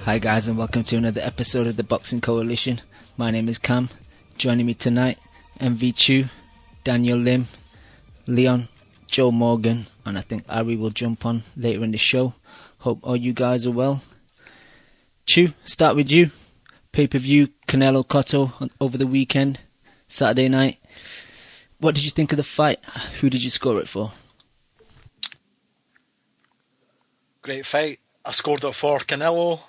Hi guys, and welcome to another episode of the Boxing Coalition. My name is Cam. Joining me tonight, MV Chu, Daniel Lim, Leon, Joe Morgan, and I think Ari will jump on later in the show. Hope all you guys are well. Chu, start with you. Pay-per-view, Canelo Cotto over the weekend, Saturday night. What did you think of the fight? Who did you score it for? Great fight. I scored it for Canelo.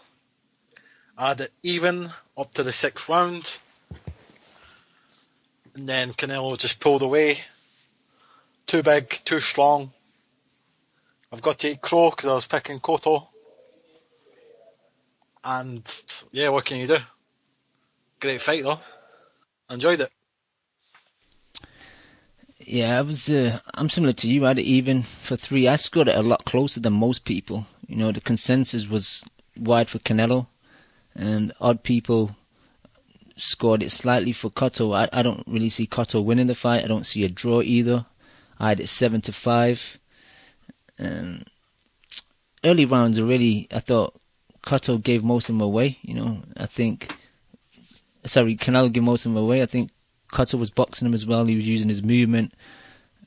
I had it even up to the 6th round. And then Canelo just pulled away. Too big, too strong. I've got to eat crow because I was picking Cotto. And yeah, what can you do? Great fight though. Enjoyed it. Yeah, I'm similar to you. I had it even for 3. I scored it a lot closer than most people. You know, the consensus was wide for Canelo, and odd people scored it slightly for Cotto. I don't really see Cotto winning the fight. I don't see a draw either. I had it 7-5. Early rounds are really, I thought Cotto gave most of them away. You know, Canelo gave most of them away. I think Cotto was boxing him as well. He was using his movement.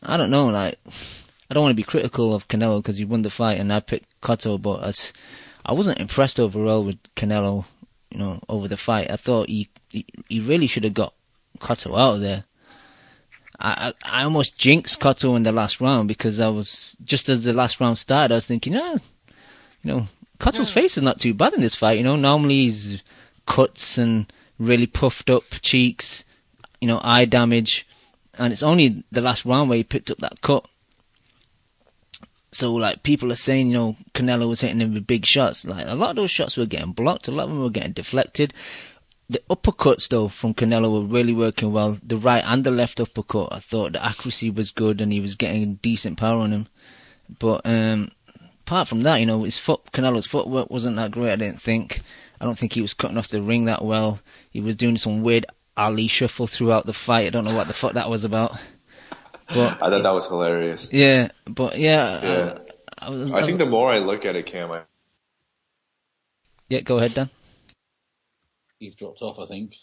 I don't know, I don't want to be critical of Canelo because he won the fight and I picked Cotto, but I wasn't impressed overall with Canelo, you know, over the fight. I thought he really should have got Cotto out of there. I almost jinxed Cotto in the last round because I was, just as the last round started, I was thinking, Cotto's face is not too bad in this fight. You know, normally he's cuts and really puffed up cheeks, you know, eye damage, and it's only the last round where he picked up that cut. So, people are saying, you know, Canelo was hitting him with big shots. A lot of those shots were getting blocked, a lot of them were getting deflected. The uppercuts, though, from Canelo were really working well. The right and the left uppercut, I thought the accuracy was good and he was getting decent power on him. But apart from that, you know, Canelo's footwork wasn't that great, I didn't think. I don't think he was cutting off the ring that well. He was doing some weird Ali shuffle throughout the fight. I don't know what the fuck that was about. But I thought that was hilarious. Yeah, but yeah. I think the more I look at it, Cam, Yeah, go ahead, Dan. He's dropped off, I think.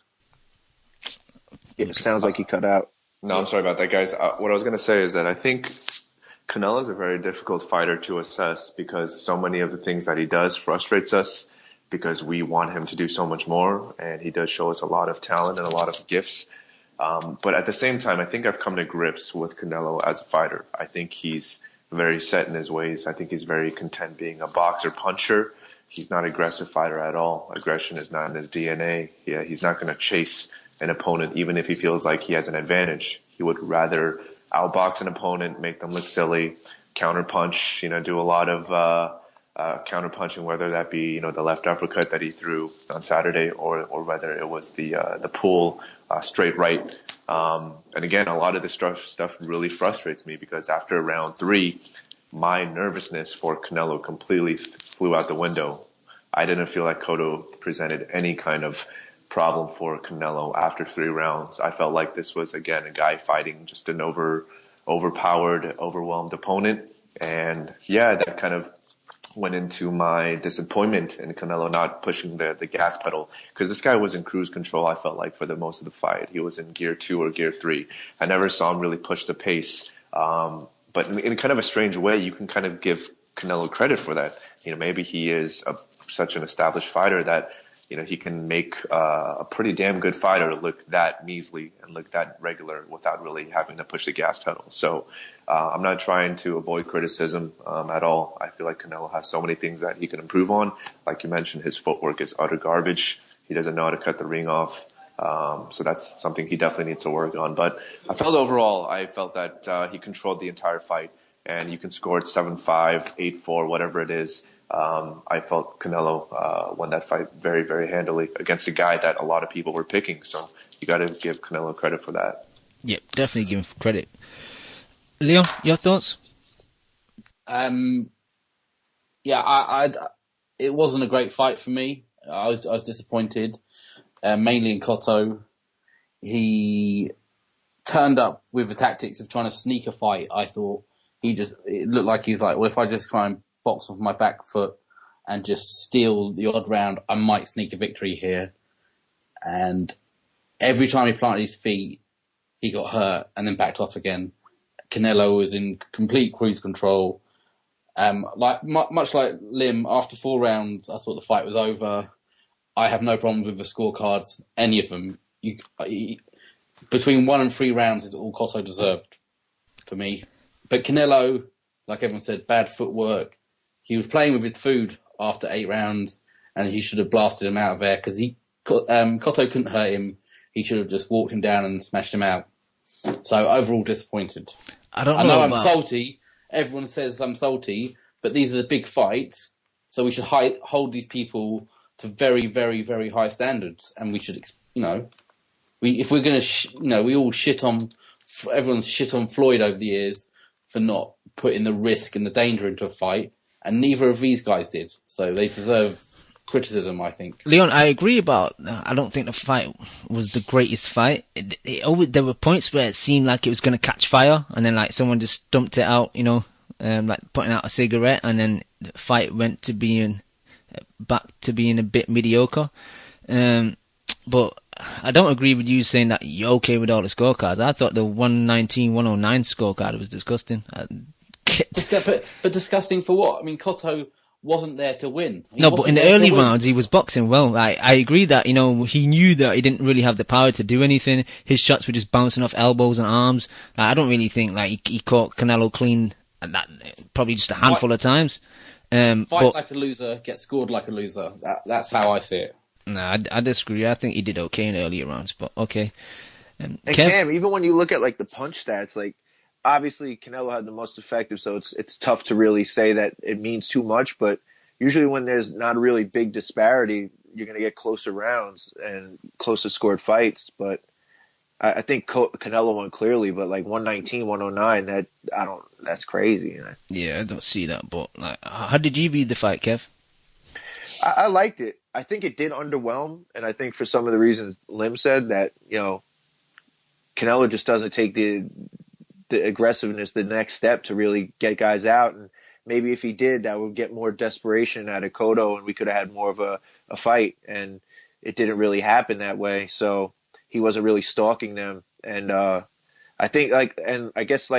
It sounds like he cut out. No, I'm sorry about that, guys. What I was going to say is that I think Canelo is a very difficult fighter to assess because so many of the things that he does frustrates us because we want him to do so much more, and he does show us a lot of talent and a lot of gifts. But at the same time, I think I've come to grips with Canelo as a fighter. I think he's very set in his ways. I think he's very content being a boxer puncher. He's not an aggressive fighter at all. Aggression is not in his DNA. Yeah, he's not going to chase an opponent even if he feels like he has an advantage. He would rather outbox an opponent, make them look silly, counterpunch, you know, do a lot of counterpunching, whether that be, you know, the left uppercut that he threw on Saturday or whether it was the pull straight right. And again, a lot of this stuff really frustrates me because after round 3, my nervousness for Canelo completely flew out the window. I didn't feel like Cotto presented any kind of problem for Canelo after 3 rounds. I felt like this was, again, a guy fighting just an overpowered, overwhelmed opponent. And yeah, that kind of went into my disappointment in Canelo not pushing the gas pedal because this guy was in cruise control, I felt like, for the most of the fight. He was in gear 2 or gear 3. I never saw him really push the pace. But in kind of a strange way, you can kind of give Canelo credit for that. You know, maybe he is such an established fighter that, you know, he can make a pretty damn good fighter look that measly and look that regular without really having to push the gas pedal. So I'm not trying to avoid criticism at all. I feel like Canelo has so many things that he can improve on. Like you mentioned, his footwork is utter garbage. He doesn't know how to cut the ring off. So that's something he definitely needs to work on. But I felt that he controlled the entire fight, and you can score it 7-5, 8-4, whatever it is. I felt Canelo won that fight very, very handily against a guy that a lot of people were picking. So you got to give Canelo credit for that. Yep, definitely give him credit. Leon, your thoughts? It wasn't a great fight for me. I was disappointed. Mainly in Cotto. He turned up with the tactics of trying to sneak a fight. I thought it looked like he was like, well, if I just try and box off my back foot, and just steal the odd round. I might sneak a victory here. And every time he planted his feet, he got hurt and then backed off again. Canelo was in complete cruise control. Much like Lim, after 4 rounds, I thought the fight was over. I have no problems with the scorecards, any of them. Between 1 and 3 rounds is all Cotto deserved for me. But Canelo, like everyone said, bad footwork. He was playing with his food after 8 rounds, and he should have blasted him out of there because Cotto couldn't hurt him. He should have just walked him down and smashed him out. So overall disappointed. I know I'm salty. Everyone says I'm salty, but these are the big fights, so we should hold these people to very, very, very high standards, and we should, if we're going to, we all everyone's shit on Floyd over the years for not putting the risk and the danger into a fight, and neither of these guys did, so they deserve criticism, I think. Leon, I agree I don't think the fight was the greatest fight. There were points where it seemed like it was going to catch fire, and then like someone just dumped it out, like putting out a cigarette, and then the fight went to back to being a bit mediocre. But I don't agree with you saying that you're okay with all the scorecards. I thought the 119-109 scorecard was disgusting. But disgusting for what? I mean, Cotto wasn't there to win. But in the early rounds, he was boxing well. I agree that, he knew that he didn't really have the power to do anything. His shots were just bouncing off elbows and arms. I don't really think he caught Canelo clean at that, probably just a handful of times. Fight like a loser, get scored like a loser. That's how I see it. No, I disagree. I think he did okay in earlier rounds, but okay. And Cam, even when you look at like the punch stats, like obviously Canelo had the most effective, so it's tough to really say that it means too much. But usually when there's not a really big disparity, you're going to get closer rounds and closer scored fights. But I think Canelo won clearly, but like 119, 109, that's crazy. Yeah, I don't see that. But how did you view the fight, Kev? I liked it. I think it did underwhelm, and I think for some of the reasons Lim said that, Canelo just doesn't take the aggressiveness, the next step to really get guys out. And maybe if he did, that would get more desperation out of Cotto, and we could have had more of a fight. And it didn't really happen that way. So he wasn't really stalking them. And I think and I guess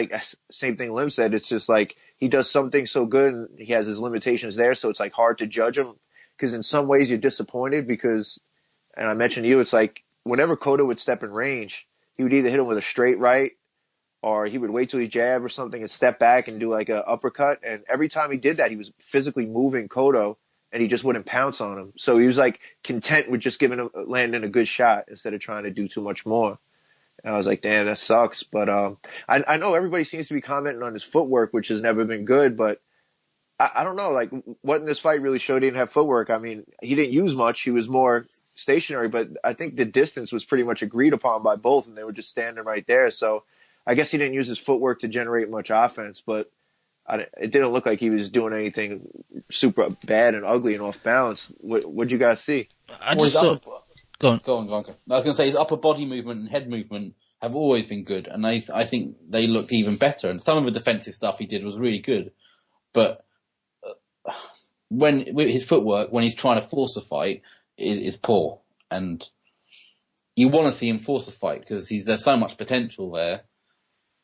same thing Lim said, it's just like he does something so good and he has his limitations there. So it's like hard to judge him. Because in some ways you're disappointed because, and I mentioned to you, it's like whenever Cotto would step in range, he would either hit him with a straight right or he would wait till he jab or something and step back and do like an uppercut. And every time he did that, he was physically moving Cotto and he just wouldn't pounce on him. So he was like content with just landing a good shot instead of trying to do too much more. And I was like, damn, that sucks. But I know everybody seems to be commenting on his footwork, which has never been good, but I don't know, like what in this fight really showed he didn't have footwork. I mean, he didn't use much. He was more stationary, but I think the distance was pretty much agreed upon by both, and they were just standing right there. So I guess he didn't use his footwork to generate much offense, but it didn't look like he was doing anything super bad and ugly and off balance. What'd you guys see? Go on. I was going to say his upper body movement and head movement have always been good, and I think they looked even better. And some of the defensive stuff he did was really good, but with his footwork, when he's trying to force a fight, is poor. And you want to see him force a fight because there's so much potential there.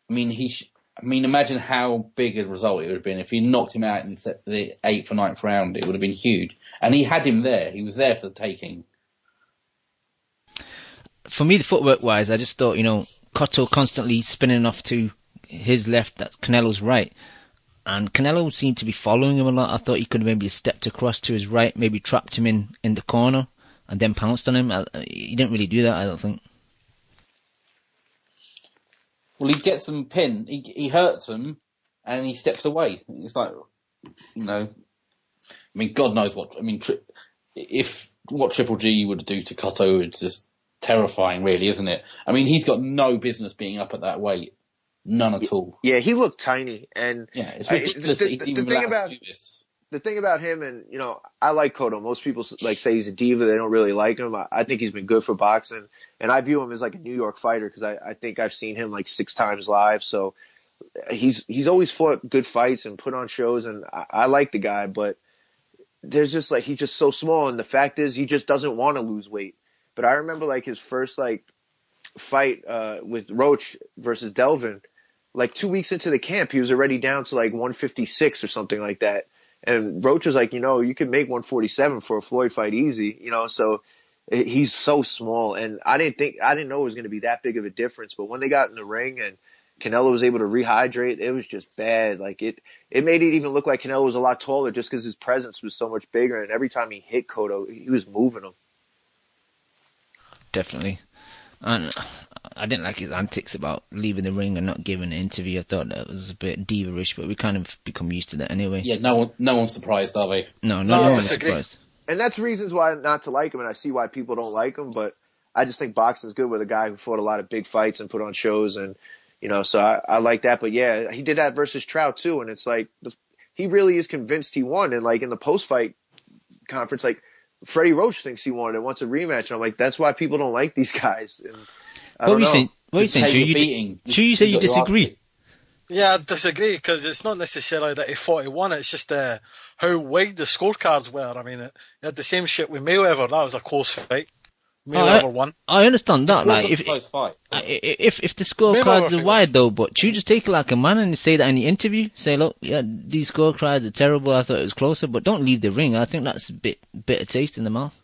I mean, imagine how big a result it would have been if he knocked him out in the 8th or 9th round. It would have been huge. And he had him there. He was there for the taking. For me, the footwork-wise, I just thought, Cotto constantly spinning off to his left, that's Canelo's right. And Canelo seemed to be following him a lot. I thought he could have maybe stepped across to his right, maybe trapped him in the corner, and then pounced on him. He didn't really do that, I don't think. Well, he gets him pinned. He hurts him, and he steps away. It's like, I mean, God knows what. I mean, what Triple G would do to Cotto is just terrifying, really, isn't it? I mean, he's got no business being up at that weight. None at all. Yeah, he looked tiny, and yeah, it's ridiculous. The thing about him, and I like Cotto. Most people say he's a diva. They don't really like him. I think he's been good for boxing, and I view him as like a New York fighter because I think I've seen him like 6 times live. So he's always fought good fights and put on shows, and I like the guy. But there's just like he's just so small, and the fact is he just doesn't want to lose weight. But I remember like his first like fight with Roach versus Delvin, like 2 weeks into the camp, he was already down to like 156 or something like that. And Roach was like, you can make 147 for a Floyd fight easy, so he's so small. And I didn't know it was going to be that big of a difference. But when they got in the ring and Canelo was able to rehydrate, it was just bad. Like it made it even look like Canelo was a lot taller just because his presence was so much bigger. And every time he hit Cotto, he was moving him. Definitely. And I didn't like his antics about leaving the ring and not giving an interview. I thought that was a bit diva-ish, but we kind of become used to that anyway. Yeah, no one's surprised, are they? No one's surprised. And that's reasons why not to like him, and I see why people don't like him, but I just think boxing's good with a guy who fought a lot of big fights and put on shows, and, so I like that. But yeah, he did that versus Trout too, and it's like, he really is convinced he won, and like in the post-fight conference, like, Freddie Roach thinks he won and wants a rematch, and I'm like, that's why people don't like these guys. And What are you saying, Drew? You say you disagree? Yeah, I disagree, because it's not necessarily that he fought, he won. It's just how wide the scorecards were. I mean, you had the same shit with Mayweather. That was a close fight. Mayweather won. I understand that. Like, if close fight, so. if the scorecards are wide though, but you just take it like a man and say that in the interview. Say, look, yeah, these scorecards are terrible. I thought it was closer, but don't leave the ring. I think that's a bitter taste in the mouth.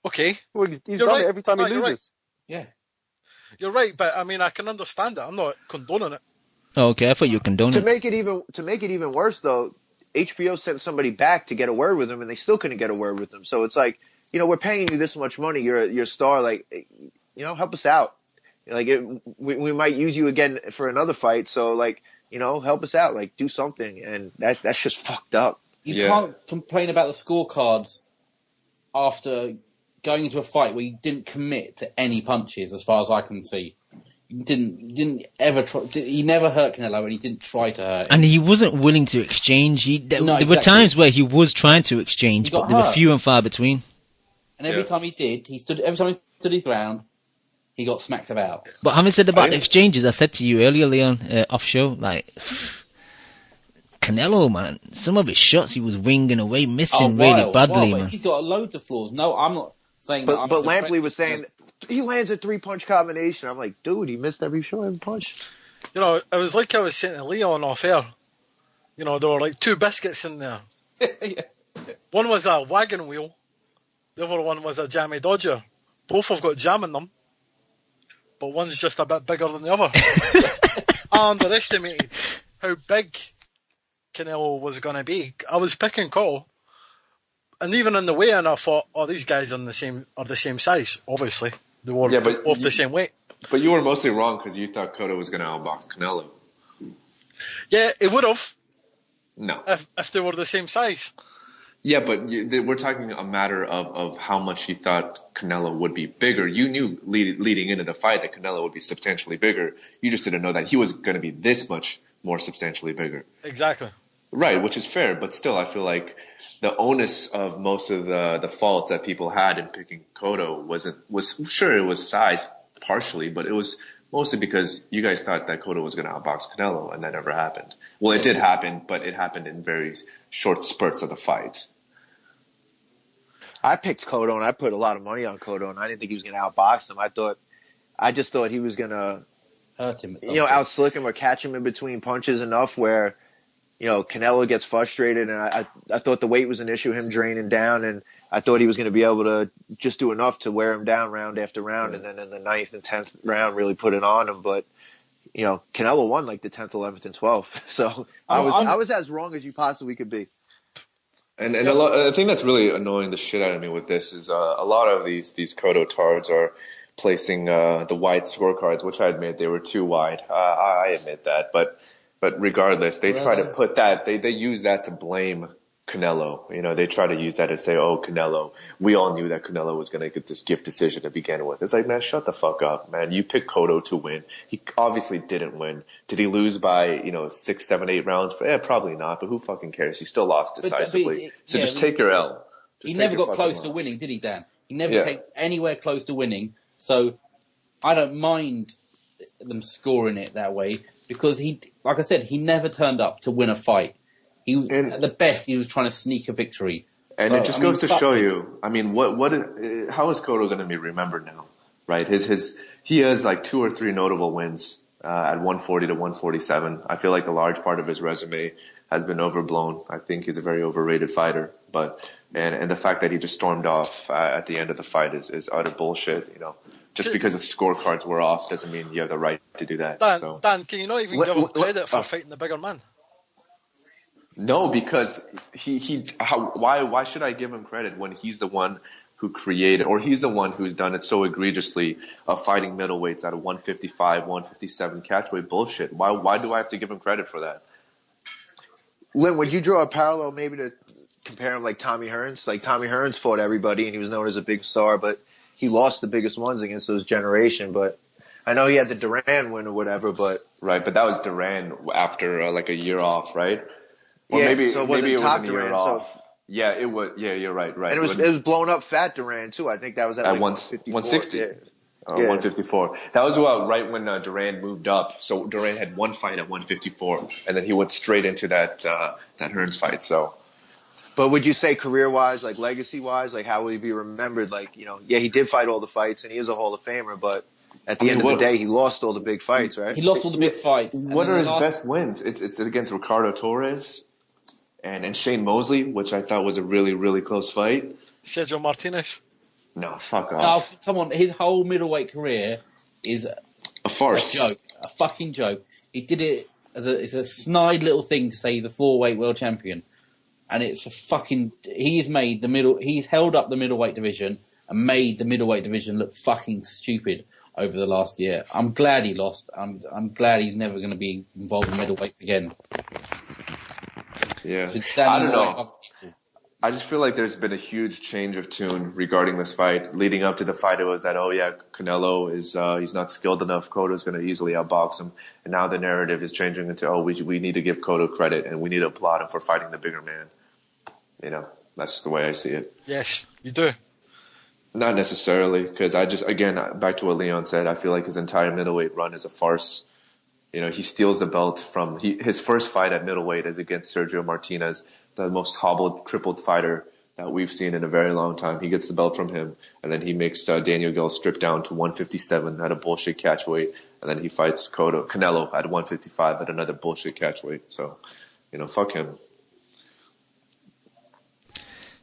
Okay. Well, he's done it every time he loses. Right. Yeah. You're right, but I mean, I can understand it. I'm not condoning it. Oh, okay, I thought you condoned it. To make it even worse, though, HBO sent somebody back to get a word with him, and they still couldn't get a word with him. So it's like, we're paying you this much money. You're a star. Like, help us out. Like, we might use you again for another fight. So, like, help us out. Like, do something. And that's just fucked up. You can't complain about the scorecards after going into a fight where you didn't commit to any punches, as far as I can see. You didn't ever try. He never hurt Canelo, and he didn't try to hurt him. And he wasn't willing to exchange. There were times where he was trying to exchange, but they were few and far between. And every time he did, every time he stood his ground, he got smacked about. But having said about the exchanges, I said to you earlier, Leon, off show, like, Canelo, man, some of his shots he was winging away, missing really badly, man. He's got loads of flaws. No, I'm not saying that. But Lampley was saying he lands a 3-punch combination. I'm like, dude, he missed every punch. It was like I was saying to Leon off air. There were like two biscuits in there. Yeah. One was a wagon wheel. The other one was a jammy Dodger. Both have got jam in them, but one's just a bit bigger than the other. I underestimated how big Canelo was going to be. I was picking Cotto, and even in the weigh-in, I thought, these guys are the same size. Obviously, they were both the same weight. But you were mostly wrong because you thought Cotto was going to outbox Canelo. Yeah, it would have. No, if they were the same size. Yeah, but we're talking a matter of how much you thought Canelo would be bigger. You knew leading into the fight that Canelo would be substantially bigger. You just didn't know that he was going to be this much more substantially bigger. Exactly. Right, which is fair, but still, I feel like the onus of most of the faults that people had in picking Cotto was sure it was size partially, but it was mostly because you guys thought that Cotto was going to outbox Canelo, and that never happened. Well, it did happen, but it happened in very short spurts of the fight. I picked Cotto, and I put a lot of money on Cotto, and I didn't think he was going to outbox him. I just thought he was going to hurt him, outslick him or catch him in between punches enough where, Canelo gets frustrated, and I thought the weight was an issue, him draining down, and I thought he was going to be able to just do enough to wear him down round after round, and then in the 9th and 10th round really put it on him. But, Canelo won like the 10th, 11th, and 12th. So I was as wrong as you possibly could be. And I think that's really annoying the shit out of me with this is a lot of these Cotto tards are placing the wide scorecards, which I admit they were too wide. I admit that, but regardless, they try to put that they use that to blame Canelo. They try to use that to say, oh, Canelo, we all knew that Canelo was going to get this gift decision to begin with. It's like, man, shut the fuck up, man. You picked Cotto to win. He obviously didn't win. Did he lose by, 6, 7, 8 rounds? Probably not, but who fucking cares? He still lost decisively. Just take your L. He never got close to winning, did he, Dan? He never came anywhere close to winning. So I don't mind them scoring it that way because he, like I said, he never turned up to win a fight. At the best, he was trying to sneak a victory. And So, it just goes to show you. I mean, how is Cotto going to be remembered now? Right? He has like 2 or 3 notable wins at 140 to 147. I feel like a large part of his resume has been overblown. I think he's a very overrated fighter, and the fact that he just stormed off at the end of the fight is utter bullshit. You know, just because the scorecards were off doesn't mean you have the right to do that. Dan, can you not even give him credit for fighting the bigger man? No, because why should I give him credit when he's the one who created, or he's the one who's done it so egregiously of fighting middleweights at a 155, 157 catchweight bullshit? Why do I have to give him credit for that? Lynn, would you draw a parallel maybe to compare him like Tommy Hearns? Like Tommy Hearns fought everybody and he was known as a big star, but he lost the biggest ones against those generation. But I know he had the Duran win or whatever, but right. But that was Duran after like a year off, right? Or yeah, maybe so it maybe it top was a year Duran, off. So, yeah, it was. Yeah, you're right. Right. And it was blown up fat Duran too. I think that was at like 160. Yeah. 154. That was right when Duran moved up. So Duran had one fight at 154, and then he went straight into that Hearns fight. So, but would you say career-wise, like legacy-wise, like how will he be remembered? Like, you know, yeah, he did fight all the fights, and he is a Hall of Famer. But at the end of the day, he lost all the big fights, right? He lost all the big fights. What are his best wins? It's against Ricardo Torres and Shane Mosley, which I thought was a really, really close fight. Sergio Martinez. No, fuck off. No, come on. His whole middleweight career is a farce. A joke. A fucking joke. He did it it's a snide little thing to say he's the 4-weight world champion. And it's a fucking... He's held up the middleweight division and made the middleweight division look fucking stupid over the last year. I'm glad he lost. I'm glad he's never going to be involved in middleweight again. Yeah. So I don't know. I just feel like there's been a huge change of tune regarding this fight. Leading up to the fight, it was that, oh yeah, Canelo is he's not skilled enough. Cotto's going to easily outbox him. And now the narrative is changing into, oh, we need to give Cotto credit and we need to applaud him for fighting the bigger man. You know, that's just the way I see it. Yes, you do. Not necessarily, because again, back to what Leon said, I feel like his entire middleweight run is a farce. You know, he steals the belt from his first fight at middleweight is against Sergio Martinez, the most hobbled, crippled fighter that we've seen in a very long time. He gets the belt from him, and then he makes Daniel Gill strip down to 157 at a bullshit catchweight, and then he fights Canelo at 155 at another bullshit catchweight. So, you know, fuck him.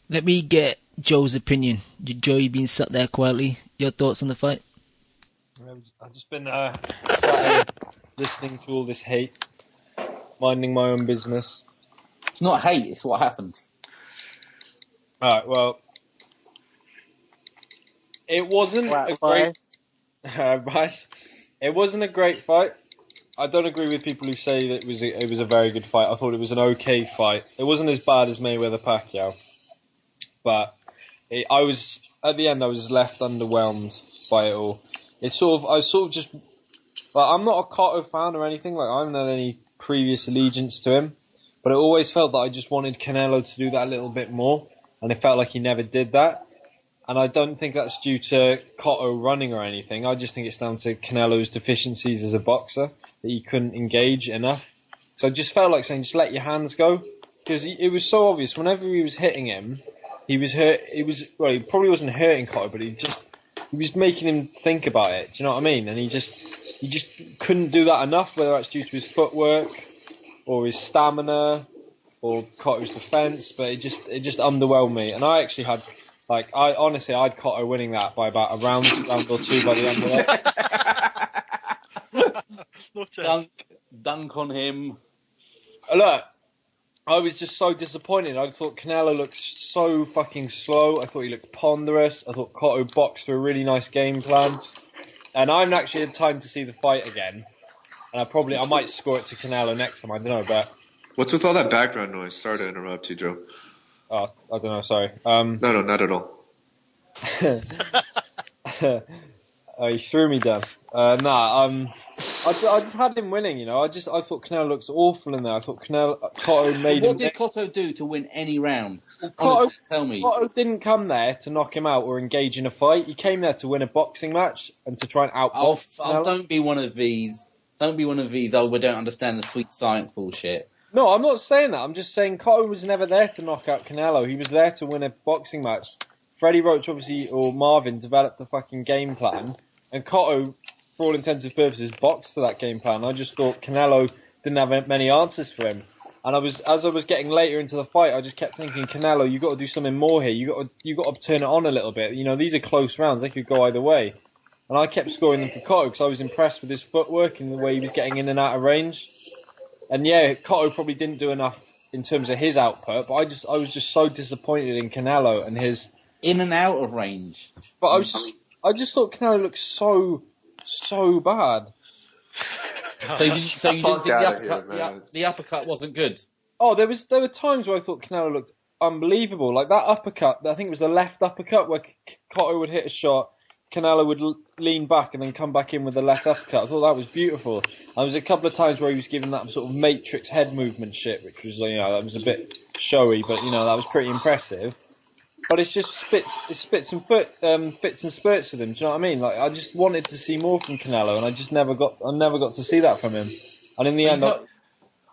Let me get Joe's opinion. Joe, you've been sat there quietly. Your thoughts on the fight? I've just been sat here listening to all this hate, minding my own business. It's not hate, it's what happened. Alright, well, it wasn't a great... It wasn't a great fight. I don't agree with people who say that it was a very good fight. I thought it was an okay fight. It wasn't as bad as Mayweather-Pacquiao. But I was left underwhelmed by it all. I was sort of just... Like, I'm not a Cotto fan or anything. Like, I haven't had any previous allegiance to him. But it always felt that I just wanted Canelo to do that a little bit more. And it felt like he never did that. And I don't think that's due to Cotto running or anything. I just think it's down to Canelo's deficiencies as a boxer. That he couldn't engage enough. So I just felt like saying, just let your hands go. Because it was so obvious. Whenever he was hitting him, he was hurt. He probably wasn't hurting Cotto, but he was making him think about it. Do you know what I mean? And he just couldn't do that enough, whether that's due to his footwork or his stamina or Cotto's defense. But it just underwhelmed me. And I actually had, I'd Cotto winning that by about a round or two by the end of it. No chance. Dunk on him. Look, I was just so disappointed. I thought Canelo looked so fucking slow. I thought he looked ponderous. I thought Cotto boxed through a really nice game plan. And I haven't actually had time to see the fight again. And I might score it to Canelo next time. I don't know, but... What's with all that background noise? Sorry to interrupt you, Joe. Oh, I don't know, sorry. No, not at all. Oh, he threw me down. I just had him winning, you know. I thought Canelo looked awful in there. I thought Cotto made him... What did Cotto do to win any round? Honestly, tell me. Cotto didn't come there to knock him out or engage in a fight. He came there to win a boxing match and to try and outbox Canelo. Don't be one of these. Don't be one of these, we don't understand the sweet science bullshit. No, I'm not saying that. I'm just saying Cotto was never there to knock out Canelo. He was there to win a boxing match. Freddie Roach, obviously, or Marvin, developed a fucking game plan. And Cotto, for all intents and purposes, boxed to that game plan. I just thought Canelo didn't have many answers for him. And as I was getting later into the fight, I just kept thinking, Canelo, you got to do something more here. You got to turn it on a little bit. You know, these are close rounds; they could go either way. And I kept scoring them for Cotto because I was impressed with his footwork and the way he was getting in and out of range. And yeah, Cotto probably didn't do enough in terms of his output, but I was just so disappointed in Canelo and his in and out of range. But I just thought Canelo looked so bad. So you didn't think the uppercut wasn't good? Oh, there were times where I thought Canelo looked unbelievable. Like that uppercut, I think it was the left uppercut where Cotto would hit a shot, Canelo would lean back and then come back in with the left uppercut. I thought that was beautiful. There was a couple of times where he was giving that sort of matrix head movement shit, which was, that was a bit showy, but that was pretty impressive. But it's just fits and spurts with him. Do you know what I mean? Like I just wanted to see more from Canelo, and I never got to see that from him. And in the end,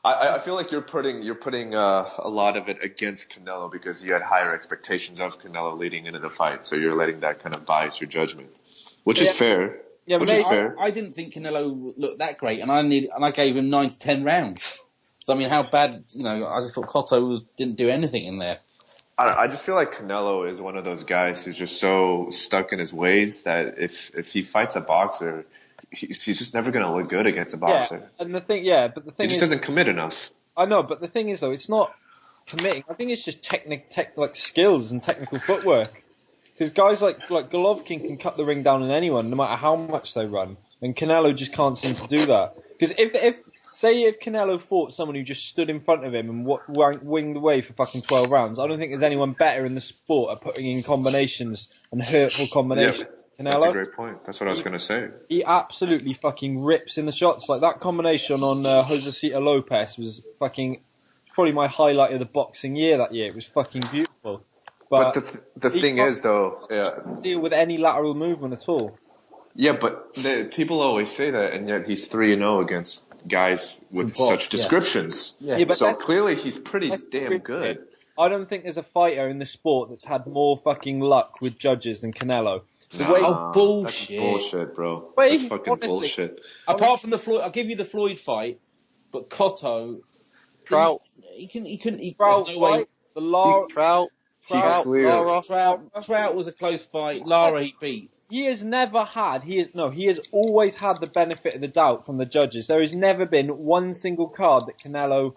I feel like you're putting a lot of it against Canelo because you had higher expectations of Canelo leading into the fight, so you're letting that kind of bias your judgment, which is fair. Yeah, which is fair. I didn't think Canelo looked that great, and I gave him 9 to 10 rounds. So I mean, how bad? I just thought Cotto didn't do anything in there. I just feel like Canelo is one of those guys who's just so stuck in his ways that if he fights a boxer, he's just never going to look good against a boxer. Yeah, and the thing he just doesn't commit enough. I know, but the thing is though, it's not committing. I think it's just like skills and technical footwork. Because guys like Golovkin can cut the ring down on anyone, no matter how much they run, and Canelo just can't seem to do that. Because if Canelo fought someone who just stood in front of him and winged away for fucking 12 rounds, I don't think there's anyone better in the sport at putting in combinations and hurtful combinations. Yeah, that's a great point. That's what I was going to say. He absolutely fucking rips in the shots. Like that combination on Josecito Lopez was fucking probably my highlight of the boxing year that year. It was fucking beautiful. But the thing is, though, doesn't deal with any lateral movement at all. Yeah, but people always say that, and yet he's 3-0 against guys with such descriptions. Yeah, but so clearly he's pretty damn good. I don't think there's a fighter in the sport that's had more fucking luck with judges than Canelo. Bullshit. That's bullshit, bro. That's fucking bullshit. Apart from the Floyd, I'll give you the Floyd fight, but Cotto, Trout. He couldn't. Trout, no way. Trout was a close fight. Lara he beat. He has always had the benefit of the doubt from the judges. There has never been one single card that Canelo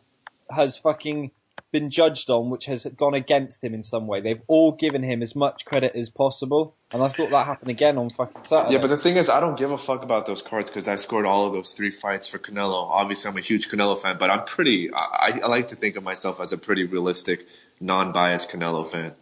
has fucking been judged on which has gone against him in some way. They've all given him as much credit as possible, and I thought that happened again on fucking Saturday. Yeah, but the thing is, I don't give a fuck about those cards because I scored all of those 3 fights for Canelo. Obviously, I'm a huge Canelo fan, but I like to think of myself as a pretty realistic, non-biased Canelo fan.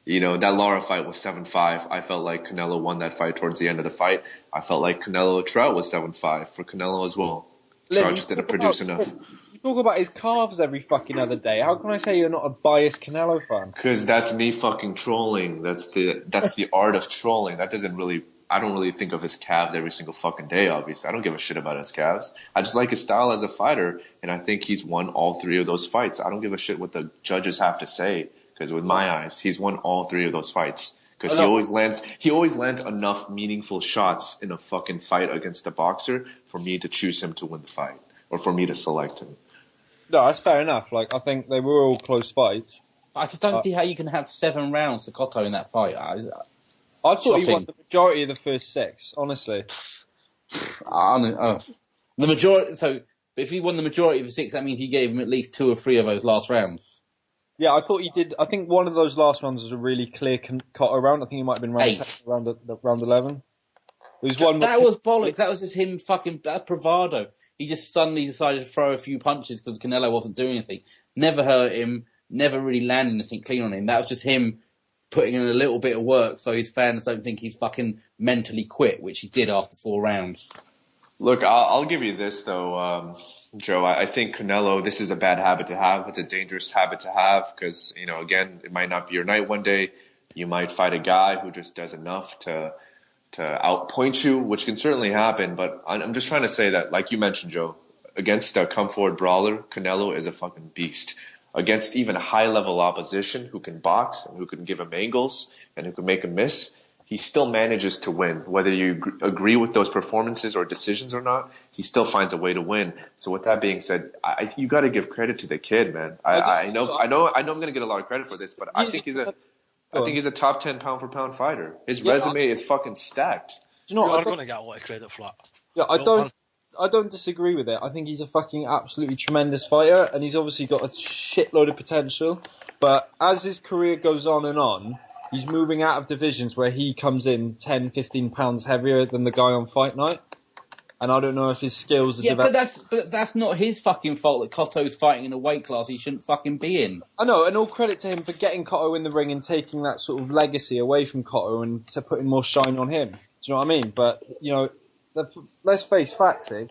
That Lara fight was 7-5. I felt like Canelo won that fight towards the end of the fight. I felt like Trout was 7-5 for Canelo as well. Trout just didn't produce enough. You talk about his calves every fucking other day. How can I say you're not a biased Canelo fan? Because that's me fucking trolling. That's the art of trolling. I don't really think of his calves every single fucking day, obviously. I don't give a shit about his calves. I just like his style as a fighter, and I think he's won all 3 of those fights. I don't give a shit what the judges have to say. Because with my eyes, he's won all 3 of those fights. Because he always lands enough meaningful shots in a fucking fight against a boxer for me to choose him to win the fight, or for me to select him. No, that's fair enough. Like I think they were all close fights. I just don't see how you can have 7 rounds to Cotto in that fight. I thought he won the majority of the first 6. Honestly, the majority. So if he won the majority of the 6, that means he gave him at least 2 or 3 of those last rounds. Yeah, I thought he did. I think one of those last rounds was a really clear Cotto round. I think he might have been round 11. That was bollocks. That was just him fucking bravado. He just suddenly decided to throw a few punches because Canelo wasn't doing anything. Never hurt him. Never really landed anything clean on him. That was just him putting in a little bit of work so his fans don't think he's fucking mentally quit, which he did after 4 rounds. Look, I'll give you this, though, Joe. I think Canelo, this is a bad habit to have. It's a dangerous habit to have because, again, it might not be your night one day. You might fight a guy who just does enough to outpoint you, which can certainly happen. But I'm just trying to say that, like you mentioned, Joe, against a come forward brawler, Canelo is a fucking beast. Against even high level opposition who can box and who can give him angles and who can make him miss, he still manages to win. Whether you agree with those performances or decisions or not, he still finds a way to win. So with that being said, you got to give credit to the kid, man. I know I'm going to get a lot of credit for this, but I think he's a top 10 pound for pound fighter. His resume is fucking stacked. Do you know, I'm going to get a lot of credit for that. Yeah, I don't disagree with it. I think he's a fucking absolutely tremendous fighter, and he's obviously got a shitload of potential. But as his career goes on, he's moving out of divisions where he comes in 10, 15 pounds heavier than the guy on Fight Night. And I don't know if his skills are developed. But that's not his fucking fault that Cotto's fighting in a weight class he shouldn't fucking be in. I know, and all credit to him for getting Cotto in the ring and taking that sort of legacy away from Cotto and to putting more shine on him. Do you know what I mean? But, let's face facts here.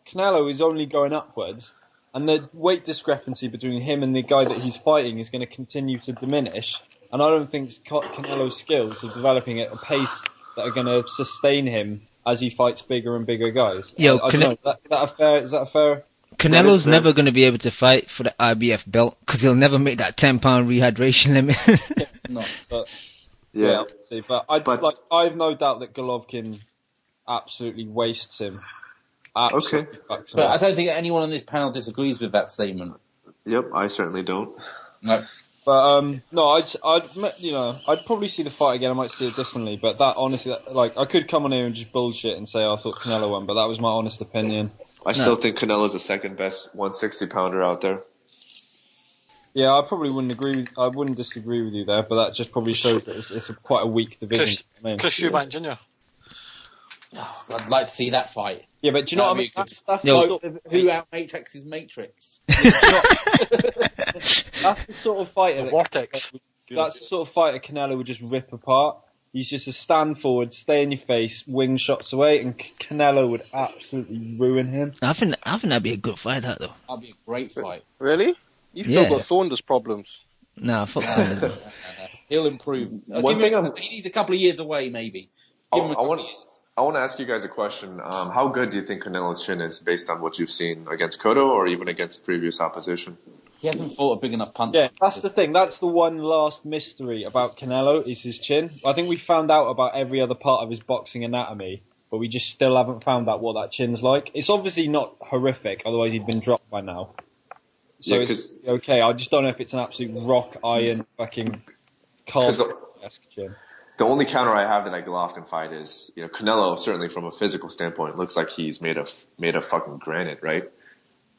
Canelo is only going upwards, and the weight discrepancy between him and the guy that he's fighting is going to continue to diminish. And I don't think Canelo's skills are developing at a pace that are going to sustain him as he fights bigger and bigger guys. Yo, I don't know. Is that a fair? Canelo's never going to be able to fight for the IBF belt because he'll never make that 10-pound rehydration limit. But I have no doubt that Golovkin absolutely wastes him. Absolutely. Okay. But I don't think anyone on this panel disagrees with that statement. Yep, I certainly don't. No. But I'd probably see the fight again. I might see it differently. But that honestly, I could come on here and just bullshit and say I thought Canelo won, but that was my honest opinion. I still think Canelo's the second best 160 pounder out there. Yeah, I probably wouldn't agree. I wouldn't disagree with you there, but that just probably shows that it's quite a weak division. Chris Eubank Jr. I'd like to see that fight. Yeah, but do you know what I mean? That's who out Matrix's Matrix? That's the sort of fighter. The Vortex. That's the sort of fighter Canelo would just rip apart. He's just a stand forward, stay in your face, wing shots away, and Canelo would absolutely ruin him. I think that'd be a good fight, that though. That'd be a great fight. Really? He's still got Saunders problems. Nah, fuck Saunders. No. He'll improve. He needs a couple of years away, maybe. Give him a couple of years. I want to ask you guys a question. How good do you think Canelo's chin is based on what you've seen against Cotto or even against previous opposition? He hasn't fought a big enough punch. Yeah, that's the thing. That's the one last mystery about Canelo is his chin. I think we found out about every other part of his boxing anatomy, but we just still haven't found out what that chin's like. It's obviously not horrific, otherwise he'd been dropped by now. So it's okay. I just don't know if it's an absolute rock iron fucking cast chin. The only counter I have to that Golovkin fight is, Canelo, certainly from a physical standpoint, looks like he's made of fucking granite, right?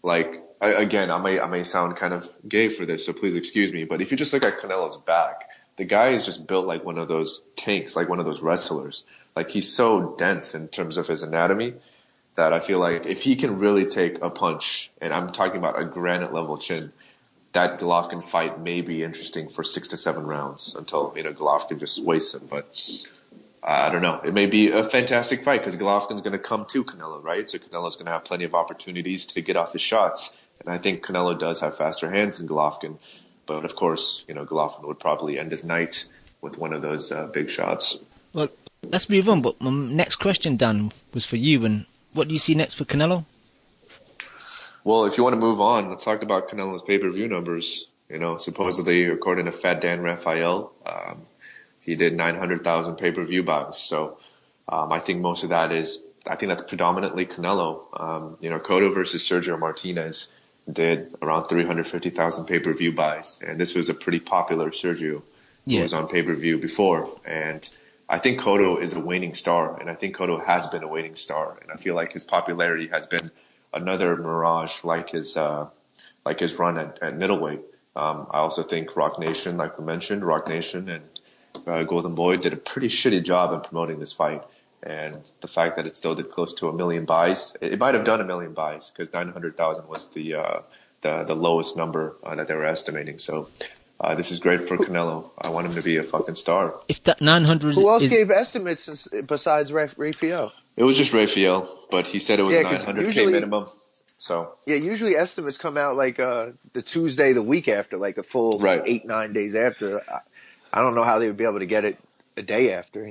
Like, again, I may sound kind of gay for this, so please excuse me, but if you just look at Canelo's back, the guy is just built like one of those tanks, like one of those wrestlers. Like, he's so dense in terms of his anatomy that I feel like if he can really take a punch, and I'm talking about a granite level chin, that Golovkin fight may be interesting for 6 to 7 rounds until, Golovkin just wastes him. But I don't know. It may be a fantastic fight because Golovkin's going to come to Canelo, right? So Canelo's going to have plenty of opportunities to get off his shots. And I think Canelo does have faster hands than Golovkin. But of course, Golovkin would probably end his night with one of those big shots. Well, let's move on. But my next question, Dan, was for you. And what do you see next for Canelo? Well, if you want to move on, let's talk about Canelo's pay-per-view numbers. Supposedly, according to Fat Dan Rafael, he did 900,000 pay-per-view buys. So I think most of that that's predominantly Canelo. Cotto versus Sergio Martinez did around 350,000 pay-per-view buys. And this was a pretty popular Sergio who was on pay-per-view before. And I think Cotto is a waning star, and I think Cotto has been a waning star. And I feel like his popularity has been another mirage like his run at middleweight. I also think Rock Nation, like we mentioned, and Golden Boy did a pretty shitty job in promoting this fight. And the fact that it still did close to 1 million buys, it might have done 1 million buys because 900,000 was the lowest number that they were estimating. So this is great for Canelo. I want him to be a fucking star. If that 900, who else gave estimates besides Rafael? It was just Rafael, but he said it was 900K minimum. So usually estimates come out like the Tuesday the week after, like a full 8-9 days after. I don't know how they would be able to get it a day after,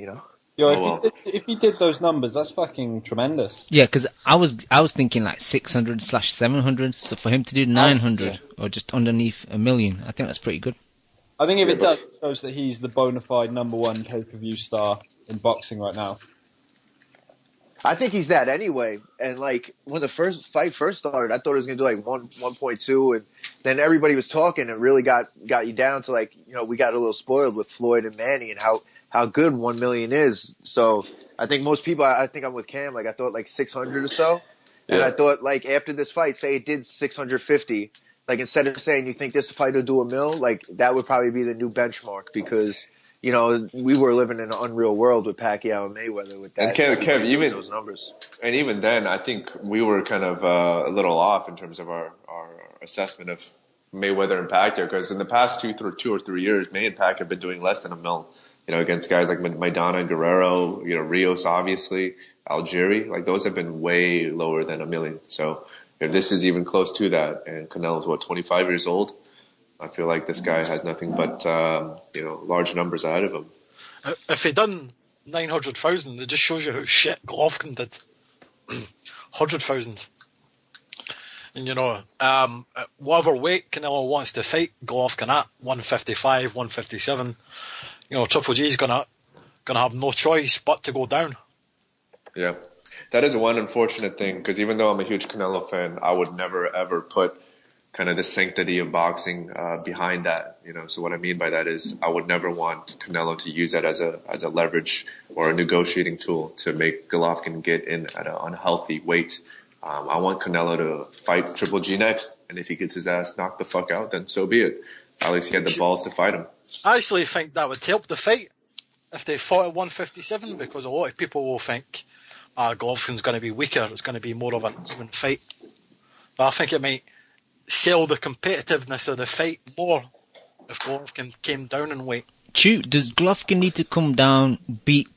Yo, Oh, well. if he did those numbers, that's fucking tremendous. Yeah, because I was thinking like 600/700. So for him to do 900 or just underneath a million, I think that's pretty good. I think if it does, it shows that he's the bona fide number one pay-per-view star in boxing right now. I think he's that anyway. And like when the fight first started, I thought it was gonna do like 1.2, and then everybody was talking and really got you down to like, you know, we got a little spoiled with Floyd and Manny and how good 1 million is. So I think most people, I think I'm with Cam. Like I thought like 600 or so, and I thought like after this fight, say it did 650. Like instead of saying you think this fight will do $1 million, like that would probably be the new benchmark because, you know, we were living in an unreal world with Pacquiao and Mayweather with that. And Kev, even those numbers. And even then, I think we were kind of a little off in terms of our assessment of Mayweather and Pacquiao, because in the past 2 or 3 years, May and Pacquiao have been doing less than $1 million. You know, against guys like Maidana and Guerrero, you know, Rios, obviously, Algieri, like those have been way lower than $1 million. So if this is even close to that, and Canelo's 25 years old, I feel like this guy has nothing but large numbers ahead of him. If he done 900,000, it just shows you how shit Golovkin did. 100,000. And you know, at whatever weight Canelo wants to fight Golovkin at, 155, 157, you know, Triple G's gonna have no choice but to go down. Yeah, that is one unfortunate thing, because even though I'm a huge Canelo fan, I would never ever put kind of the sanctity of boxing behind that. You know, so what I mean by that is I would never want Canelo to use that as a leverage or a negotiating tool to make Golovkin get in at an unhealthy weight. I want Canelo to fight Triple G next, and if he gets his ass knocked the fuck out, then so be it. At least he had the balls to fight him. I actually think that would help the fight if they fought at 157, because a lot of people will think Golovkin's going to be weaker. It's going to be more of an even fight. But I think it might sell the competitiveness of the fight more if Golovkin came down in weight. Does Golovkin need to come down, beat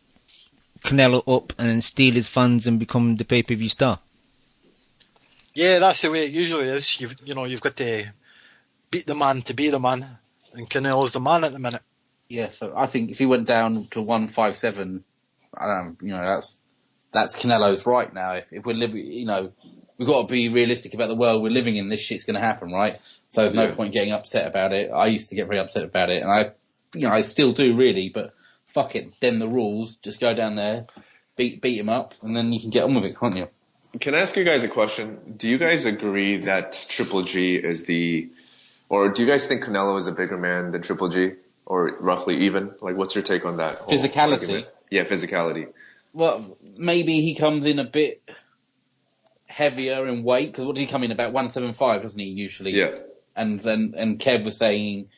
Canelo up, and then steal his fans and become the pay-per-view star? Yeah, that's the way it usually is. You've got to beat the man to be the man, and Canelo's the man at the minute. Yeah, so I think if he went down to 157, that's Canelo's right now. If we're living, you know, we've got to be realistic about the world we're living in. This shit's going to happen, right? So there's no point getting upset about it. I used to get very upset about it, and I still do really. But fuck it, then the rules. Just go down there, beat him up, and then you can get on with it, can't you? Can I ask you guys a question? Do you guys agree that Triple G is or do you guys think Canelo is a bigger man than Triple G, or roughly even? Like, what's your take on that? Physicality. Yeah, physicality. Well, maybe he comes in a bit heavier in weight, because what did he come in, about 175, doesn't he, usually? Yeah. And Kev was saying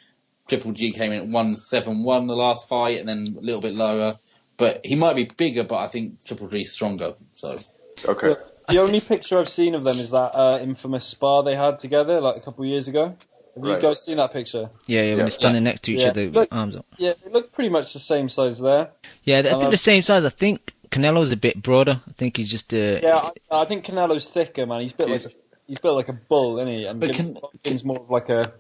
Triple G came in at 171 the last fight, and then a little bit lower. But he might be bigger, but I think Triple G's stronger. So okay. The only picture I've seen of them is that infamous spar they had together like a couple of years ago. Have you guys seen that picture? Yeah, when they're standing next to each other with arms up. Yeah, they look pretty much the same size there. Yeah, I think the same size. I think Canelo's a bit broader. I think he's just I think Canelo's thicker, man. He's built like a bull, isn't he? And Golovkin's more of like a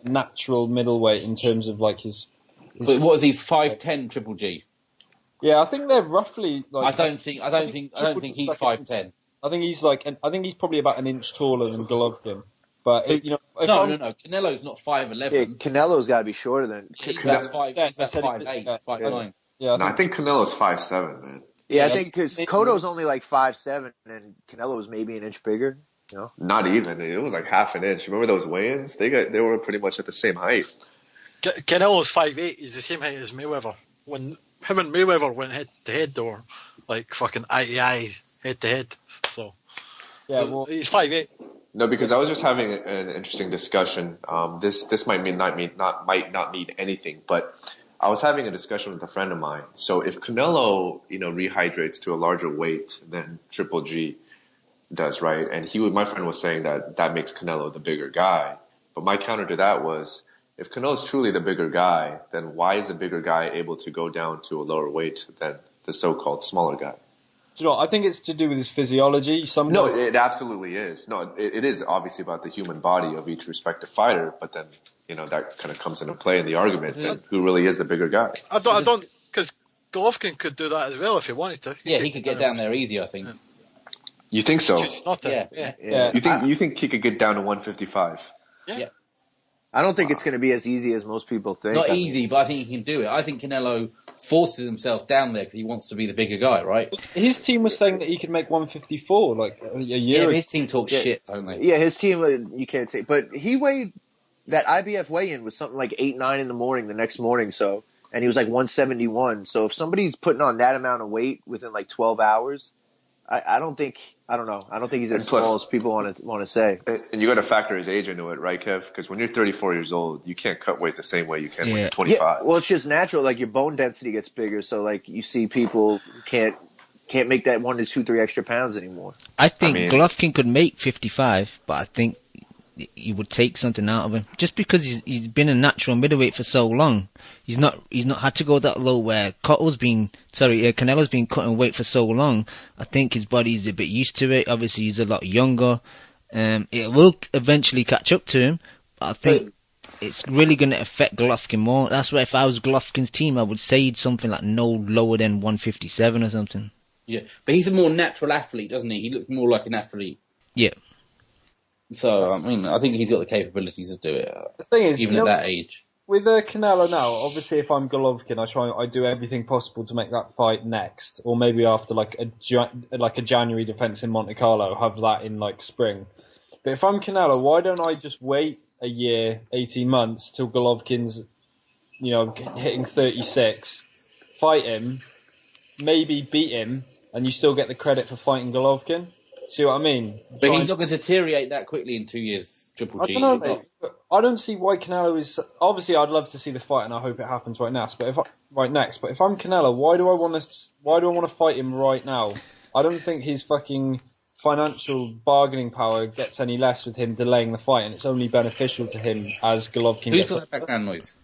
natural middleweight in terms of like his. But what is he? 5'10" Triple G. Yeah, I think they're roughly. Like, I don't think he's 5'10". I think he's probably about an inch taller than Golovkin. But no. Canelo's not 5'11". Yeah, Canelo's got to be shorter than. He's about 5'8", 5'9". Yeah, I think Canelo's 5'7", man. Yeah, I think because Cotto's only like 5'7", and Canelo's maybe an inch bigger. You know? Not even. It was like half an inch. Remember those weigh-ins? They were pretty much at the same height. Canelo's 5'8". He's the same height as Mayweather. When him and Mayweather went head to head, they were like fucking eye to eye, head to head. So yeah, he's 5'8". No, because I was just having an interesting discussion. This might not mean anything, but I was having a discussion with a friend of mine. So if Canelo, rehydrates to a larger weight than Triple G does, right? And my friend was saying that makes Canelo the bigger guy. But my counter to that was, if Canelo's truly the bigger guy, then why is the bigger guy able to go down to a lower weight than the so-called smaller guy? Do you know, I think it's to do with his physiology. No, it absolutely is. No, it is obviously about the human body of each respective fighter, but then, that kind of comes into play in the argument, then who really is the bigger guy? I don't, because Golovkin could do that as well if he wanted to. He could get down there easy, I think. You think so? Chooses not to. Yeah. You think he could get down to 155? Yeah. I don't think it's going to be as easy as most people think. Not easy, but I think he can do it. I think Canelo forces himself down there because he wants to be the bigger guy, right? His team was saying that he could make 154 like a year Yeah, ago. but his team talks shit, don't they? Yeah, his team, you can't take. But he weighed, that IBF weigh-in was something like 8, 9 in the morning the next morning, so, and he was like 171. So if somebody's putting on that amount of weight within like 12 hours, I don't think he's as small as people want to say. And you got to factor his age into it, right, Kev? Because when you're 34 years old, you can't cut weight the same way you can when you're 25. Yeah, well, it's just natural. Like your bone density gets bigger, so like you see people who can't make that 1 to 2, 3 extra pounds anymore. I think Golovkin could make 55, but I think he would take something out of him just because he's been a natural middleweight for so long. He's not had to go that low where Canelo's been cutting weight for so long. I think his body's a bit used to it. Obviously, he's a lot younger. It will eventually catch up to him, but I think it's really going to affect Golovkin more. That's why if I was Golovkin's team, I would say something like no lower than 157 or something. Yeah, but he's a more natural athlete, doesn't he? He looks more like an athlete. Yeah. So, I mean, I think he's got the capabilities to do it, The thing is, even at that age. With Canelo now, obviously, if I'm Golovkin, I do everything possible to make that fight next, or maybe after like a January defense in Monte Carlo, have that in like spring. But if I'm Canelo, why don't I just wait a year, 18 months till Golovkin's, hitting 36, fight him, maybe beat him, and you still get the credit for fighting Golovkin? See what I mean? But he's not going to deteriorate that quickly in 2 years, Triple G. I don't know, mate, but I don't see why Canelo is... Obviously, I'd love to see the fight, and I hope it happens right next. But if I'm Canelo, why do I want to fight him right now? I don't think his fucking financial bargaining power gets any less with him delaying the fight, and it's only beneficial to him as Golovkin Who's got that background noise?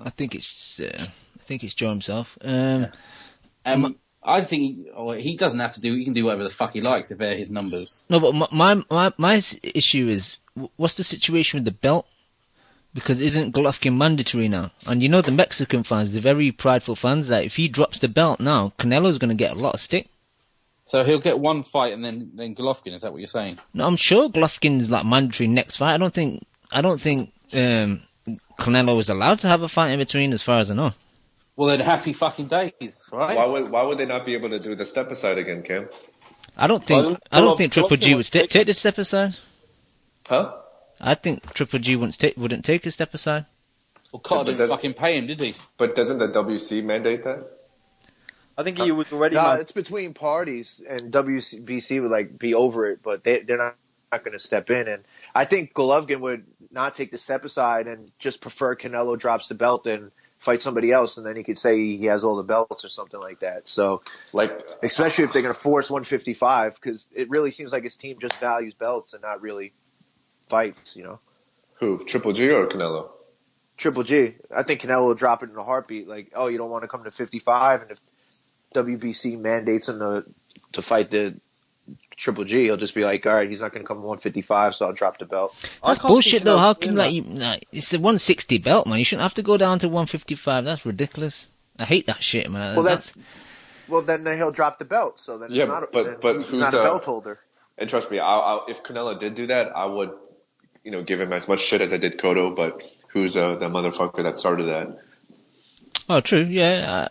I think it's Joe himself. I think he doesn't have to do. He can do whatever the fuck he likes if they're his numbers. No, but my issue is what's the situation with the belt? Because isn't Golovkin mandatory now? And the Mexican fans, they're very prideful fans. That if he drops the belt now, Canelo's going to get a lot of stick. So he'll get one fight and then Golovkin. Is that what you're saying? No, I'm sure Golovkin's like mandatory next fight. I don't think Canelo is allowed to have a fight in between, as far as I know. Well, then happy fucking days, right? Why would they not be able to do the step aside again, Cam? I don't think Triple G would take the step aside. Huh? I think Triple G wouldn't take a step aside. Well, Cotto didn't fucking pay him, did he? But doesn't the WC mandate that? I think he was already... No, it's between parties, and WBC would be over it, but they're not going to step in. And I think Golovkin would not take the step aside and just prefer Canelo drops the belt and fight somebody else, and then he could say he has all the belts or something like that. So, especially if they're going to force 155, because it really seems like his team just values belts and not really fights, Who, Triple G or Canelo? Triple G. I think Canelo will drop it in a heartbeat. Like, oh, you don't want to come to 55, and if WBC mandates him to fight the Triple G, he'll just be like, all right, he's not going to come to 155, so I'll drop the belt. That's bullshit, though. How can it's a 160 belt, man. You shouldn't have to go down to 155. That's ridiculous. I hate that shit, man. Well, then he'll drop the belt. So then it's not, but he's not a belt holder. And trust me, if Canelo did do that, I would, give him as much shit as I did Cotto. But who's the motherfucker that started that? Oh, true. Yeah,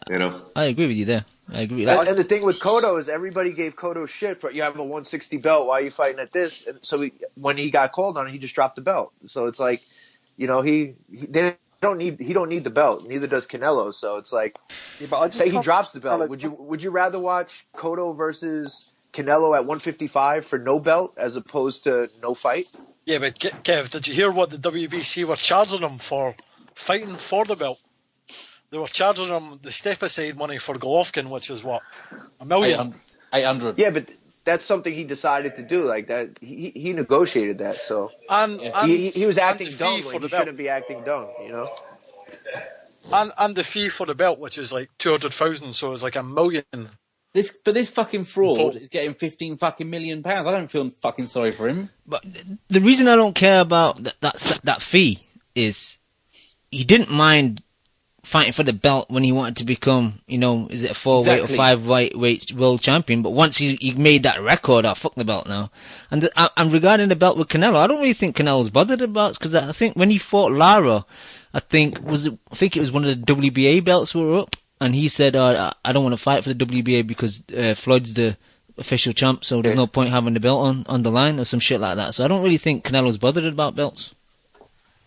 I agree with you there. I agree. And the thing with Cotto is everybody gave Cotto shit for you have a 160 belt. Why are you fighting at this? And so when he got called on it, he just dropped the belt. So it's like, he don't need the belt. Neither does Canelo. So it's like, say he drops the belt. Would you rather watch Cotto versus Canelo at 155 for no belt as opposed to no fight? Yeah, but Kev, did you hear what the WBC were charging him for fighting for the belt? They were charging him the step-aside money for Golovkin, which is what? $1 million? 800. Yeah, but that's something he decided to do. Like that, he negotiated that. So he was acting dumb when he shouldn't be acting dumb, And the fee for the belt, which is like 200,000, so it's like $1 million. This fucking fraud is getting 15 fucking million pounds. I don't feel fucking sorry for him. But the reason I don't care about that fee is he didn't mind fighting for the belt when he wanted to become, is it a 4-weight or 5-weight world champion? But once he made that record, fuck the belt now. And regarding the belt with Canelo, I don't really think Canelo's bothered about it, because I think when he fought Lara, I think it was one of the WBA belts were up, and he said, I don't want to fight for the WBA because Floyd's the official champ, so there's no point having the belt on the line or some shit like that. So I don't really think Canelo's bothered about belts.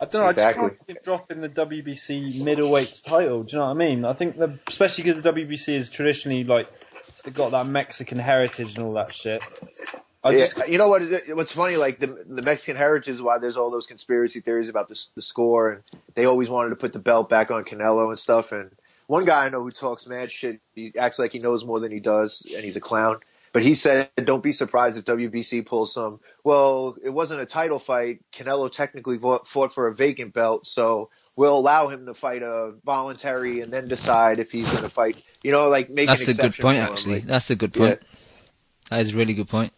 I don't know, exactly. I just can't see him dropping the WBC middleweight title, do you know what I mean? I think, especially because the WBC is traditionally, they've got that Mexican heritage and all that shit. You know what's funny, the Mexican heritage is why there's all those conspiracy theories about the score, and they always wanted to put the belt back on Canelo and stuff, and one guy I know who talks mad shit, he acts like he knows more than he does, and he's a clown. But he said, don't be surprised if WBC pulls some, well, it wasn't a title fight. Canelo technically fought for a vacant belt, so we'll allow him to fight a voluntary and then decide if he's going to fight. Make an exception. That's a good point, actually. That's a good point. Yeah. That is a really good point.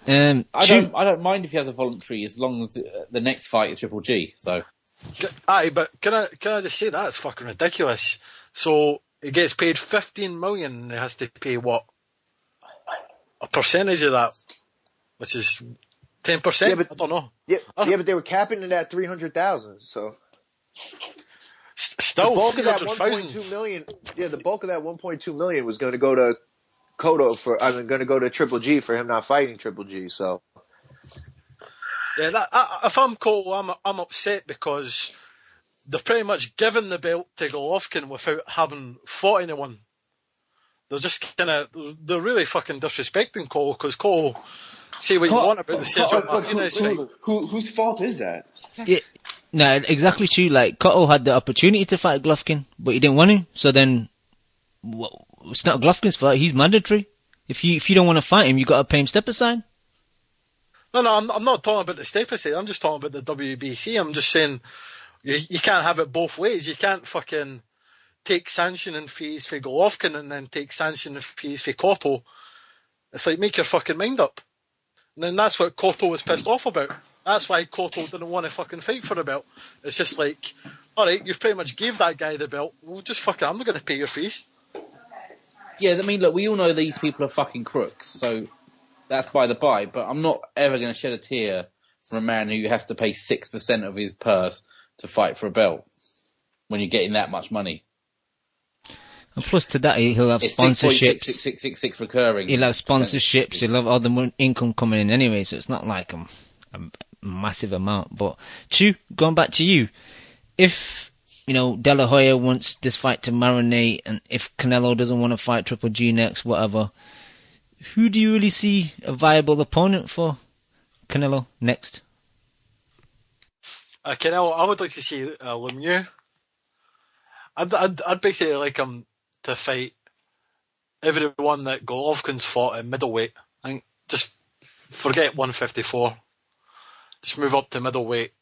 I don't mind if he has a voluntary as long as the next fight is Triple G. So, but can I just say that's fucking ridiculous? So he gets paid $15 million, and he has to pay what? A percentage of that, which is 10%. Yeah, but, I don't know. Yeah, but they were capping it at 300,000. So still, the bulk of that 1.2 million. Yeah, the bulk of that 1.2 million was going to go to Cotto going to go to Triple G for him not fighting Triple G. So yeah, if I'm Cotto, I'm upset because they're pretty much giving the belt to Golovkin without having fought anyone. They're just they're really fucking disrespecting Cole, because Cole, say what you want about the Sergio Martinez thing. Whose fault is that? Yeah, no, exactly true. Cotto had the opportunity to fight Golovkin, but he didn't want to. So then, it's not Golovkin's fault. He's mandatory. If you don't want to fight him, you got to pay him step aside. No, I'm not talking about the step aside. I'm just talking about the WBC. I'm just saying you can't have it both ways. You can't fucking take sanctioning fees for Golovkin and then take sanctioning fees for Cotto. It's make your fucking mind up. And then that's what Cotto was pissed off about. That's why Cotto didn't want to fucking fight for the belt. It's just alright, you've pretty much gave that guy the belt. Well, just fucking, I'm not going to pay your fees. Yeah, I mean, look, we all know these people are fucking crooks, so that's by the by, but I'm not ever going to shed a tear from a man who has to pay 6% of his purse to fight for a belt when you're getting that much money. And plus to that, he'll have sponsorships. 6.666 recurring. He'll have sponsorships. He'll have all the income coming in anyway, so it's not like a massive amount. But Chu, going back to you, if De La Hoya wants this fight to marinate, and if Canelo doesn't want to fight Triple G next, whatever, who do you really see a viable opponent for Canelo next? Canelo, I would like to see Lemieux. I'd basically like him to fight everyone that Golovkin's fought at middleweight. I think just forget 154. Just move up to middleweight.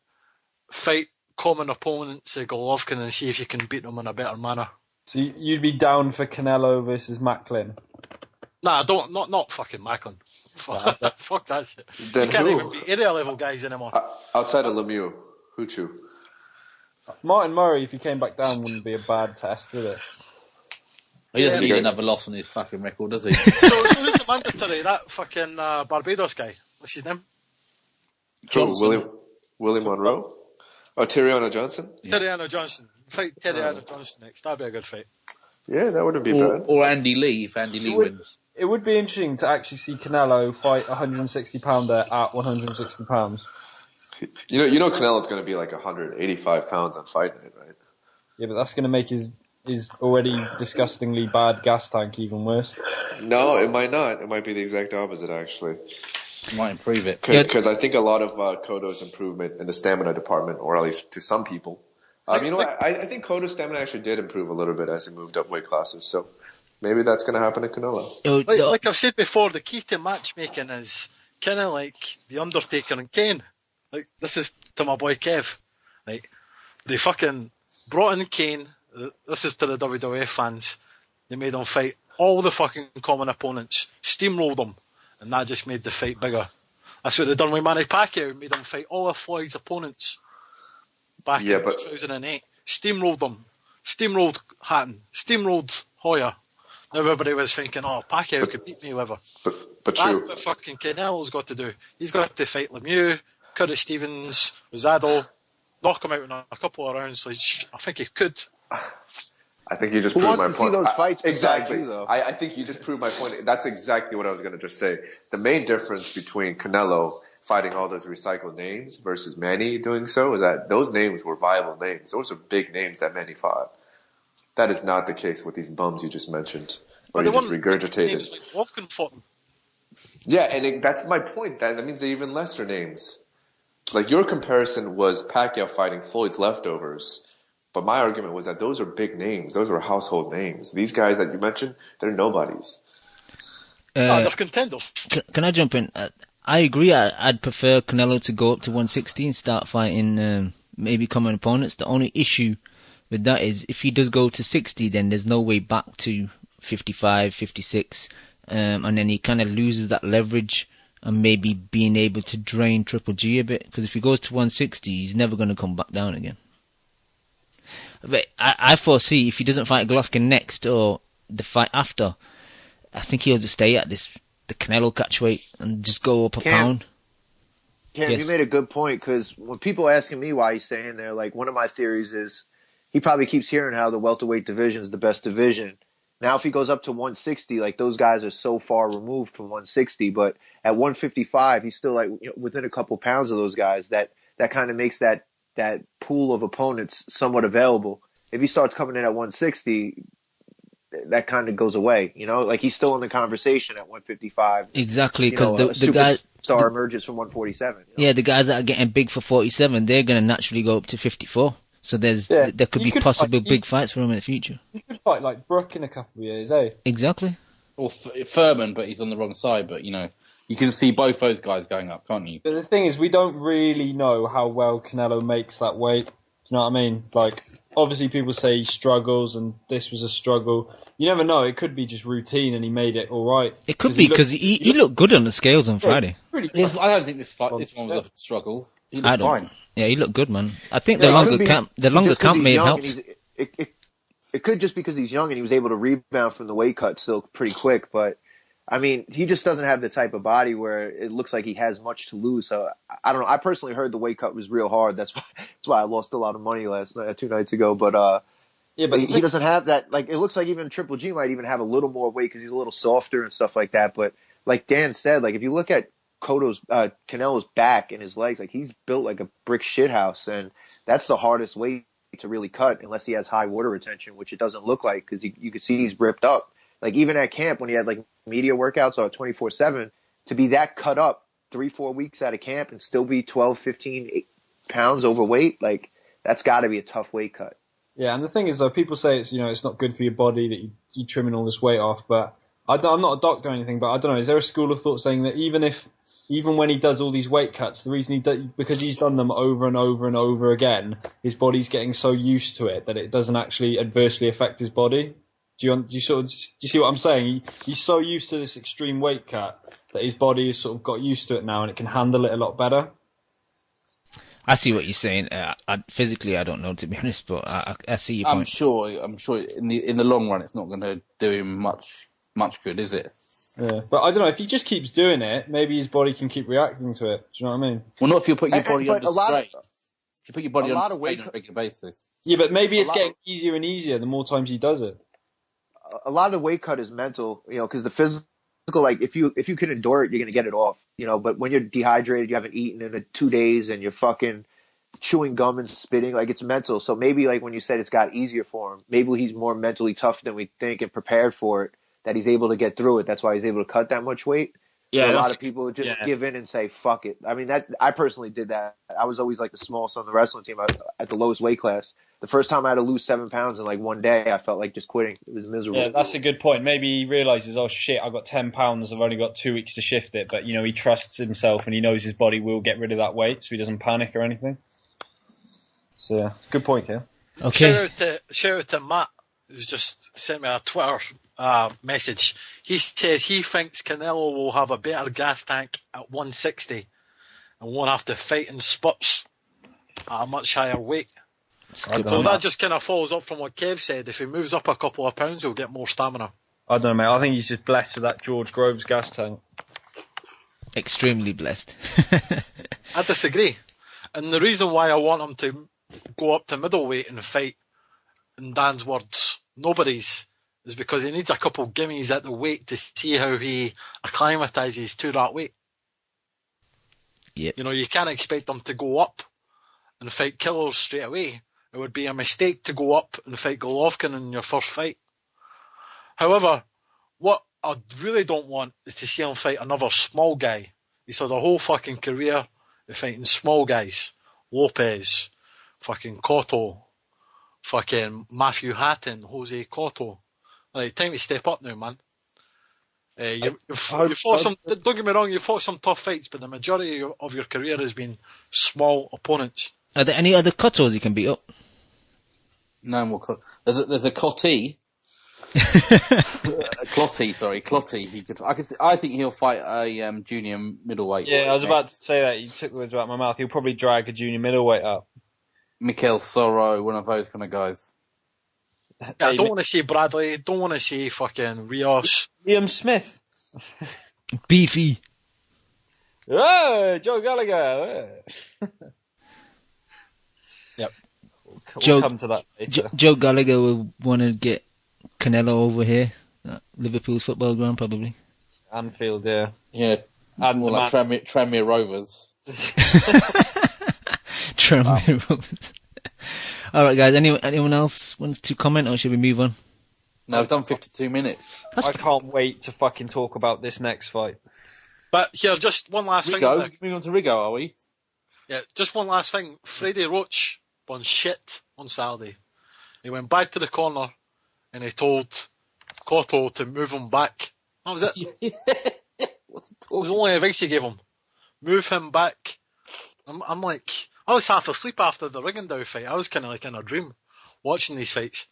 Fight common opponents at Golovkin and see if you can beat them in a better manner. So you'd be down for Canelo versus Macklin? Nah, not fucking Macklin. Fuck that shit. Then you can't even beat area level guys anymore. Outside of Lemieux, who chew? Martin Murray, if he came back down, wouldn't be a bad test, would it? He doesn't need another loss on his fucking record, does he? so who's the mandatory? That fucking Barbados guy. What's his name? Johnson. Willie Monroe? Oh, Tyriano Johnson? Yeah. Tyriano Johnson. Fight Tyriano Johnson next. That'd be a good fight. Yeah, that wouldn't be bad. Or Andy Lee, if Andy Lee wins. It would be interesting to actually see Canelo fight a 160-pounder at 160 pounds. You know Canelo's going to be 185 pounds on fight night, right? Yeah, but that's going to make his already disgustingly bad gas tank even worse. No, it might not. It might be the exact opposite, actually. It might improve it. Because I think a lot of Cotto's improvement in the stamina department, or at least to some people, I think Cotto's stamina actually did improve a little bit as he moved up weight classes. So maybe that's going to happen to Canelo. Like I've said before, the key to matchmaking is kind of like The Undertaker and Kane. This is to my boy Kev. They fucking brought in Kane. This is to the WWF fans. They made him fight all the fucking common opponents, steamrolled them, and that just made the fight bigger. That's what they done with Manny Pacquiao. Made him fight all of Floyd's opponents back in 2008. Steamrolled them. steamrolled Hatton, steamrolled Hoyer. Everybody was thinking, oh, Pacquiao could beat Mayweather. But That's true. what fucking Canelo's got to do. He's got to fight Lemieux, Curtis Stevens, Rosado, knock him out in a couple of rounds. Like, I think he could. I think you just Who proved wants my to point. see those fights besides Exactly. you, though? I think you just proved my point. That's exactly what I was going to just say. The main difference between Canelo fighting all those recycled names versus Manny doing so is that those names were viable names. Those are big names that Manny fought. That is not the case with these bums you just mentioned, or you just regurgitated. Like Wolfgang fought him. Yeah, and that's my point. That means they're even lesser names. Like, your comparison was Pacquiao fighting Floyd's leftovers. But my argument was that those are big names. Those are household names. These guys that you mentioned, they're nobodies. They're contenders. Can I jump in? I agree. I'd prefer Canelo to go up to 160 and start fighting maybe common opponents. The only issue with that is if he does go to 60, then there's no way back to 55, 56. And then he kind of loses that leverage and maybe being able to drain Triple G a bit. Because if he goes to 160, he's never going to come back down again. But I foresee if he doesn't fight Golovkin next or the fight after, I think he'll just stay at the Canelo catch weight and just go up a pound. Cam, Yes. you made a good point, because when people are asking me why he's staying there, like, one of my theories is he probably keeps hearing how the welterweight division is the best division. Now, if he goes up to 160, like, those guys are so far removed from 160, but at 155, he's still like within a couple pounds of those guys. That kind of makes that pool of opponents somewhat available. If he starts coming in at 160, that kind of goes away, like he's still in the conversation at 155. Exactly, because the guys star emerges from 147. Yeah, the guys that are getting big for 47, they're going to naturally go up to 54. So there could be possible big fights for him in the future. You could fight like Brook in a couple of years, eh? Exactly. Or Furman, but he's on the wrong side. But, you can see both those guys going up, can't you? But the thing is, we don't really know how well Canelo makes that weight. Do you know what I mean? Like, obviously people say he struggles and this was a struggle. You never know. It could be just routine and he made it all right. It could be because he looked good on the scales on Friday. I don't think this one was a struggle. He looked fine. Yeah, he looked good, man. I think the longer camp may have helped. It could just because he's young and he was able to rebound from the weight cut still pretty quick. But, I mean, he just doesn't have the type of body where it looks like he has much to lose. So, I don't know. I personally heard the weight cut was real hard. That's why I lost a lot of money 2 nights ago. But he doesn't have that. Like, it looks like even Triple G might even have a little more weight because he's a little softer and stuff like that. But like Dan said, like, if you look at Canelo's back and his legs, like, he's built like a brick shithouse, and that's the hardest weight to really cut unless he has high water retention, which it doesn't look like because you could see he's ripped up. Like, even at camp when he had like media workouts or 24/7, to be that cut up 3-4 weeks out of camp and still be 12, 15 pounds overweight, like, that's got to be a tough weight cut. Yeah, and the thing is, though, people say it's not good for your body that you're trimming all this weight off, but I'm not a doctor or anything, but I don't know, is there a school of thought saying that even when he does all these weight cuts, the reason because he's done them over and over and over again, his body's getting so used to it that it doesn't actually adversely affect his body? Do you see what I'm saying? He's so used to this extreme weight cut that his body has sort of got used to it now and it can handle it a lot better. I see what you're saying. Physically, I don't know, to be honest, but I see your point. I'm sure in the long run, it's not going to do him much good, is it? Yeah, but I don't know, if he just keeps doing it, maybe his body can keep reacting to it. Do you know what I mean? Well, not if you're putting your body under strain. If you put your body under strain on a regular basis. Yeah, but maybe it's getting easier and easier the more times he does it. A lot of the weight cut is mental, because the physical, like, if you can endure it, you're going to get it off, but when you're dehydrated, you haven't eaten in 2 days and you're fucking chewing gum and spitting, like, it's mental. So maybe, like, when you said it's got easier for him, maybe he's more mentally tough than we think and prepared for it, that he's able to get through it. That's why he's able to cut that much weight. Yeah, a lot of people just give in and say, fuck it. I mean, I personally did that. I was always like the smallest on the wrestling team at the lowest weight class. The first time I had to lose 7 pounds in like 1 day, I felt like just quitting. It was miserable. Yeah, that's a good point. Maybe he realizes, oh shit, I've got 10 pounds. I've only got 2 weeks to shift it. But, he trusts himself and he knows his body will get rid of that weight, so he doesn't panic or anything. So, yeah, it's a good point, Kel. Okay. Shout out to Matt, who's just sent me a Twitter message. He says he thinks Canelo will have a better gas tank at 160 and won't have to fight in spots at a much higher weight. So that just kind of follows up from what Kev said. If he moves up a couple of pounds, he'll get more stamina. I don't know, mate. I think he's just blessed with that George Groves gas tank. Extremely blessed. I disagree. And the reason why I want him to go up to middleweight and fight, in Dan's words, nobody's, is because he needs a couple gimmies at the weight to see how he acclimatises to that weight. Yep. You know, you can't expect him to go up and fight killers straight away. It would be a mistake to go up and fight Golovkin in your first fight. However, what I really don't want is to see him fight another small guy. He's had a whole fucking career of fighting small guys. Lopez, fucking Cotto, fucking Matthew Hatton, Jose Cotto. Right, time to step up now, man. You fought some. Don't get me wrong, you fought some tough fights, but the majority of your career has been small opponents. Are there any other Cottos he can beat up? No more. There's a Cotty. Clotty. He could. I think he'll fight a junior middleweight. Yeah, I was about to say that. You took the words out of my mouth. He'll probably drag a junior middleweight up. Mikel Soro, one of those kind of guys. Yeah, I don't want to see Bradley. Don't want to see fucking Rios. Liam Smith. Beefy. Oh, Joe Gallagher. Yep. We'll come to that later. Joe Gallagher will want to get Canelo over here. Liverpool's football ground, probably. Anfield, yeah. Yeah. And more like Tranmere Rovers. Tranmere Rovers. All right, guys. Anyone else wants to comment, or should we move on? No, we've done 52 minutes. I can't wait to fucking talk about this next fight. But here, just one last thing. Moving on to Rigo, are we? Yeah, just one last thing. Freddie Roach won shit on Saturday. He went back to the corner and he told Cotto to move him back. That was it. What's he It was talking? the only advice he gave him. Move him back. I'm like, I was half asleep after the Rigondeaux fight. I was kind of like in a dream watching these fights.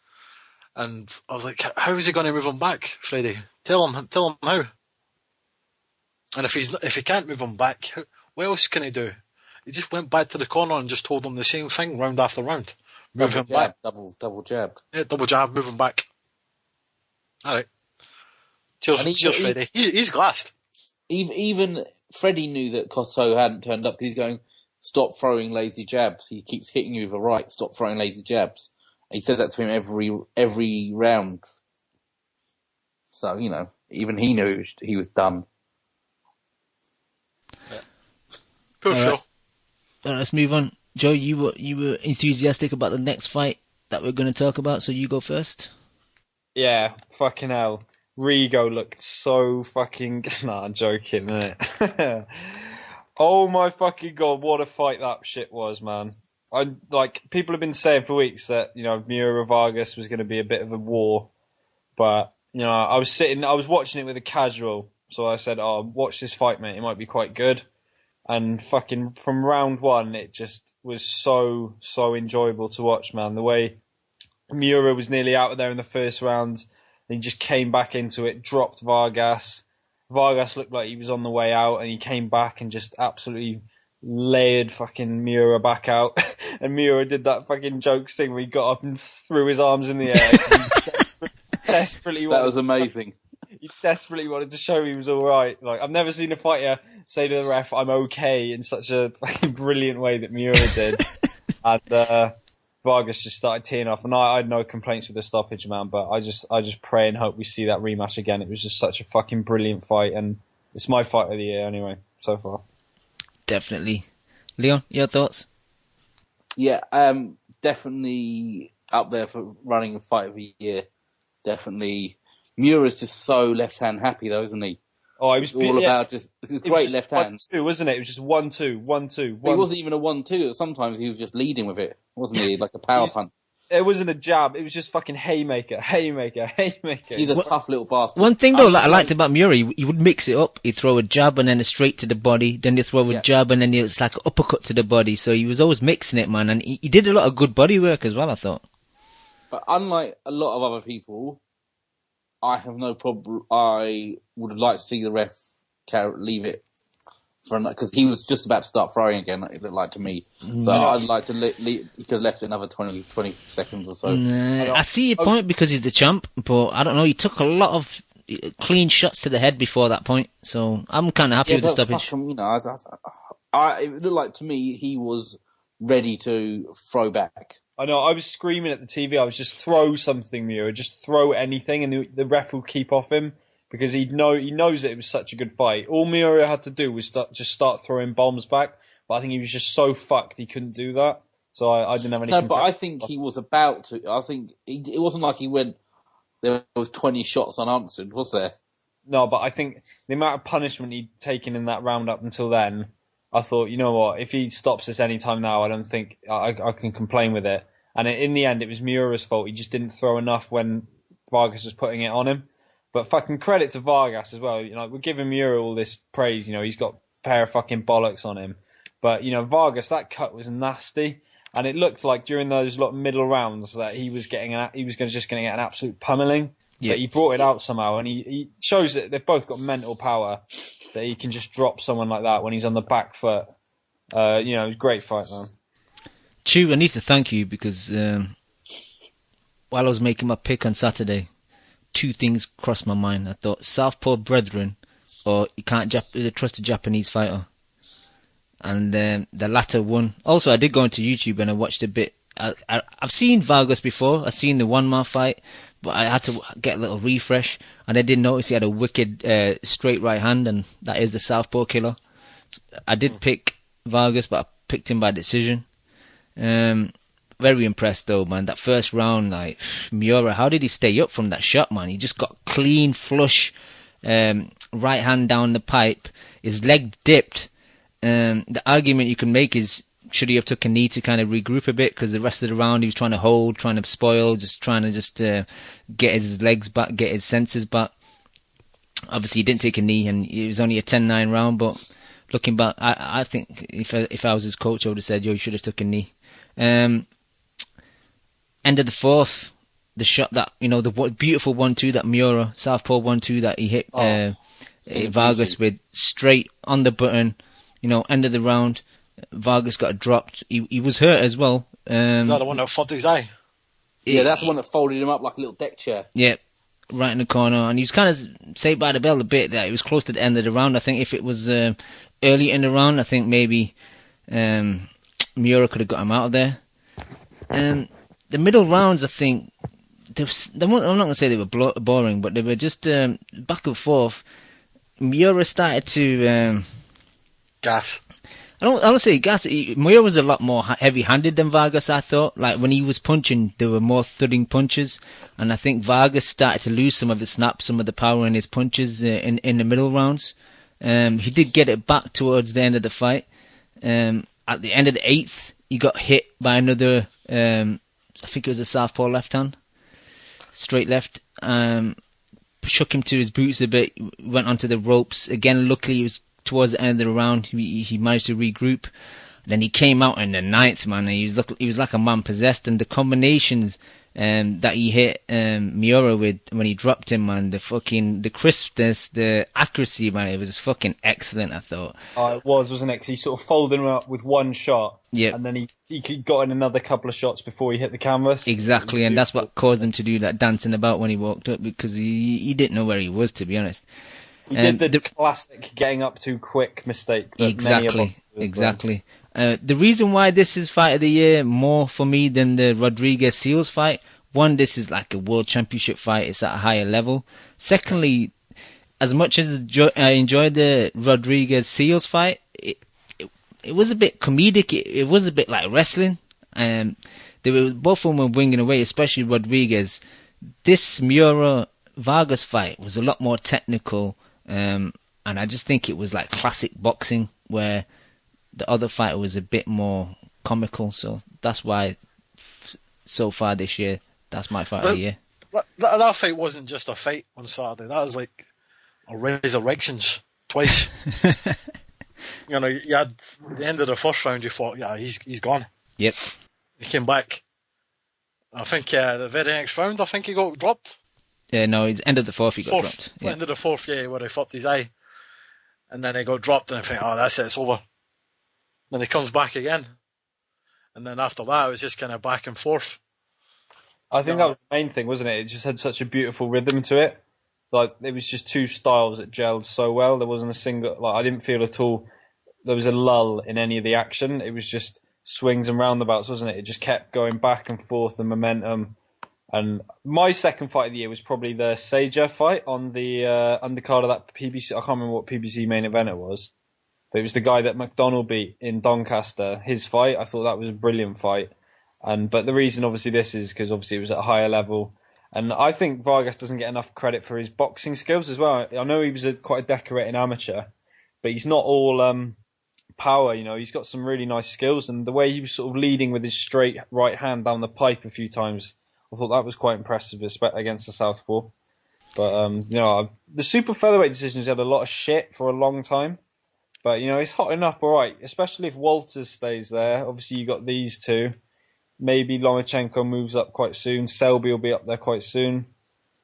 And I was like, how is he going to move him back, Freddie? Tell him how. And if he can't move him back, what else can he do? He just went back to the corner and just told him the same thing round after round. Move him back. Double jab. Yeah, double jab, move him back. All right. Cheers, Freddie. He's glassed. Even Freddie knew that Cotto hadn't turned up because he's going, stop throwing lazy jabs. He keeps hitting you with a right, stop throwing lazy jabs. He said that to him every round. So, you know, even he knew he was done. Yeah. Poor show. All right, let's move on. Joe, you were enthusiastic about the next fight that we're going to talk about, so you go first. Yeah, fucking hell. Rigo looked so fucking... Nah, I'm joking, innit? Oh my fucking god, what a fight that shit was, man. People have been saying for weeks that, you know, Miura Vargas was going to be a bit of a war. But, you know, I was watching it with a casual. So I said, watch this fight, mate. It might be quite good. And fucking from round one, it just was so enjoyable to watch, man. The way Miura was nearly out of there in the first round. He just came back into it, dropped Vargas. Vargas looked like he was on the way out, and he came back and just absolutely layered fucking Miura back out. And Miura did that fucking jokes thing where he got up and threw his arms in the air. Desperately that was amazing. He desperately wanted to show he was alright. Like, I've never seen a fighter say to the ref, I'm okay, in such a fucking brilliant way that Miura did. And Vargas just started teeing off. And I had no complaints with the stoppage, man, but I just pray and hope we see that rematch again. It was just such a fucking brilliant fight, and it's my fight of the year anyway, so far. Definitely. Leon, your thoughts? Yeah, definitely up there for running a fight of the year. Definitely. Miura's just so left-hand happy, though, isn't he? Oh, it was all about just it's a great left hand. 1-2, wasn't it? It was just 1-2, 1-2. It wasn't even a 1-2. Sometimes he was just leading with it, wasn't he? Like a power punch. It wasn't a jab. It was just fucking haymaker. He's a tough little bastard. One thing though, I liked about Miura, he would mix it up. He'd throw a jab and then a straight to the body. Then he'd throw a jab and then it's like an uppercut to the body. So he was always mixing it, man. And he did a lot of good body work as well, I thought. But unlike a lot of other people, I have no problem. I would like to see the ref leave it because he was just about to start throwing again. It looked like to me. So I'd like to he could have left it another 20 seconds or so. I see your point because he's the champ, but I don't know. He took a lot of clean shots to the head before that point, so I'm kind of happy with the stoppage. Him, it looked like to me he was ready to throw back. I know. I was screaming at the TV. I was just throw something, Miura. Just throw anything, and the ref will keep off him because he knows that it was such a good fight. All Miura had to do was just start throwing bombs back. But I think he was just so fucked he couldn't do that. So I didn't have any. No, but I think he was about to. I think it wasn't like he went. There was 20 shots unanswered, was there? No, but I think the amount of punishment he'd taken in that round up until then, I thought, you know what, if he stops this any time now, I don't think I can complain with it. And in the end, it was Miura's fault. He just didn't throw enough when Vargas was putting it on him. But fucking credit to Vargas as well. We're giving Miura all this praise. He's got a pair of fucking bollocks on him. But, Vargas, that cut was nasty. And it looked like during those middle rounds that he was just going to get an absolute pummeling. Yeah. But he brought it out somehow, and he shows that they've both got mental power, that he can just drop someone like that when he's on the back foot. It was a great fight, man. Chew, I need to thank you because while I was making my pick on Saturday, two things crossed my mind. I thought Southpaw Brethren, or you can't trust a Japanese fighter. And the latter won. Also, I did go into YouTube and I watched a bit. I've seen Vargas before. I've seen the one-man fight, but I had to get a little refresh. And I did notice he had a wicked straight right hand, and that is the Southpaw killer. I did pick Vargas, but I picked him by decision. Very impressed though, man. That first round, Miura, how did he stay up from that shot, man? He just got clean, flush, right hand down the pipe. His leg dipped. The argument you can make is, should he have took a knee to kind of regroup a bit? Because the rest of the round he was trying to hold, trying to spoil, trying to get his legs back, get his senses back. Obviously, he didn't take a knee, and it was only a 10-9 round. But looking back, I think if I was his coach, I would have said, "Yo, you should have took a knee." End of the fourth, the shot that the beautiful 1-2 that Miura Southpaw 1-2 that he hit Vargas with straight on the button. End of the round, Vargas got dropped. He was hurt as well. Is that the one that fucked his eye? Yeah, that's the one that folded him up like a little deck chair. Yeah, right in the corner. And he was kind of saved by the bell a bit that it was close to the end of the round. I think if it was early in the round, I think maybe Miura could have got him out of there. The middle rounds, I think, I'm not going to say they were boring, but they were just back and forth. Miura started to... gas. I don't say gas. Miura was a lot more heavy-handed than Vargas, I thought. Like, when he was punching, there were more thudding punches. And I think Vargas started to lose some of the snap, some of the power in his punches in the middle rounds. He did get it back towards the end of the fight. At the end of the 8th, he got hit by another, I think it was a southpaw left hand. Straight left. Shook him to his boots a bit, went onto the ropes. Again, luckily, he was towards the end of the round. He managed to regroup. Then he came out in the 9th, man. He was like a man possessed, and the combinations that he hit Miura with when he dropped him, man, the crispness, the accuracy, man, it was fucking excellent, I thought. It wasn't it? 'Cause he sort of folded him up with one shot, yeah, and then he got in another couple of shots before he hit the canvas. Exactly, and that's what caused him to do that dancing about when he walked up, because he didn't know where he was, to be honest. He did the classic getting up too quick mistake. Exactly. The reason why this is fight of the year more for me than the Rodriguez-Seals fight, one, this is like a world championship fight. It's at a higher level. Secondly, as much as I enjoyed the Rodriguez-Seals fight, it was a bit comedic. It was a bit like wrestling. They were both of them were winging away, especially Rodriguez. This Miura-Vargas fight was a lot more technical. And I just think it was like classic boxing, where the other fight was a bit more comical. So that's why, so far this year, that's my fight of the year. That fight wasn't just a fight on Saturday. That was like a resurrections twice. You had the end of the first round. You thought, yeah, he's gone. Yep. He came back. I think the very next round, I think he got dropped. No, it's end of the 4th he got dropped. Yeah. End of the 4th, where he fucked his eye. and then he got dropped, and I think, oh, that's it, it's over. Then he comes back again, and then after that, it was just kind of back and forth. I think that was the main thing, wasn't it? It just had such a beautiful rhythm to it. Like, it was just two styles that gelled so well. There wasn't a single, like, I didn't feel at all there was a lull in any of the action. It was just swings and roundabouts, wasn't it? It just kept going back and forth, and momentum. And my second fight of the year was probably the Sager fight on the undercard of that PBC. I can't remember what PBC main event it was, but it was the guy that McDonald beat in Doncaster. His fight, I thought that was a brilliant fight. But the reason, obviously, this is because obviously it was at a higher level. And I think Vargas doesn't get enough credit for his boxing skills as well. I know he was quite a decorated amateur, but he's not all power, you know. He's got some really nice skills, and the way he was sort of leading with his straight right hand down the pipe a few times, I thought that was quite impressive against the southpaw. But you know, the super featherweight decisions had a lot of shit for a long time, but you know, it's hotting up all right, especially if Walters stays there. Obviously, you got these two. Maybe Lomachenko moves up quite soon. Selby will be up there quite soon.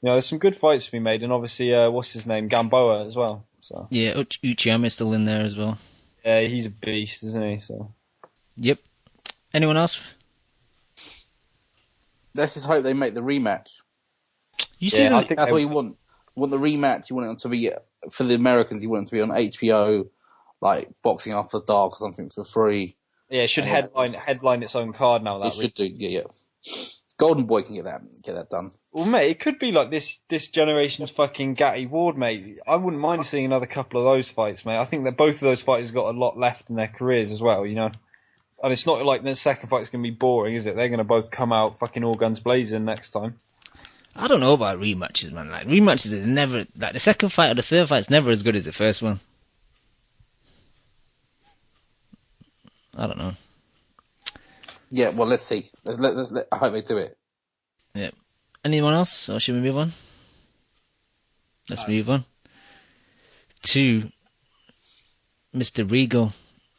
You know, there's some good fights to be made, and obviously, what's his name, Gamboa as well. So yeah, Uchiyama's still in there as well. Yeah, he's a beast, isn't he? So. Yep. Anyone else? Let's just hope they make the rematch. You see, I think that's what you want. You want the rematch. You want it to be for the Americans. You want it to be on HBO, like Boxing After Dark or something for free. Yeah, it should headline its own card now. It should do. Yeah. Golden Boy can get that done. Well, mate, it could be like this generation's fucking Gatti Ward, mate. I wouldn't mind seeing another couple of those fights, mate. I think that both of those fighters got a lot left in their careers as well, you know. And it's not like the second fight's going to be boring, is it? They're going to both come out fucking all guns blazing next time. I don't know about rematches, man. Like, rematches are never... Like, the second fight or the third fight's never as good as the first one. I don't know. Yeah, well, let's see. I hope they do it. Yeah. Anyone else, or should we move on? Let's move on to Mr. Rigo,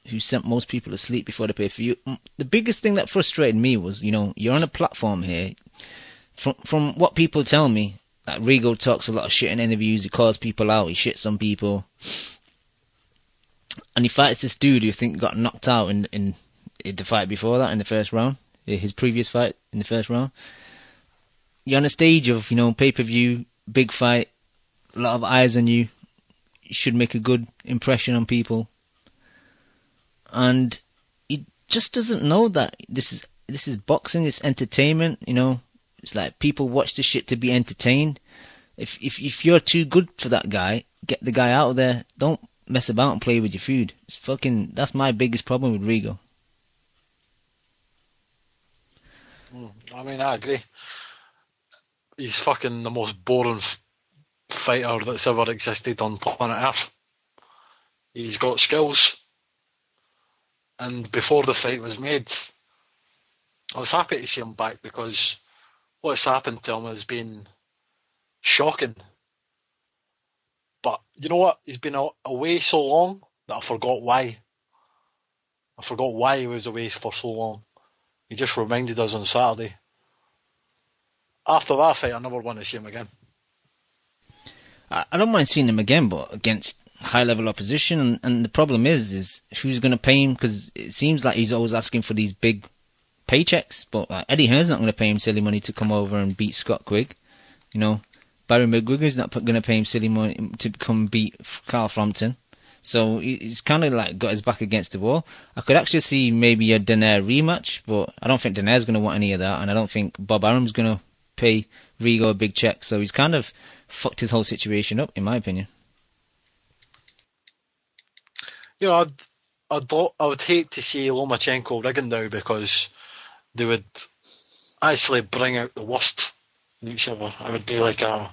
who sent most people to sleep before the pay-per-view. The biggest thing that frustrated me was, you know, you're on a platform here. From what people tell me, that Rigo talks a lot of shit in interviews. He calls people out. He shits on people, and he fights this dude who I think got knocked out in the fight before that, in the first round, his previous fight in the first round. You're on a stage of, you know, pay-per-view, big fight, a lot of eyes on you. You should make a good impression on people. And he just doesn't know that this is boxing, it's entertainment, you know. It's like people watch this shit to be entertained. If you're too good for that guy, get the guy out of there. Don't mess about and play with your food. That's my biggest problem with Rigo. I mean, I agree. He's fucking the most boring fighter that's ever existed on planet Earth. He's got skills, and before the fight was made, I was happy to see him back because what's happened to him has been shocking. But you know what? He's been away so long that I forgot why. I forgot why he was away for so long. He just reminded us on Saturday. After that fight, I never want to see him again. I don't mind seeing him again, but against high-level opposition. And the problem is who's going to pay him? Because it seems like he's always asking for these big paychecks. But like, Eddie Hearn's not going to pay him silly money to come over and beat Scott Quigg. You know, Barry McGuigan's not going to pay him silly money to come beat Carl Frampton. So he's kind of like got his back against the wall. I could actually see maybe a Donaire rematch, but I don't think Donaire's going to want any of that, and I don't think Bob Arum's going to pay Rigo a big check. So he's kind of fucked his whole situation up, in my opinion. You know, I would hate to see Lomachenko Rigondeaux because they would actually bring out the worst in each other. It would be like a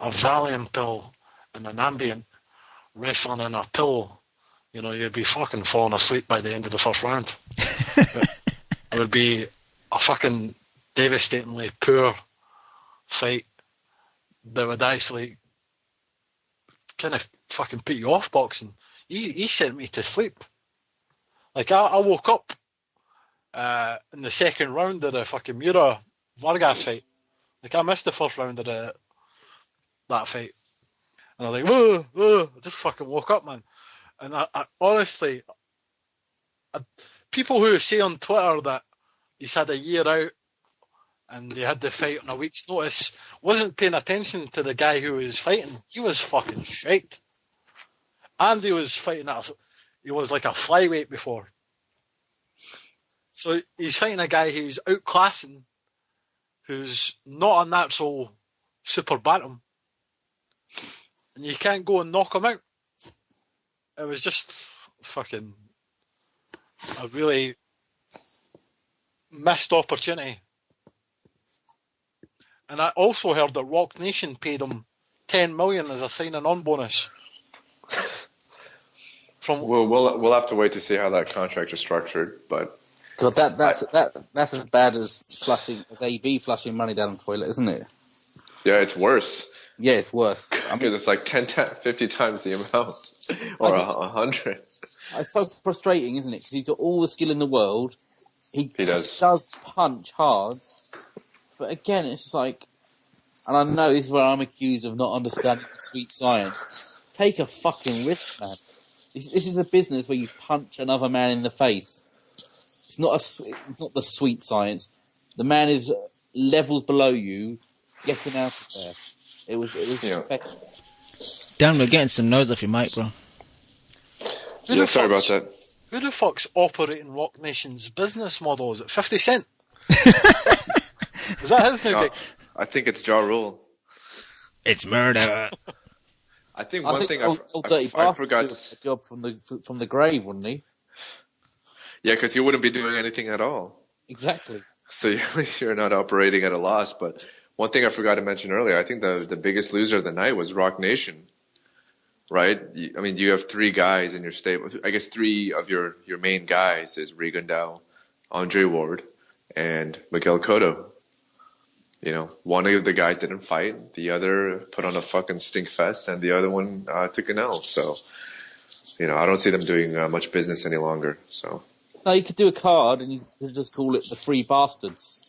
Valium pill and an Ambient wrestling in a pillow. You know, you'd be fucking falling asleep by the end of the first round. It would be a fucking devastatingly poor fight that would actually kind of fucking put you off boxing. He sent me to sleep. Like, I woke up in the second round of the fucking Miura Vargas fight. Like, I missed the first round of that fight. And I was like, whoa, I just fucking woke up, man. And I honestly, people who say on Twitter that he's had a year out and they had the fight on a week's notice wasn't paying attention to the guy who was fighting. He was fucking shite. And he was fighting he was like a flyweight before. So he's fighting a guy who's outclassing, who's not a natural super bantam. And you can't go and knock him out. It was just fucking a really missed opportunity. And I also heard that Rock Nation paid him $10 million as a signing on bonus. We'll have to wait to see how that contract is structured, but God, that's as bad as AB flushing money down the toilet, isn't it? Yeah, it's worse. Yeah, it's worse. I mean, it's like 50 times the amount, or 100. It's so frustrating, isn't it? Because he's got all the skill in the world. He does punch hard, but again, it's just like, and I know this is where I'm accused of not understanding the sweet science. Take a fucking risk, man. This is a business where you punch another man in the face. It's not the sweet science. The man is levels below you. Get him out of there. It was pathetic. Dan, we're getting some noise off your mic, bro. Sorry about that. Who the fuck's operating Rock Nation's business model? Is it 50 Cent? Is that his new gig? I think it's Ja Rule. It's murder. I think one thing I forgot. A job from the grave, wouldn't he? Yeah, because he wouldn't be doing anything at all. Exactly. So at least you're not operating at a loss. But one thing I forgot to mention earlier, I think the biggest loser of the night was Rock Nation. Right? I mean, you have three guys in your stable. I guess three of your main guys is Rigondeaux, Andre Ward, and Miguel Cotto. You know, one of the guys didn't fight, the other put on a fucking stink fest, and the other one took an L. So, you know, I don't see them doing much business any longer. So. No, you could do a card and you could just call it the Three Bastards.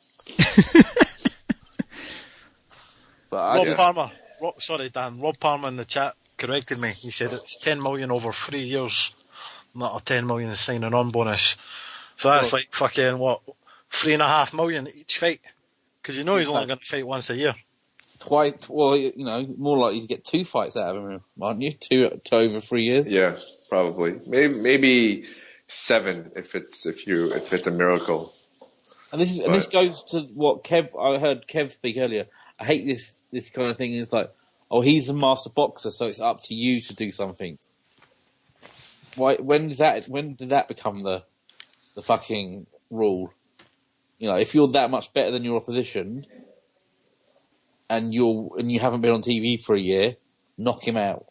Rob Palmer. Rob Palmer in the chat corrected me. He said it's 10 million over 3 years, not a 10 million signing on bonus. So that's like fucking what, 3.5 million each fight. Because you know he's only going to fight once a year. Twice, well, you know, more likely to get 2 fights out of him, aren't you? Two over 3 years. Yeah, probably. Maybe 7 if it's a miracle. And this goes to what I heard Kev speak earlier. I hate this kind of thing. It's like, oh, he's a master boxer, so it's up to you to do something. Why? When did that become the fucking rule? You know, if you're that much better than your opposition, and you haven't been on TV for a year, knock him out.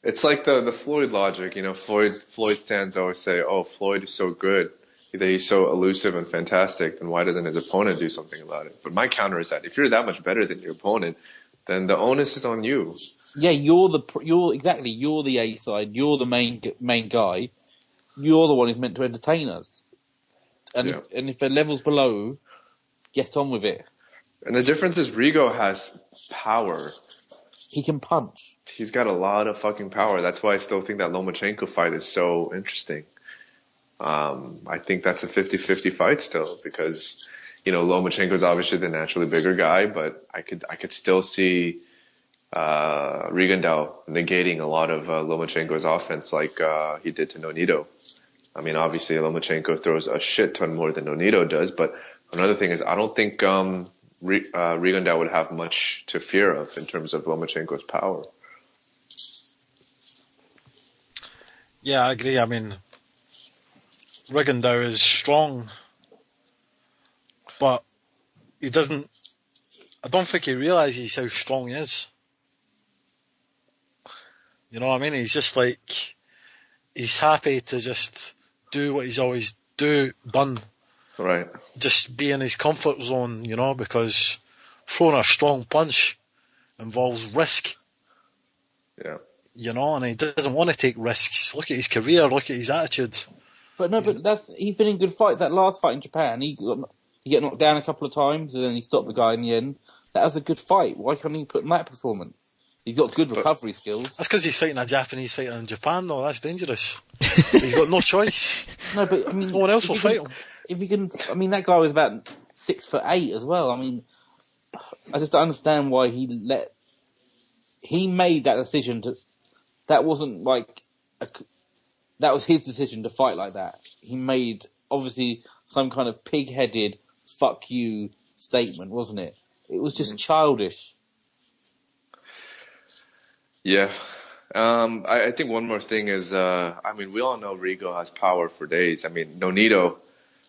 It's like the Floyd logic, you know. Floyd fans always say, "Oh, Floyd is so good, he's so elusive and fantastic. Then why doesn't his opponent do something about it?" But my counter is that if you're that much better than your opponent, then the onus is on you. Yeah, you're the A side. You're the main guy. You're the one who's meant to entertain us. And if they're levels below, get on with it. And the difference is Rigo has power. He can punch. He's got a lot of fucking power. That's why I still think that Lomachenko fight is so interesting. I think that's a 50-50 fight still because, you know, Lomachenko's obviously the naturally bigger guy, but I could still see Rigondeaux negating a lot of Lomachenko's offense like he did to Nonito. I mean, obviously Lomachenko throws a shit ton more than Nonito does, but another thing is I don't think Rigondeaux would have much to fear of in terms of Lomachenko's power. Yeah, I agree. I mean, Rigondeaux is strong, but he doesn't. I don't think he realises how strong he is. You know what I mean? He's just like, he's happy to just do what he's always done. Right. Just be in his comfort zone, you know, because throwing a strong punch involves risk. Yeah. You know, and he doesn't want to take risks. Look at his career, look at his attitude. But he's been in good fights. That last fight in Japan, he got knocked down a couple of times and then he stopped the guy in the end. That was a good fight. Why can't he put in that performance? He's got good recovery skills. That's because he's fighting a Japanese fighter in Japan, though. That's dangerous. He's got no choice. No, but I mean, no one else will fight him. If you can, I mean, that guy was about 6'8" as well. I mean, I just don't understand why he made that decision to. That wasn't like that was his decision to fight like that. He made obviously some kind of pig-headed "fuck you" statement, wasn't it? It was just childish. Yeah. I think one more thing is, I mean, we all know Rigo has power for days. I mean,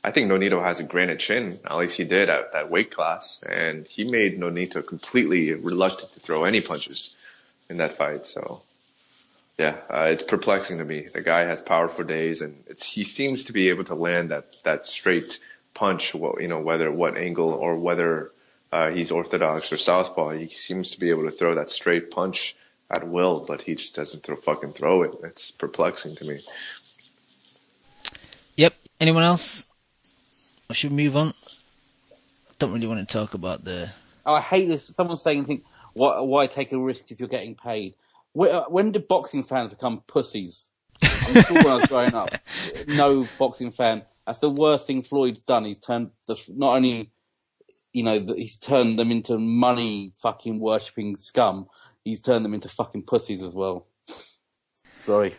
I think Nonito has a granite chin. At least he did at that weight class. And he made Nonito completely reluctant to throw any punches in that fight. So, yeah, it's perplexing to me. The guy has power for days, and he seems to be able to land that straight punch, whether what angle or whether he's orthodox or southpaw. He seems to be able to throw that straight punch at will, but he just doesn't throw it. It's perplexing to me. Yep. Anyone else? Or should we move on? Don't really want to talk about the... Oh, I hate this. Someone's saying, why take a risk if you're getting paid? When did boxing fans become pussies? I'm sure when I was growing up, no boxing fan. That's the worst thing Floyd's done. He's turned not only, he's turned them into money fucking worshipping scum. He's turned them into fucking pussies as well. Sorry.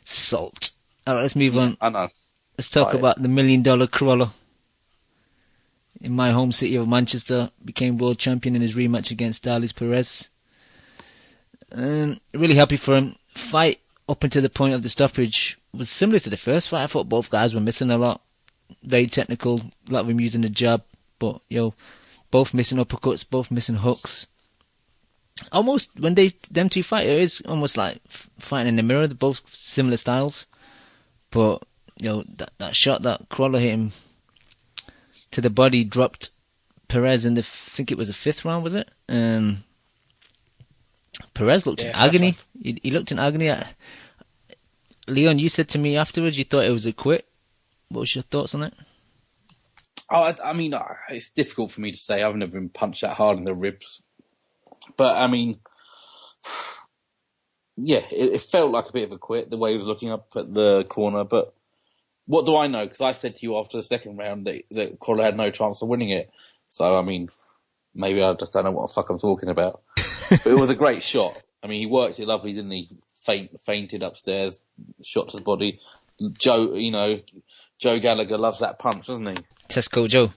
Salt. All right, let's move on. I know. Let's talk about the $1 million Corolla. In my home city of Manchester, became world champion in his rematch against Perez. Really happy for him. Fight up until the point of the stoppage was similar to the first fight. I thought both guys were missing a lot. Very technical, a lot of them using the jab, but both missing uppercuts, both missing hooks. Almost when them two fight, it is almost like fighting in the mirror. They're both similar styles, but that shot that Crolla hit him to the body dropped Perez in I think it was the 5th round, was it? Perez looked in agony. He looked in agony. Leon, you said to me afterwards you thought it was a quit. What was your thoughts on it? Oh, I mean, it's difficult for me to say. I've never been punched that hard in the ribs. But, I mean, yeah, it felt like a bit of a quit, the way he was looking up at the corner. But what do I know? Because I said to you after the second round that Crolla had no chance of winning it. So, I mean, maybe I just don't know what the fuck I'm talking about. But it was a great shot. I mean, he worked it lovely, didn't he? Fainted upstairs, shot to the body. Joe Gallagher loves that punch, doesn't he? Tesco Joe.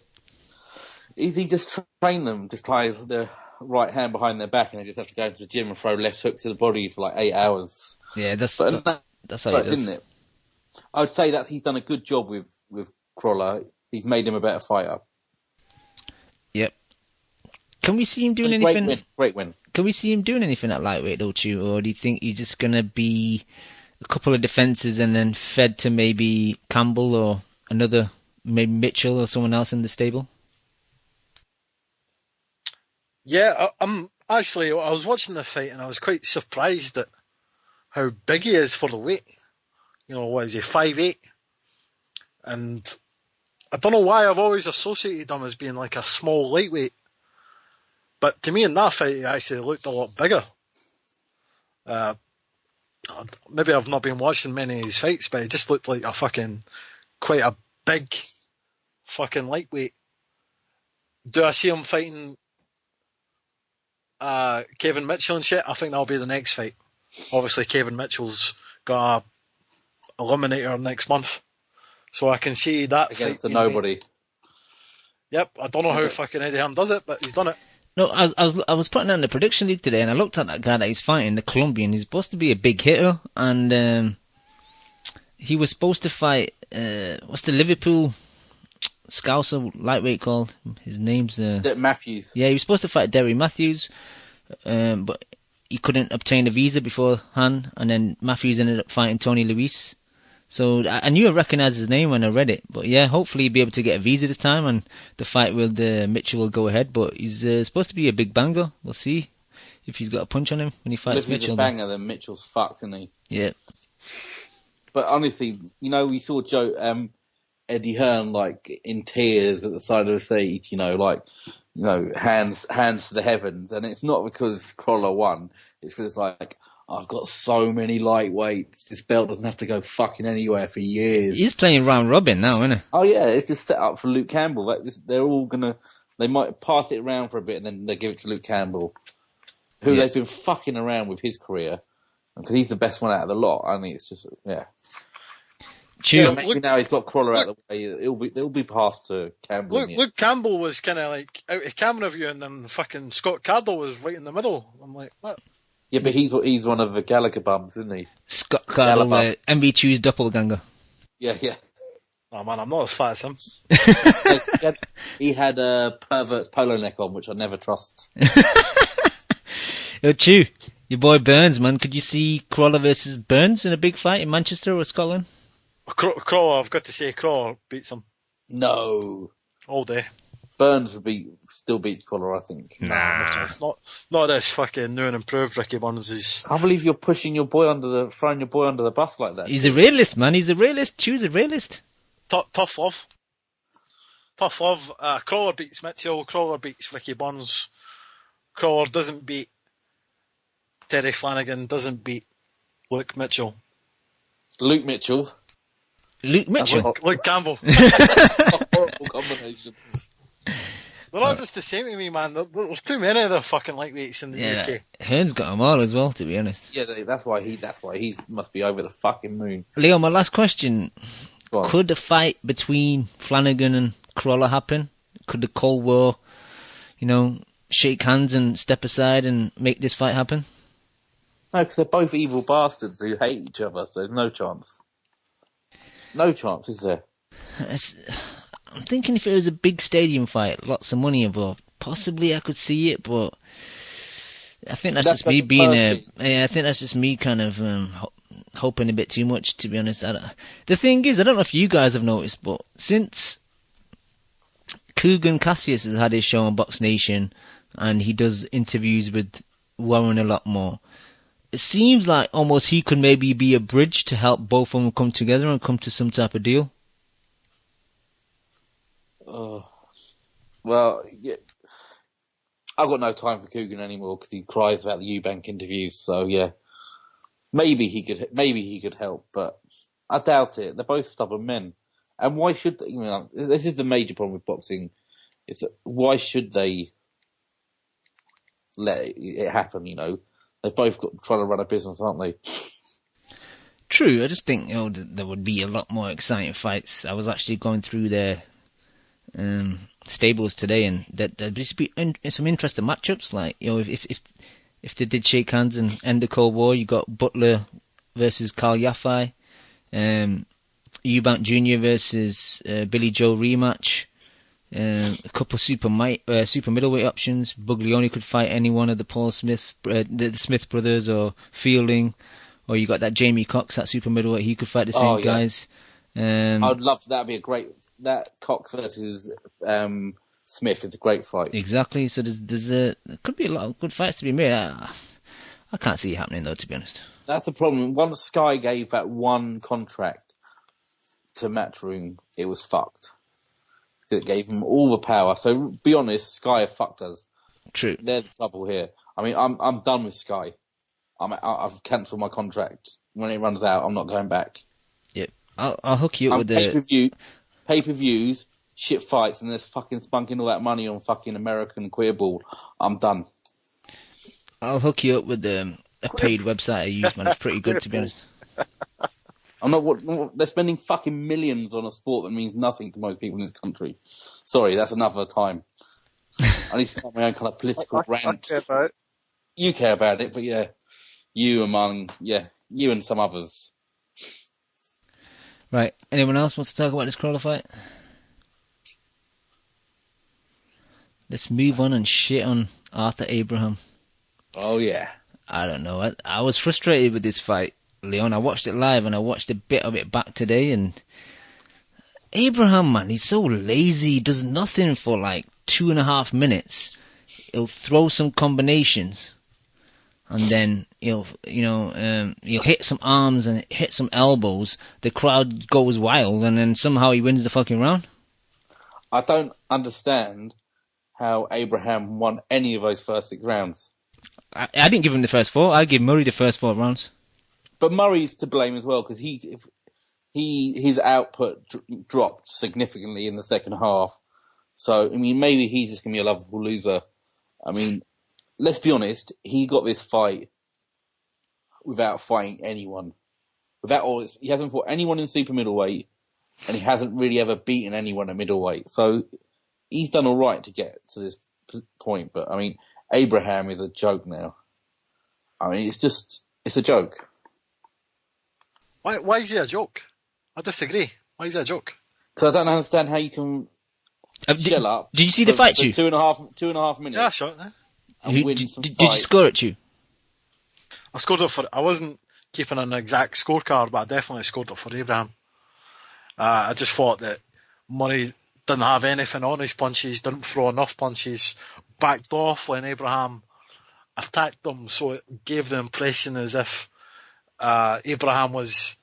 He just trained them, just tie their right hand behind their back, and they just have to go to the gym and throw left hooks to the body for like 8 hours. Yeah, that's how it is, didn't it? I would say that he's done a good job with Crolla. He's made him a better fighter. Yep. Can we see him doing anything? Great win. Can we see him doing anything at lightweight, though, Chew? Or do you think he's just going to be a couple of defences and then fed to maybe Campbell or another, maybe Mitchell or someone else in the stable? Yeah, I was watching the fight and I was quite surprised at how big he is for the weight. What is he, 5'8"? And I don't know why I've always associated him as being like a small lightweight. But to me in that fight, he actually looked a lot bigger. Maybe I've not been watching many of his fights, but he just looked like quite a big fucking lightweight. Do I see him fighting Kevin Mitchell and shit? I think that'll be the next fight. Obviously, Kevin Mitchell's got a eliminator next month, so I can see that against fight the nobody. Yep, I don't know how fucking Eddie Hearn does it, but he's done it. No, I was putting on the prediction league today, and I looked at that guy that he's fighting, the Colombian. He's supposed to be a big hitter, and he was supposed to fight. What's the Liverpool Scouser lightweight called? His name's Matthews. Yeah, he was supposed to fight Derry Matthews, but he couldn't obtain a visa beforehand, and then Matthews ended up fighting Tony Luis. So I knew I recognised his name when I read it, but yeah, hopefully he'll be able to get a visa this time, and the fight with Mitchell will go ahead. But he's supposed to be a big banger. We'll see if he's got a punch on him when he fights Mitchell. If he's a banger, then Mitchell's fucked, isn't he? Yeah. But honestly, we saw Eddie Hearn in tears at the side of the stage. hands to the heavens. And it's not because Crolla won. It's because like, I've got so many lightweights. This belt doesn't have to go fucking anywhere for years. He's playing round robin now, isn't he? Oh yeah, it's just set up for Luke Campbell. Like they're all they might pass it around for a bit and then they give it to Luke Campbell, who they've been fucking around with his career, because he's the best one out of the lot. I think it's just True. Maybe now he's got Crolla out of the way. It'll be passed to Campbell. Luke Campbell was kind of like out of camera view, and then fucking Scott Cardle was right in the middle. I'm like, what? Yeah, but he's one of the Gallagher bums, isn't he? Scott Cardle, MV2's doppelganger. Yeah. Oh man, I'm not as fat as him. he had a pervert's polo neck on, which I never trust. Yo, Chew, your boy Burns, man. Could you see Crolla versus Burns in a big fight in Manchester or Scotland? Crolla, I've got to say, Crolla beats him. No. All day. Burns still beats Crolla, I think. Nah. It's not this fucking new and improved Ricky Burns. I believe you're throwing your boy under the bus like that. He's a realist, man. He's a realist. Chew's a realist. Tough love. Crolla beats Mitchell. Crolla beats Ricky Burns. Crolla doesn't beat Terry Flanagan. Doesn't beat Luke Mitchell. Luke Mitchell. Luke Campbell. Horrible combination. They're not just the same to me, man. There's too many of the fucking lightweights in the UK. Hearn's got them all as well, to be honest. Yeah, that's why he must be over the fucking moon. Leo, my last question. Could a fight between Flanagan and Crolla happen? Could the Cold War, shake hands and step aside and make this fight happen? No, because they're both evil bastards who hate each other, so there's no chance. No chance, is there? I'm thinking if it was a big stadium fight, lots of money involved, possibly I could see it, but I think that's just me being I think that's just me kind of hoping a bit too much, to be honest. The thing is, I don't know if you guys have noticed, but since Kugan Cassius has had his show on Box Nation and he does interviews with Warren a lot more, it seems like almost he could maybe be a bridge to help both of them come together and come to some type of deal. Well, yeah. I've got no time for Kugan anymore because he cries about the Eubank interviews. So yeah, maybe he could help, but I doubt it. They're both stubborn men, and why should they? This is the major problem with boxing: is that why should they let it happen? They've both got trying to run a business, aren't they? True. I just think there would be a lot more exciting fights. I was actually going through their stables today, and there'd just be some interesting matchups. Like if they did shake hands and end the Cold War, you got Butler versus Carl Yafai, Eubank Jr. versus Billy Joe rematch. A couple super middleweight options. Buglioni could fight any one of the Paul Smith, the Smith brothers, or Fielding, or you got that Jamie Cox, that super middleweight. He could fight the same guys. I'd love that'd be a great. That Cox versus Smith is a great fight. Exactly. So there could be a lot of good fights to be made. I can't see it happening though, to be honest. That's the problem. Once Sky gave that one contract to Matchroom, it was fucked. It gave them all the power. So be honest, Sky have fucked us. True. They're the trouble here. I mean, I'm done with Sky. I've cancelled my contract. When it runs out, I'm not going back. Yep. I'll hook you up with the pay-per-views, shit fights, and there's fucking spunking all that money on fucking American queer ball. I'm done. I'll hook you up with a paid website I use, man. It's pretty good, to be honest. I'm not. They're spending fucking millions on a sport that means nothing to most people in this country. Sorry, that's another time. I need to start my own kind of political rant. I care about it. You care about it, but yeah, you and some others. Right. Anyone else wants to talk about this Crolla fight? Let's move on and shit on Arthur Abraham. Oh yeah. I don't know. I was frustrated with this fight, Leon. I watched it live and I watched a bit of it back today, and Abraham, man, he's so lazy. He does nothing for like 2.5 minutes. He'll throw some combinations, and then he'll hit some arms and hit some elbows. The crowd goes wild, and then somehow he wins the fucking round. I don't understand how Abraham won any of those first 6 rounds. I didn't give him the first 4. I give Murray the first 4 rounds. But Murray's to blame as well, because his output dropped significantly in the second half. So, I mean, maybe he's just going to be a lovable loser. I mean, let's be honest, he got this fight without fighting anyone. He hasn't fought anyone in super middleweight, and he hasn't really ever beaten anyone at middleweight. So he's done all right to get to this point. But I mean, Abraham is a joke now. I mean, it's a joke. Why is he a joke? I disagree. Why is he a joke? Because I don't understand how you can shell up. Did you see the fight, Chew? 2.5 minutes. Yeah, sure. Did you score it, Chew? I scored it I wasn't keeping an exact scorecard, but I definitely scored it for Abraham. I just thought that Murray didn't have anything on his punches, didn't throw enough punches, backed off when Abraham attacked him, so it gave the impression as if Abraham was,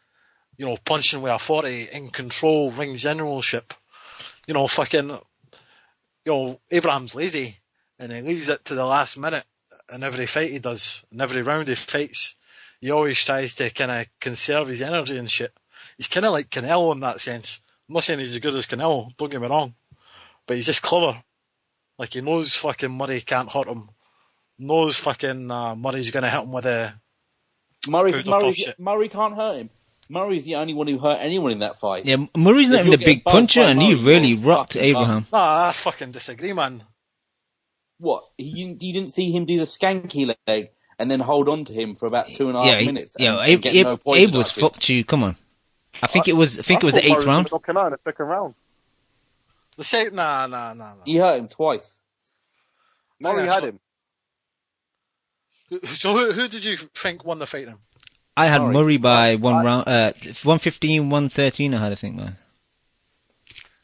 punching with authority, in control, ring generalship. Abraham's lazy, and he leaves it to the last minute in every fight he does, in every round he fights. He always tries to kind of conserve his energy and shit. He's kind of like Canelo in that sense. I'm not saying he's as good as Canelo, don't get me wrong, but he's just clever. Like, he knows fucking Murray can't hurt him. Knows fucking Murray's going to hit him with a... Murray can't hurt him. Murray's the only one who hurt anyone in that fight. Yeah, Murray's not even a big puncher, and he really rocked Abraham. Nah, I fucking disagree, man. What? You didn't see him do the skanky leg and then hold on to him for about 2.5 minutes? Yeah, Abe was fucked you. Come on. I think it was the 8th round. Knock him out in the second round. Nah. He hurt him twice. Murray had him. So who did you think won the fight then? I had Murray by 1 round, 115, 113. I had, I think, man.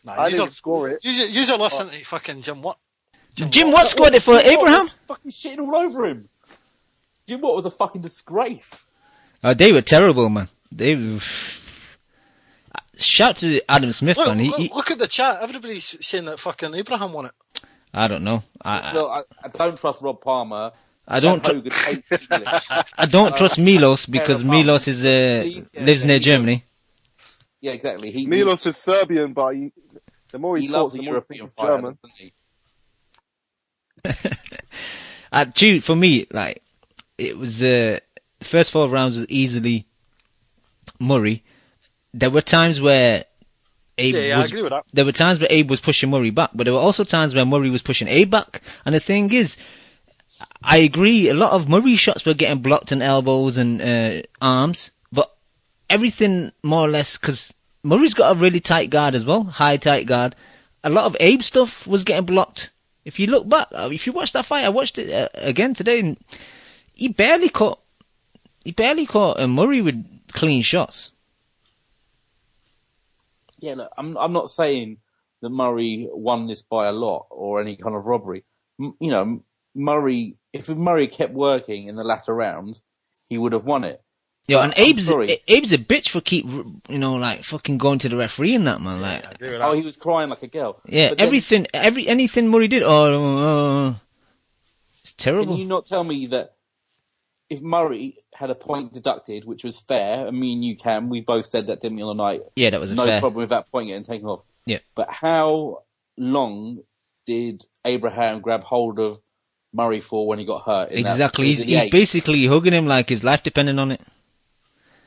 Nah, I didn't score it. You're listening to fucking Jim Watt. Jim Watt scored it for Abraham. Fucking shitting all over him. Jim Watt was a fucking disgrace. They were terrible, man. Shout to Adam Smith, man. Look at the chat. Everybody's saying that fucking Abraham won it. I don't know. I don't trust Rob Palmer. I don't trust Milos, because Milos is lives near Germany. Yeah, exactly. Milos is Serbian, but the more he loves talks, the the more European he's fighter, German. doesn't he? For me, like, it was the first 4 rounds was easily Murray. There were times where Abe I agree with that. There were times where Abe was pushing Murray back, but there were also times where Murray was pushing Abe back. And the thing is, I agree, a lot of Murray shots were getting blocked in elbows and arms, but everything more or less, because Murray's got a really tight guard as well, high tight guard. A lot of Abe stuff was getting blocked. If you look back, if you watch that fight, I watched it again today, and he barely caught Murray with clean shots. Yeah, look, I'm not saying that Murray won this by a lot or any kind of robbery. Murray, if Murray kept working in the latter rounds, he would have won it. Yeah, and Abe's a bitch for fucking going to the referee in that, man. Like, he was crying like a girl. Yeah, then, anything Murray did, it's terrible. Can you not tell me that if Murray had a point deducted, which was fair, and me and you, Cam, we both said that, didn't we, on the night? Yeah, that was no fair. problem with that point getting taken off. Yeah. But how long did Abraham grab hold of Murray for when he got hurt? Exactly. He's basically hugging him like his life depended on it.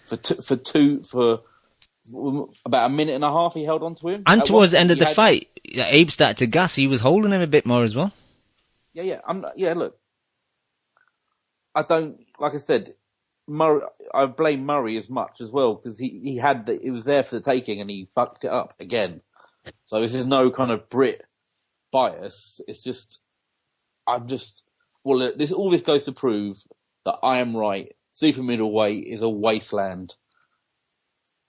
For about a minute and a half, he held on to him. And towards the end of the fight, Abe started to gas. He was holding him a bit more as well. Yeah. Look, I don't, like I said, Murray. I blame Murray as much as well, because he was there for the taking and he fucked it up again. So this is no kind of Brit bias. It's just, all this goes to prove that I am right. Super middleweight is a wasteland.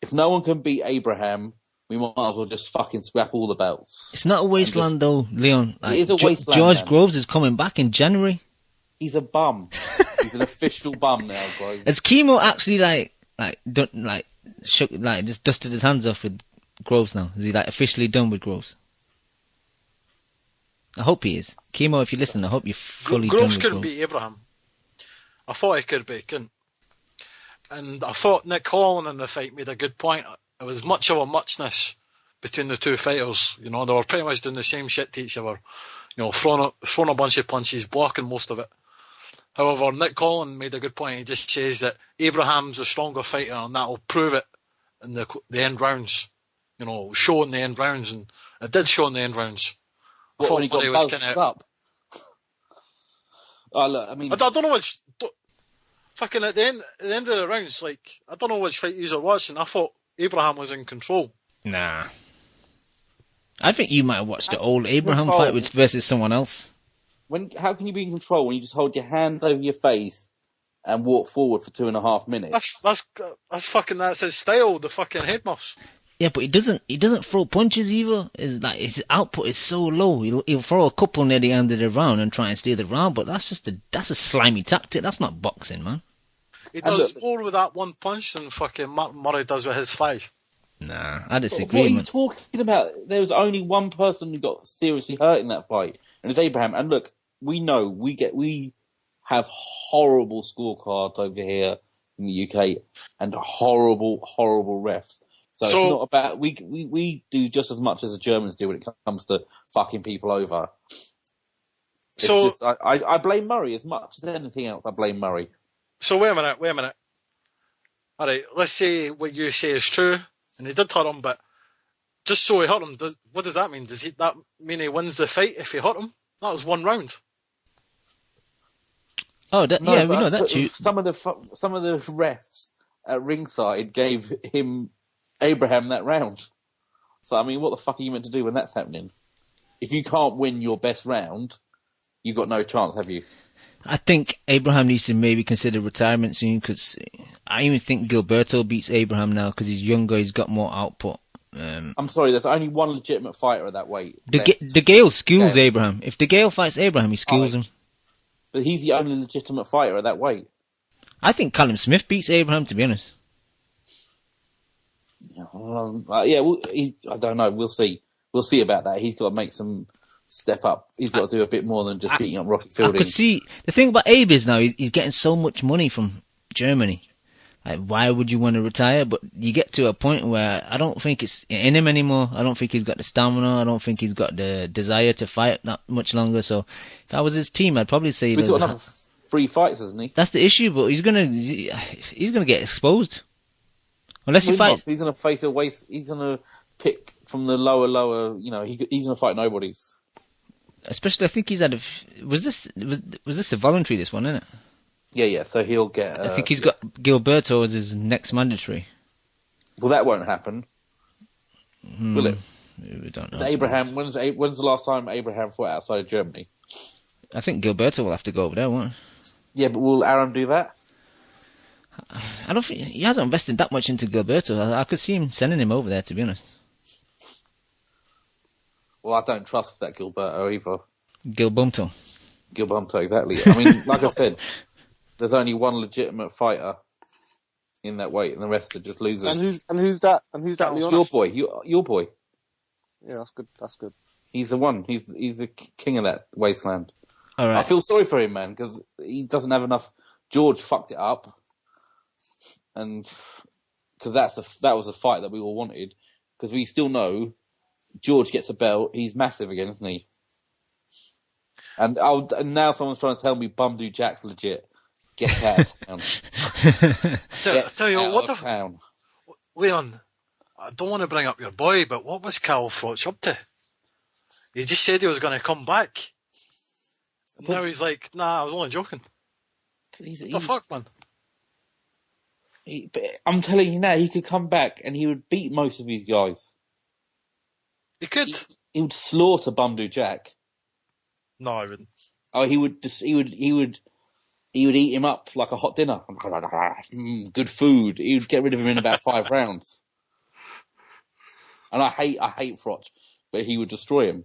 If no one can beat Abraham, we might as well just fucking scrap all the belts. It's not a wasteland though, Leon. It is a wasteland. George Groves is coming back in January. He's a bum. He's an official bum now, Groves. Has Chemo actually just dusted his hands off with Groves now? Is he officially done with Groves? I hope he is. Chemo, if you listen, I hope you're fully done Groves with couldn't Groves. beat Abraham. I thought he could, but he couldn't. And I thought Nick Holland in the fight made a good point. It was much of a muchness between the two fighters. You know, they were pretty much doing the same shit to each other. You know, throwing a bunch of punches, blocking most of it. However, Nick Holland made a good point. He just says that Abraham's a stronger fighter, and that'll prove it in the end rounds. You know, show in the end rounds, and it did show in the end rounds. What, when he got buzzed up? Oh, look, I mean... I don't know which... Fucking at the end of the rounds, like, I don't know which fight you are watching. I thought Abraham was in control. Nah. I think you might have watched the old Abraham fight versus someone else. How can you be in control when you just hold your hand over your face and walk forward for 2.5 minutes? That's fucking, that's his style, the fucking head muffs. Yeah, but he doesn't throw punches either. It's like his output is so low. He'll throw a couple near the end of the round and try and steal the round, but that's a slimy tactic. That's not boxing, man. He does more with that one punch than fucking Martin Murray does with his 5. Nah, I disagree. What are you talking about? There was only one person who got seriously hurt in that fight, and it's Abraham. And look, we know we have horrible scorecards over here in the UK and horrible refs. So it's not about we do just as much as the Germans do when it comes to fucking people over. It's just I blame Murray as much as anything else. I blame Murray. So wait a minute. All right, let's say what you say is true, and he did hurt him, but just so he hurt him, what does that mean? Does that mean he wins the fight if he hurt him? That was one round. Oh, we know that too. Some of the refs at ringside gave Abraham that round. So I mean, what the fuck are you meant to do when that's happening? If you can't win your best round, you've got no chance, have you? I think Abraham needs to maybe consider retirement soon, because I even think Gilberto beats Abraham now because he's younger, he's got more output. I'm sorry, there's only one legitimate fighter at that weight. Degale schools Abraham. If Degale fights Abraham, he schools him. But he's the only legitimate fighter at that weight. I think Callum Smith beats Abraham, to be honest. I don't know. We'll see. We'll see about that. He's got to make some step up. He's got to do a bit more than just beating up Rocky Fielding. I could see the thing about Abe is now he's getting so much money from Germany. Like, why would you want to retire? But you get to a point where I don't think it's in him anymore. I don't think he's got the stamina. I don't think he's got the desire to fight that much longer. So if I was his team, I'd probably say he's got another 3 fights, hasn't he? That's the issue. But he's gonna get exposed unless he fights. He's gonna face a waste. He's gonna pick from the lower. You know, he's gonna fight nobodies. Especially, I think he's had was this a voluntary, this one, isn't it? Yeah. So he'll get. I think he's got Gilberto as his next mandatory. Well, that won't happen. Will it? We don't know. Abraham. When's the last time Abraham fought outside of Germany? I think Gilberto will have to go over there, won't he? Yeah, but will Aram do that? I don't think he hasn't invested that much into Gilberto. I could see him sending him over there, to be honest. Well, I don't trust that Gilberto either. Gilbumto, exactly. I mean, like I said, there's only one legitimate fighter in that weight, and the rest are just losers. And who's that? Leon? Your boy. Your boy. Yeah, that's good. He's the one. He's the king of that wasteland. All right. I feel sorry for him, man, because he doesn't have enough. George fucked it up, and because that was a fight that we all wanted, because we still know George gets a belt. He's massive again, isn't he? And now someone's trying to tell me Bumdu Jack's legit. Get out of town. Tell you what, town. Leon, I don't want to bring up your boy, but what was Cal Froch up to? He just said he was going to come back. And now he's like, nah, I was only joking. What the fuck, man? I'm telling you now, he could come back and he would beat most of these guys. He could. He would slaughter Bumdu Jack. No, I wouldn't. Oh, he would eat him up like a hot dinner. Good food. He would get rid of him in about 5 rounds. And I hate Froch, but he would destroy him.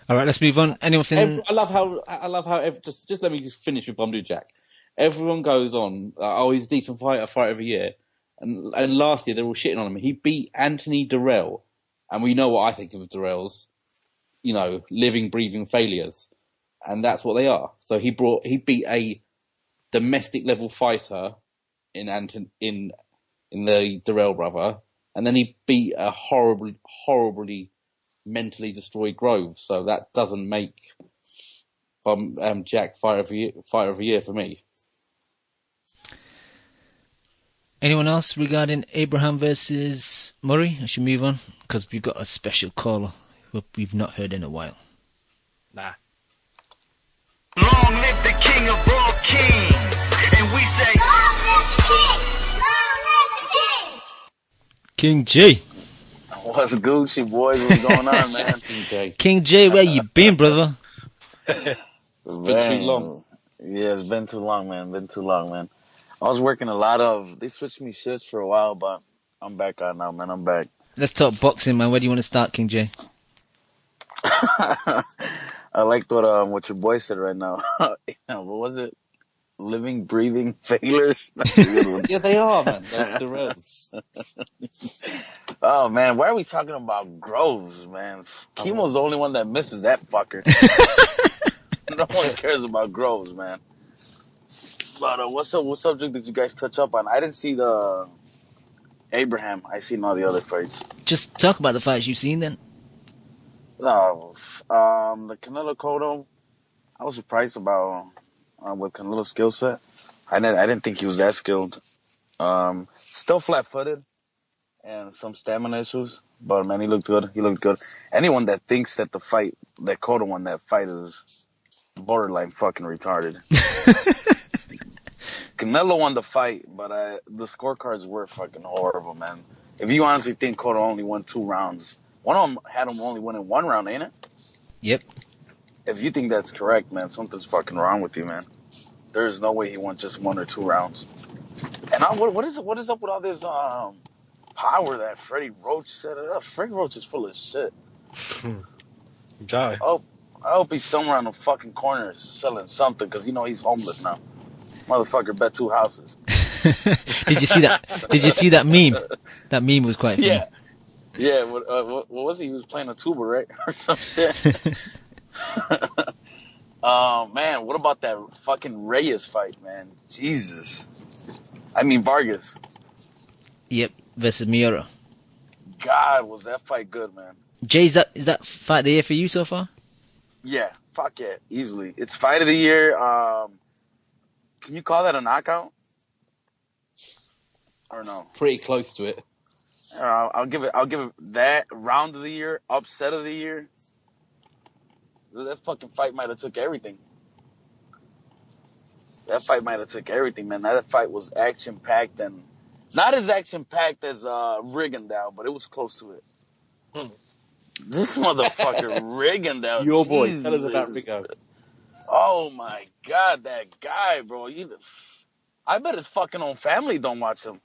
All right, let's move on. Anything? I love how. Just let me just finish with Bumdu Jack. Everyone goes on. He's a decent fighter, fight every year. And last year they were all shitting on him. He beat Anthony Durrell, and we know what I think of Durrell's. living, breathing failures, and that's what they are. So he beat a domestic level fighter in the Darrell brother, and then he beat a horribly mentally destroyed Grove. So that doesn't make Jack fighter of the year for me. Anyone else regarding Abraham versus Murray? I should move on because we've got a special caller who we've not heard in a while. Nah. Long live the king of all kings, and we say, long live the king, long live the king. King J. What's Gucci, boys? What's going on, man? King J, where you been, brother? It's been too long. Yeah, it's been too long, man. I was working a lot of... They switched me shifts for a while, but I'm back on now, man. I'm back. Let's talk boxing, man. Where do you want to start, King J? I liked what your boy said right now. What was it? Living, breathing failures? That's a good one. Yeah, they are, man. Those Darrells. Oh, man. Why are we talking about Groves, man? Chemo's the only one that misses that fucker. No one cares about Groves, man. But what subject did you guys touch up on? I didn't see the Abraham. I seen all the other fights. Just talk about the fights you've seen, then. No, the Canelo Cotto, I was surprised about with Canelo's skill set. I didn't think he was that skilled. Still flat-footed and some stamina issues, but man, he looked good. Anyone that thinks that that Cotto won that fight is borderline fucking retarded. Canelo won the fight, but the scorecards were fucking horrible, man. If you honestly think Cotto only won 2 rounds, one of them had him only winning 1 round, ain't it? Yep. If you think that's correct, man, something's fucking wrong with you, man. There is no way he won just 1 or 2 rounds. And what is up with all this power that Freddie Roach said? Freddie Roach is full of shit. Die. I hope he's somewhere on the fucking corner selling something, because he's homeless now. Motherfucker bet 2 houses. Did you see that? Did you see that meme? That meme was quite funny. Yeah. What was he? He was playing a tuba, right? Or some shit. Man, what about that fucking Reyes fight, man? Jesus. I mean, Vargas. Yep, versus Miura. God, was that fight good, man. Jay, is that fight of the year for you so far? Yeah, fuck yeah, easily. It's fight of the year. Can you call that a knockout? Or no? Pretty close to it. I'll give it that round of the year, upset of the year. That fucking fight might have took everything. That fight might have took everything, man. That fight was action packed and not as action packed as Rigondeaux, but it was close to it. This motherfucker Rigondeaux. Your boy. Jesus. Tell us about Rigo. Oh my God, that guy, bro. I bet his fucking own family don't watch him.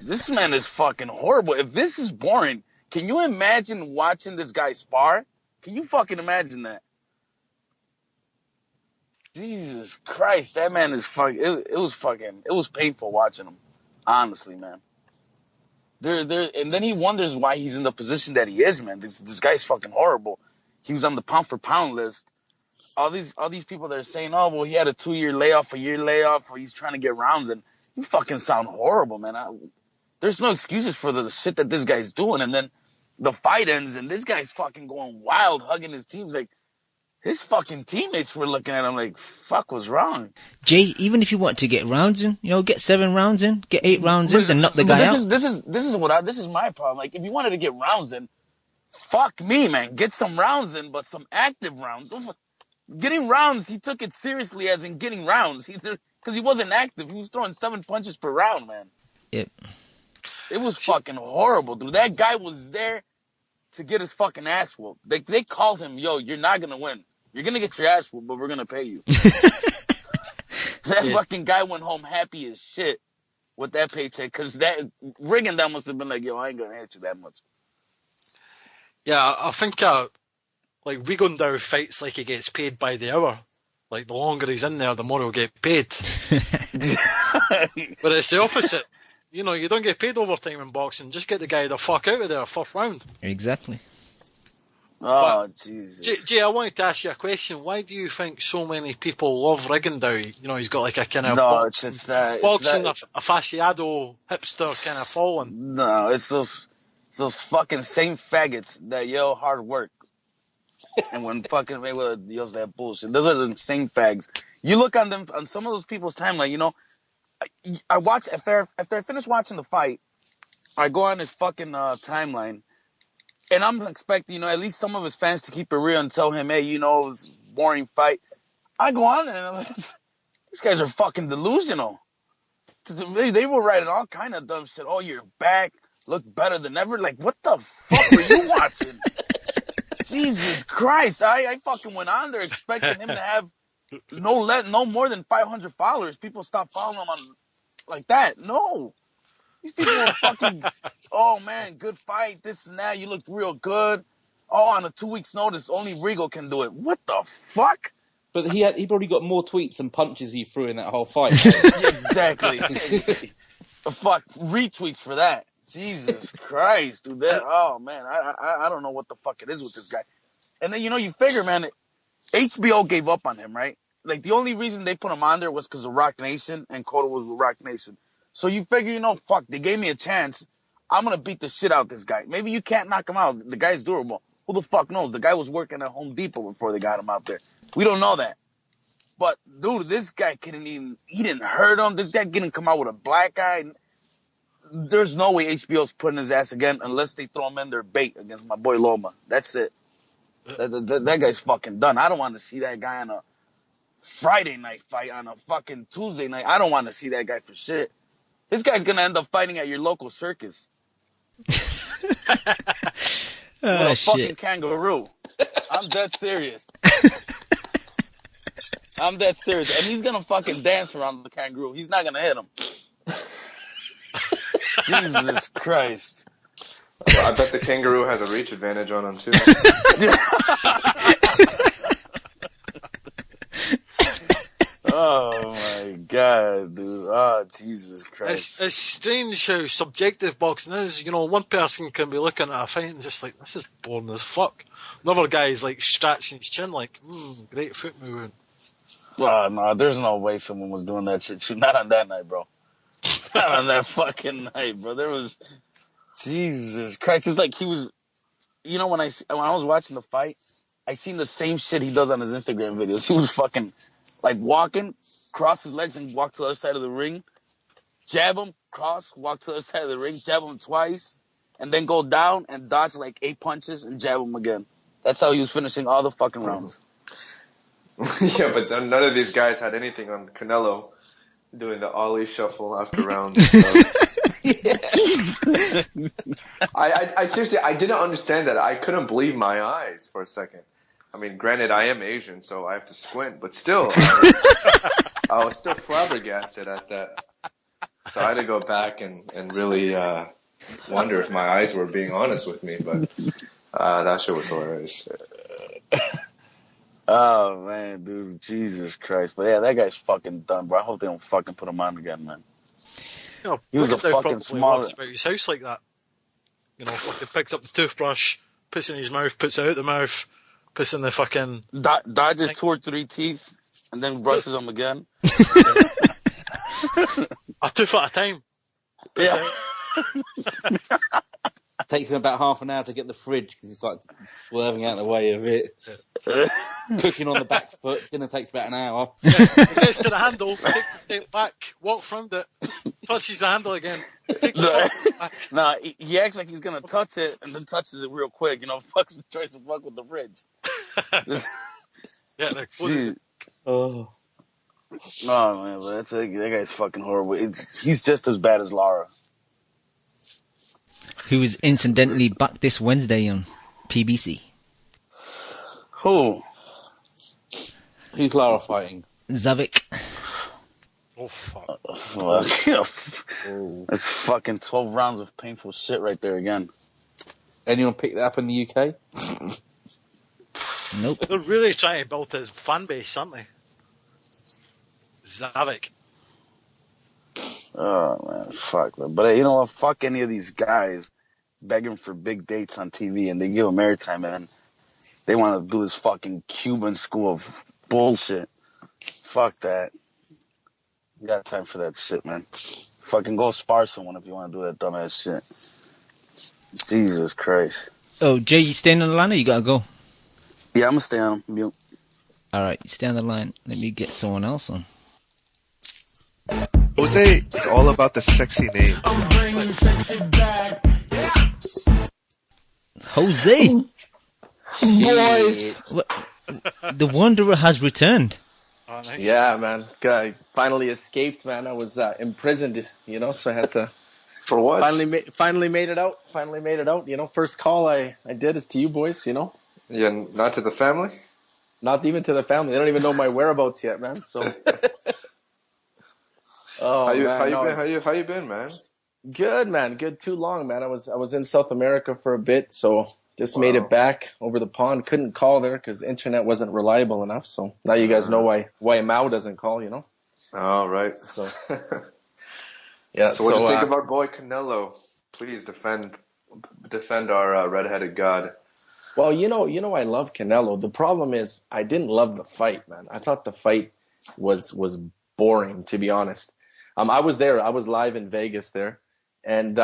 This man is fucking horrible. If this is boring, can you imagine watching this guy spar? Can you fucking imagine that? Jesus Christ, that man is fucking. It was painful watching him. Honestly, man. And then he wonders why he's in the position that he is, man. This guy's fucking horrible. He was on the pound for pound list. All these people that are saying, oh, well, he had a 2-year layoff, a year layoff, or he's trying to get rounds, and you fucking sound horrible, man. There's no excuses for the shit that this guy's doing, and then the fight ends, and this guy's fucking going wild, hugging his teams. Like, his fucking teammates were looking at him like, fuck, what's wrong? Jay, even if you want to get rounds in, get 7 rounds in, get 8 rounds in, then knock the guy out. This is my problem. Like, if you wanted to get rounds in, fuck me, man. Get some rounds in, but some active rounds. Getting rounds, he took it seriously as in getting rounds. Because he wasn't active. He was throwing 7 punches per round, man. Yep. It was fucking horrible, dude. That guy was there to get his fucking ass whooped. They called him, yo, you're not going to win. You're going to get your ass whooped, but we're going to pay you. That fucking guy went home happy as shit with that paycheck, because that Rigondeaux must have been like, yo, I ain't going to hit you that much. Yeah, I think like Rigondeaux fights like he gets paid by the hour. Like the longer he's in there, the more he'll get paid. But it's the opposite. You don't get paid overtime in boxing. Just get the guy the fuck out of there first round. Exactly. Oh, Jesus. Jay, I wanted to ask you a question. Why do you think so many people love Rigondeaux? You know, he's got like a kind of No, boxing, it's not. aficionado, hipster kind of following. No, it's those fucking same faggots that yell hard work. And when fucking Mayweather yells that bullshit, those are the same fags. You look on them, on some of those people's timeline, you know, I watch, after I finish watching the fight, I go on his fucking timeline, and I'm expecting, you know, at least some of his fans to keep it real and tell him, hey, you know, it was a boring fight. I go on and I'm like, these guys are fucking delusional. They were writing all kind of dumb shit. Oh, you're back, look better than ever. Like, what the fuck were you watching? Jesus Christ. I fucking went on there expecting him to have no more than 500 followers. People stop following him on like that. No. These people are fucking, oh man, good fight, this and that. You looked real good. Oh, on a 2 weeks notice, only Rigo can do it. What the fuck? But he probably got more tweets and punches he threw in that whole fight. Right? Exactly. Fuck, retweets for that. Jesus Christ, dude. Oh man, I don't know what the fuck it is with this guy. And then, you know, you figure, man, HBO gave up on him, right? Like, the only reason they put him on there was because of Rock Nation, and Cotto was with Rock Nation. So you figure, you know, fuck, they gave me a chance. I'm going to beat the shit out this guy. Maybe you can't knock him out. The guy's durable. Who the fuck knows? The guy was working at Home Depot before they got him out there. We don't know that. But, dude, this guy he didn't hurt him. This guy didn't come out with a black eye. There's no way HBO's putting his ass again unless they throw him in their bait against my boy Loma. That's it. That guy's fucking done. I don't want to see that guy on a Friday night fight, on a fucking Tuesday night. I don't want to see that guy for shit. This guy's going to end up fighting at your local circus. With a fucking kangaroo. I'm dead serious. I'm dead serious. And he's going to fucking dance around the kangaroo. He's not going to hit him. Jesus Christ. I bet the kangaroo has a reach advantage on him, too. Oh, my God, dude. Oh, Jesus Christ. It's strange how subjective boxing is. You know, one person can be looking at a fight and just like, this is boring as fuck. Another guy's like scratching his chin like, great foot movement. Oh, no, there's no way someone was doing that shit. Not on that night, bro. Not on that fucking night, bro. There was, Jesus Christ. It's like he was, you know, when I was watching the fight, I seen the same shit he does on his Instagram videos. He was fucking, like, walking, cross his legs and walk to the other side of the ring, jab him, cross, walk to the other side of the ring, jab him twice, and then go down and dodge like 8 punches and jab him again. That's how he was finishing all the fucking rounds. Yeah, but none of these guys had anything on Canelo doing the ollie shuffle after rounds. So. I seriously, I didn't understand that. I couldn't believe my eyes for a second. I mean, granted, I am Asian, so I have to squint, but still, I was still flabbergasted at that. So I had to go back and really wonder if my eyes were being honest with me, but that shit was hilarious. Oh, man, dude. Jesus Christ. But, yeah, that guy's fucking done, bro. I hope they don't fucking put him on again, man. You know, he was a fucking probably small... walks about his house like that. You know, fucking picks up the toothbrush, puts it in his mouth, puts it out the mouth, puts in the fucking... Dodges 2 or 3 teeth, and then brushes them again. A tooth at a time. Yeah. Takes him about half an hour to get the fridge because he's like swerving out of the way of it. Cooking on the back foot. Dinner takes about an hour. Yeah. He gets to the handle, takes a step back, walks round it, touches the handle again. Nah, he acts like he's gonna touch it and then touches it real quick. You know, tries to fuck with the fridge. Yeah, like, oh man, but that guy's fucking horrible. He's just as bad as Lara. Who was incidentally back this Wednesday on PBC. Who? Who's Lara fighting? Zavik. Oh, fuck. That's fucking 12 rounds of painful shit right there again. Anyone pick that up in the UK? Nope. They're really trying to build his fan base, aren't they? Zavik. Oh, man, fuck. Man. But you know what? Fuck any of these guys begging for big dates on TV and they give them airtime, man. They want to do this fucking Cuban school of bullshit. Fuck that. You got time for that shit, man. Fucking go spar someone if you want to do that dumbass shit. Jesus Christ. Oh, Jay, you staying on the line or you gotta go? Yeah, I'm gonna stay on mute. Alright, you stay on the line. Let me get someone else on. Jose is all about the sexy name. I'm bringing sexy back. Jose! Boys. What? The Wanderer has returned. Oh, nice. Yeah, man. I finally escaped, man. I was imprisoned, you know, so I had to. For what? Finally made it out. Finally made it out. You know, first call I did is to you boys, you know. Yeah, not to the family? Not even to the family. They don't even know my whereabouts yet, man. So. How you been, man? Good, man. Good. Too long, man. I was in South America for a bit, so just made it back over the pond. Couldn't call there because the internet wasn't reliable enough. So now you guys know why Mao doesn't call, you know. Oh, right. So yeah. So what do you think of our boy Canelo? Please defend our redheaded god. Well, you know, I love Canelo. The problem is I didn't love the fight, man. I thought the fight was boring, to be honest. I was there. I was live in Vegas there, and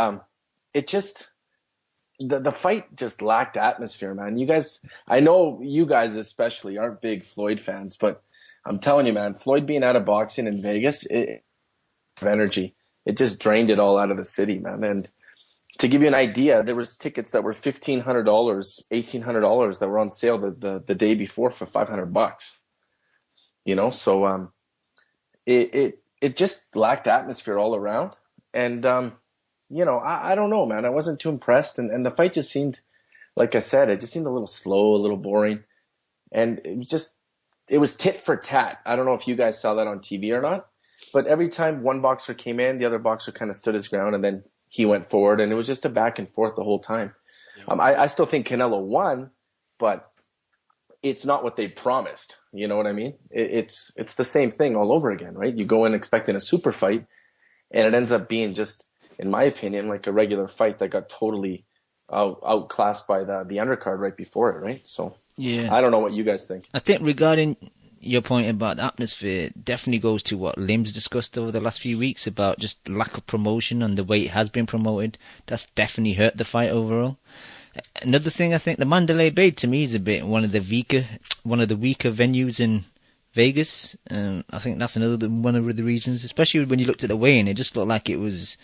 it just the fight just lacked atmosphere, man. You guys, I know you guys especially aren't big Floyd fans, but I'm telling you, man, Floyd being out of boxing in Vegas, energy. It just drained it all out of the city, man. And to give you an idea, there was tickets that were $1,500, $1,800 that were on sale the day before for $500. You know, so it just lacked atmosphere all around. And you know, I don't know, man. I wasn't too impressed, and the fight just seemed, like I said, it just seemed a little slow, a little boring, and it was tit for tat. I don't know if you guys saw that on TV or not, but every time one boxer came in, the other boxer kind of stood his ground, and then he went forward, and it was just a back and forth the whole time. Yeah. I still think Canelo won, but it's not what they promised. You know what I mean? It's the same thing all over again, right? You go in expecting a super fight, and it ends up being just, in my opinion, like a regular fight that got totally outclassed by the undercard right before it, right? So yeah, I don't know what you guys think. I think regarding your point about the atmosphere, it definitely goes to what Lim's discussed over the last few weeks about just lack of promotion and the way it has been promoted. That's definitely hurt the fight overall. Another thing, I think the Mandalay Bay to me is a bit one of the weaker venues in Vegas. I think that's one of the reasons, especially when you looked at the weigh-in, it just looked like it was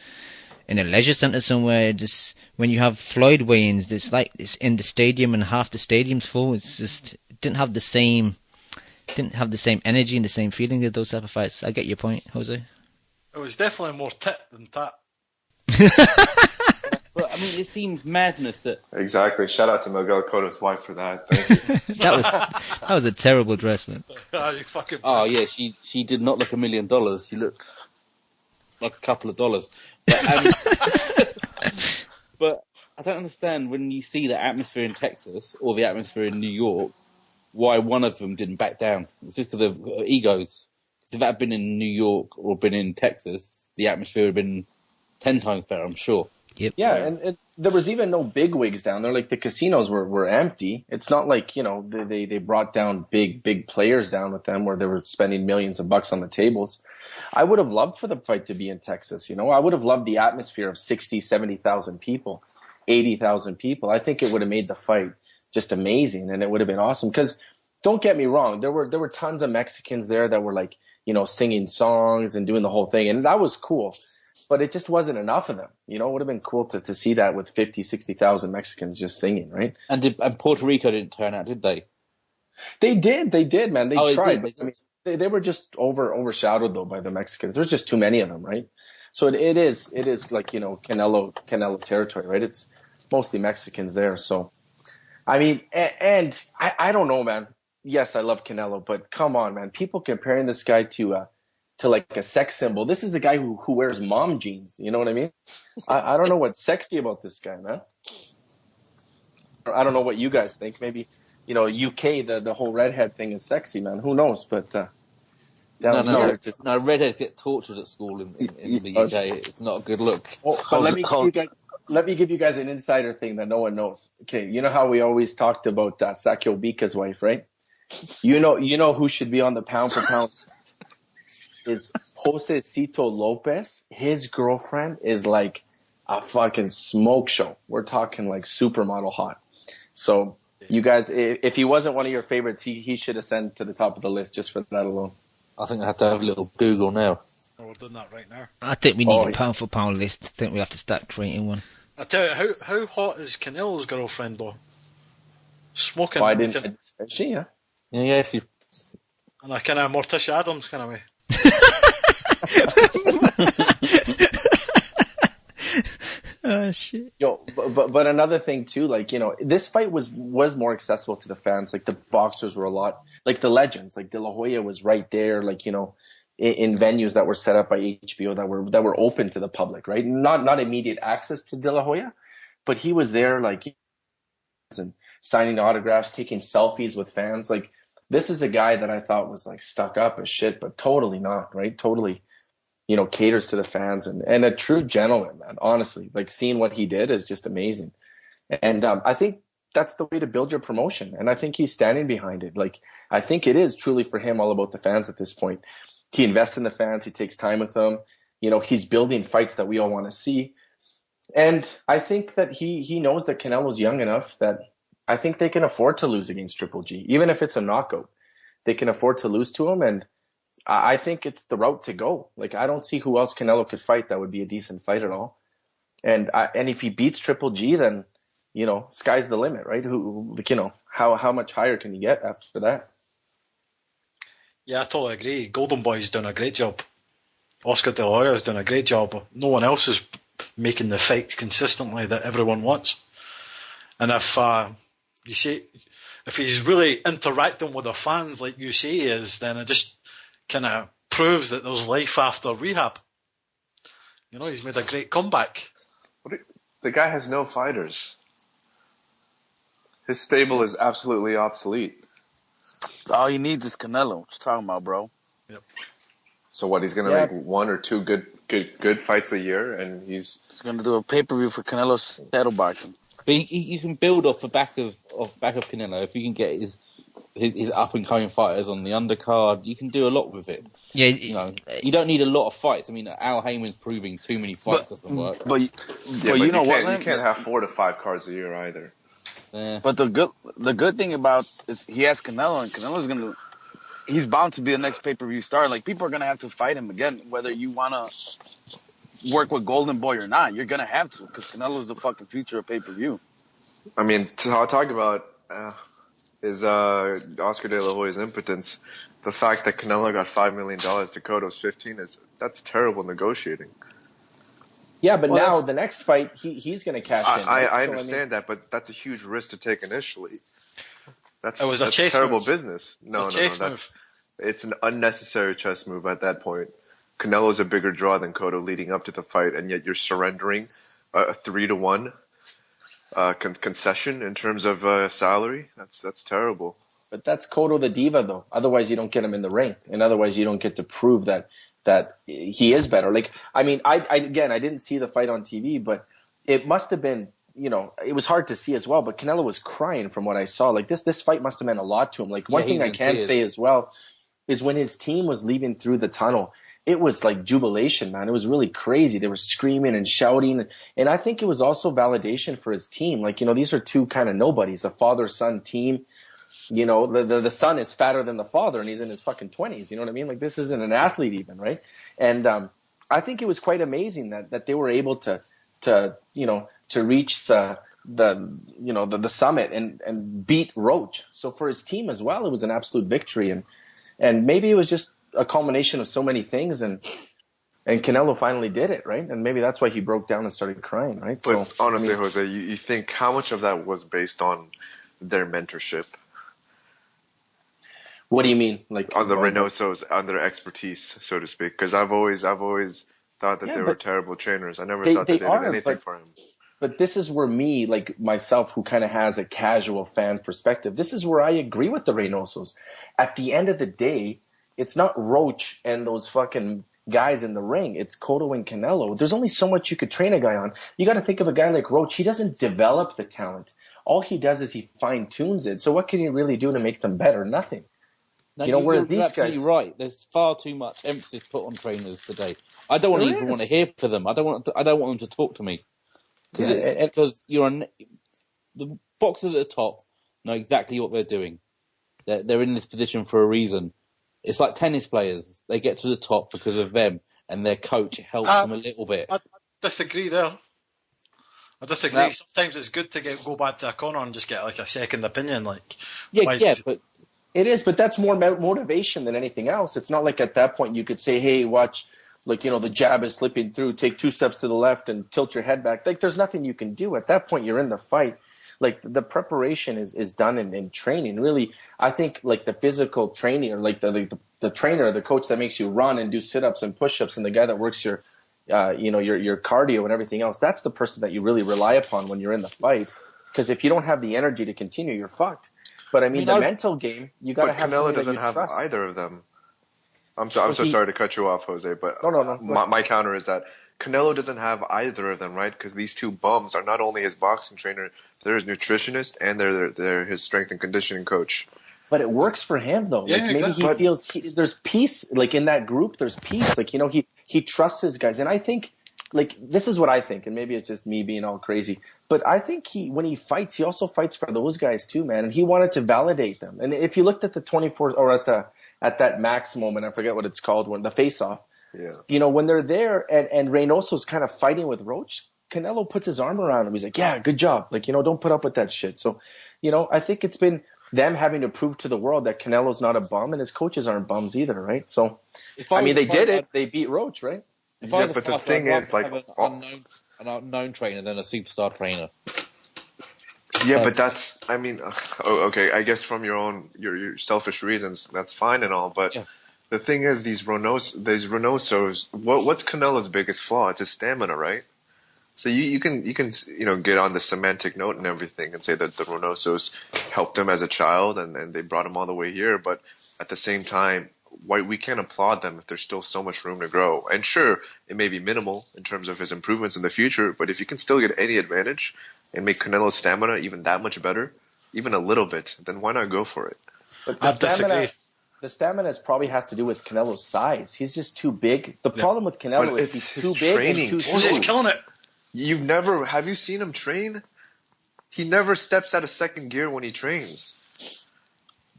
in a leisure center somewhere. Just when you have Floyd weigh-ins, it's like it's in the stadium and half the stadium's full. It's just it didn't have the same energy and the same feeling of those type of fights. I get your point, Jose. It was definitely more tit than tat. But I mean, it seems madness that Exactly. Shout out to Miguel Cotto's wife for that. Thank you. that was a terrible dress, man. You fucking. oh yeah, she did not look $1 million. She looked like a couple of dollars. But I don't understand when you see the atmosphere in Texas or the atmosphere in New York, why one of them didn't back down. It's just because of egos. Because if that had been in New York or been in Texas, the atmosphere would have been 10 times better, I'm sure. Yep. Yeah, and there was even no big wigs down there. Like the casinos were empty. It's not like, you know, they brought down big players down with them where they were spending millions of bucks on the tables. I would have loved for the fight to be in Texas. You know, I would have loved the atmosphere of 60, 70,000 people, 80,000 people. I think it would have made the fight just amazing, and it would have been awesome. Because don't get me wrong, there were tons of Mexicans there that were like, you know, singing songs and doing the whole thing, and that was cool. But it just wasn't enough of them. You know, it would have been cool to see that with 50, 60,000 Mexicans just singing, right? And Puerto Rico didn't turn out, did they? They did, man. They tried. They did. I mean, they were just overshadowed though by the Mexicans. There's just too many of them, right? So it is like, you know, Canelo territory, right? It's mostly Mexicans there. So, I mean, and I don't know, man. Yes, I love Canelo, but come on, man. People comparing this guy to like a sex symbol. This is a guy who wears mom jeans. You know what I mean? I don't know what's sexy about this guy, man. I don't know what you guys think. Maybe, you know, UK, the whole redhead thing is sexy, man. Who knows? But redheads get tortured at school in the UK. It's not a good look. But let me give you guys. let me give you guys an insider thing that no one knows. Okay, you know how we always talked about Sakio Bika's wife, right? You know who should be on the pound for pound is Josecito Lopez. His girlfriend is like a fucking smoke show. We're talking like supermodel hot. So you guys, if he wasn't one of your favorites, he should ascend to the top of the list just for that alone. I think I have to have a little Google now. Oh, we're doing that right now. I think we need a pound for pound list. I think we have to start creating one. I tell you, how hot is Canelo's girlfriend though? Smoking. Oh, I didn't. Is she? Yeah. Yeah, she's... And a kind of Morticia Adams kind of way. Oh shit! Yo, but another thing too, like, you know, this fight was more accessible to the fans. Like the boxers were a lot, like the legends, like De La Hoya was right there, like, you know, in venues that were set up by HBO that were open to the public, right? Not immediate access to De La Hoya, but he was there, like, and signing autographs, taking selfies with fans. Like, this is a guy that I thought was like stuck up as shit, but totally not, right? Totally, you know, caters to the fans and a true gentleman, man. Honestly, like, seeing what he did is just amazing. And I think that's the way to build your promotion. And I think he's standing behind it. Like, I think it is truly for him all about the fans at this point. He invests in the fans. He takes time with them. You know, he's building fights that we all want to see. And I think that he knows that Canelo's young enough that I think they can afford to lose against Triple G. Even if it's a knockout, they can afford to lose to him. And I think it's the route to go. Like, I don't see who else Canelo could fight that would be a decent fight at all. And if he beats Triple G, then, you know, sky's the limit, right? Like, you know, how much higher can you get after that? Yeah, I totally agree. Golden Boy's doing a great job. Oscar De La Hoya's doing a great job. No one else is making the fights consistently that everyone wants. And if he's really interacting with the fans like you say he is, then it just kind of proves that there's life after rehab. You know, he's made a great comeback. The guy has no fighters. His stable is absolutely obsolete. All he needs is Canelo. What you talking about, bro? Yep. So what? He's gonna make one or two good fights a year, and he's gonna do a pay-per-view for Canelo's shadow boxing. But you can build off the back of Canelo if you can get his up and coming fighters on the undercard. You can do a lot with it. Yeah, you know, you don't need a lot of fights. I mean, Al Heyman's proving too many fights doesn't work. But you know what? You can't have 4 to 5 cards a year either. Yeah. But the good thing about is he has Canelo, and Canelo's he's bound to be the next pay-per-view star. Like, people are gonna have to fight him again, whether you wanna work with Golden Boy or not. You're gonna have to, because Canelo's the fucking future of pay-per-view. I mean, talk about is Oscar De La Hoya's impotence. The fact that Canelo got $5 million to Cotto's 15 that's terrible negotiating. Yeah, but now the next fight, he's going to cash in. Right? I understand that, but that's a huge risk to take initially. That's a chess terrible move. Business. No, move. It's an unnecessary chess move at that point. Canelo's a bigger draw than Cotto leading up to the fight, and yet you're surrendering a 3-to-1 concession in terms of salary. That's terrible. But that's Cotto the diva, though. Otherwise, you don't get him in the ring, and otherwise, you don't get to prove that he is better. Like, I mean, I didn't see the fight on TV, but it must have been, you know, it was hard to see as well. But Canelo was crying from what I saw. Like, this fight must have meant a lot to him. Like, one thing I can say as well is when his team was leaving through the tunnel, it was like jubilation, man. It was really crazy. They were screaming and shouting. And I think it was also validation for his team. Like, you know, these are two kind of nobodies, a father-son team. You know, the son is fatter than the father, and he's in his fucking 20s. You know what I mean? Like, this isn't an athlete even, right? And I think it was quite amazing that they were able to reach the summit and beat Roach. So for his team as well, it was an absolute victory. And maybe it was just a culmination of so many things, and Canelo finally did it, right? And maybe that's why he broke down and started crying, right? But so honestly, Jose, you think how much of that was based on their mentorship? What do you mean? Like on the Reynosos, on their expertise, so to speak? Because I've always thought that they were terrible trainers. I never thought that they did anything for him. But this is where me, like myself, who kind of has a casual fan perspective, this is where I agree with the Reynosos. At the end of the day, it's not Roach and those fucking guys in the ring. It's Cotto and Canelo. There's only so much you could train a guy on. You got to think of a guy like Roach. He doesn't develop the talent. All he does is he fine-tunes it. So what can he really do to make them better? Nothing. No, whereas you're these absolutely guys... right. There's far too much emphasis put on trainers today. I don't want to hear for them. I don't want them to talk to me. Because the boxers at the top know exactly what they're doing. They're in this position for a reason. It's like tennis players. They get to the top because of them, and their coach helps them a little bit. I disagree there. I disagree. Sometimes it's good to go back to a corner and just get like a second opinion. Like, but it is. But that's more motivation than anything else. It's not like at that point you could say, "Hey, watch, like the jab is slipping through. Take 2 steps to the left and tilt your head back." Like, there's nothing you can do at that point. You're in the fight. Like, the preparation is done in training. Really, I think like the physical training, or like the trainer, the coach that makes you run and do sit-ups and push-ups, and the guy that works your cardio and everything else, that's the person that you really rely upon when you're in the fight. Because if you don't have the energy to continue, you're fucked. But I mean, the mental game, you got to have. Canelo doesn't have trust. Either of them. I'm so sorry to cut you off, Jose, but no. My counter is that Canelo doesn't have either of them, right? Because these two bums are not only his boxing trainer, they're his nutritionist, and they're his strength and conditioning coach. But it works for him, though. Like, maybe he feels there's peace. Like, in that group, there's peace. Like, he trusts his guys. And I think, like, this is what I think, and maybe it's just me being all crazy, but I think when he fights, he also fights for those guys too, man. And he wanted to validate them. And if you looked at the 24th, or at that max moment, I forget what it's called, when the face-off, when they're there and Reynoso's kind of fighting with Roach, Canelo puts his arm around him. He's like, yeah, good job. Like, don't put up with that shit. So, I think it's been them having to prove to the world that Canelo's not a bum, and his coaches aren't bums either, right? So, they did it. They beat Roach, right? But the thing is, like, an unknown trainer than a superstar trainer. Yeah, but that's, I mean, okay, I guess from your selfish reasons, that's fine and all, but the thing is, these Reynosos, what's Canelo's biggest flaw? It's his stamina, right? So you can get on the semantic note and everything and say that the Reynosos helped him as a child and they brought him all the way here, but at the same time, we can't applaud them if there's still so much room to grow. And sure, it may be minimal in terms of his improvements in the future, but if you can still get any advantage and make Canelo's stamina even that much better, even a little bit, then why not go for it? But the stamina probably has to do with Canelo's size. He's just too big. The problem with Canelo is he's too big and too slow. He's killing it. Have you seen him train? He never steps out of second gear when he trains.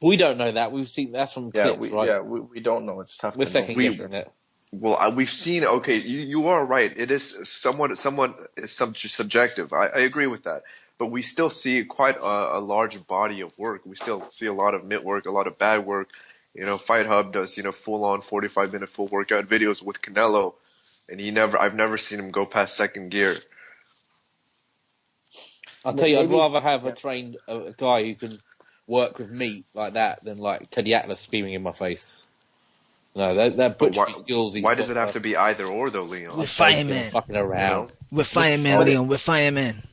We don't know that. We've seen that's from clips, right? Yeah, we don't know. It's tough. We're second guessing it. Well, we've seen. Okay, you are right. It is somewhat subjective. I agree with that. But we still see quite a large body of work. We still see a lot of mitt work, a lot of bag work. Fight Hub does full on 45-minute full workout videos with Canelo, and I've never seen him go past second gear. I'll tell you, I'd rather have a guy who can work with meat like that than like Teddy Atlas screaming in my face. No, they're butchery skills. Why does it have to be either or though, Leon? We're firemen. Fucking around. We're firemen, Leon. We're firemen.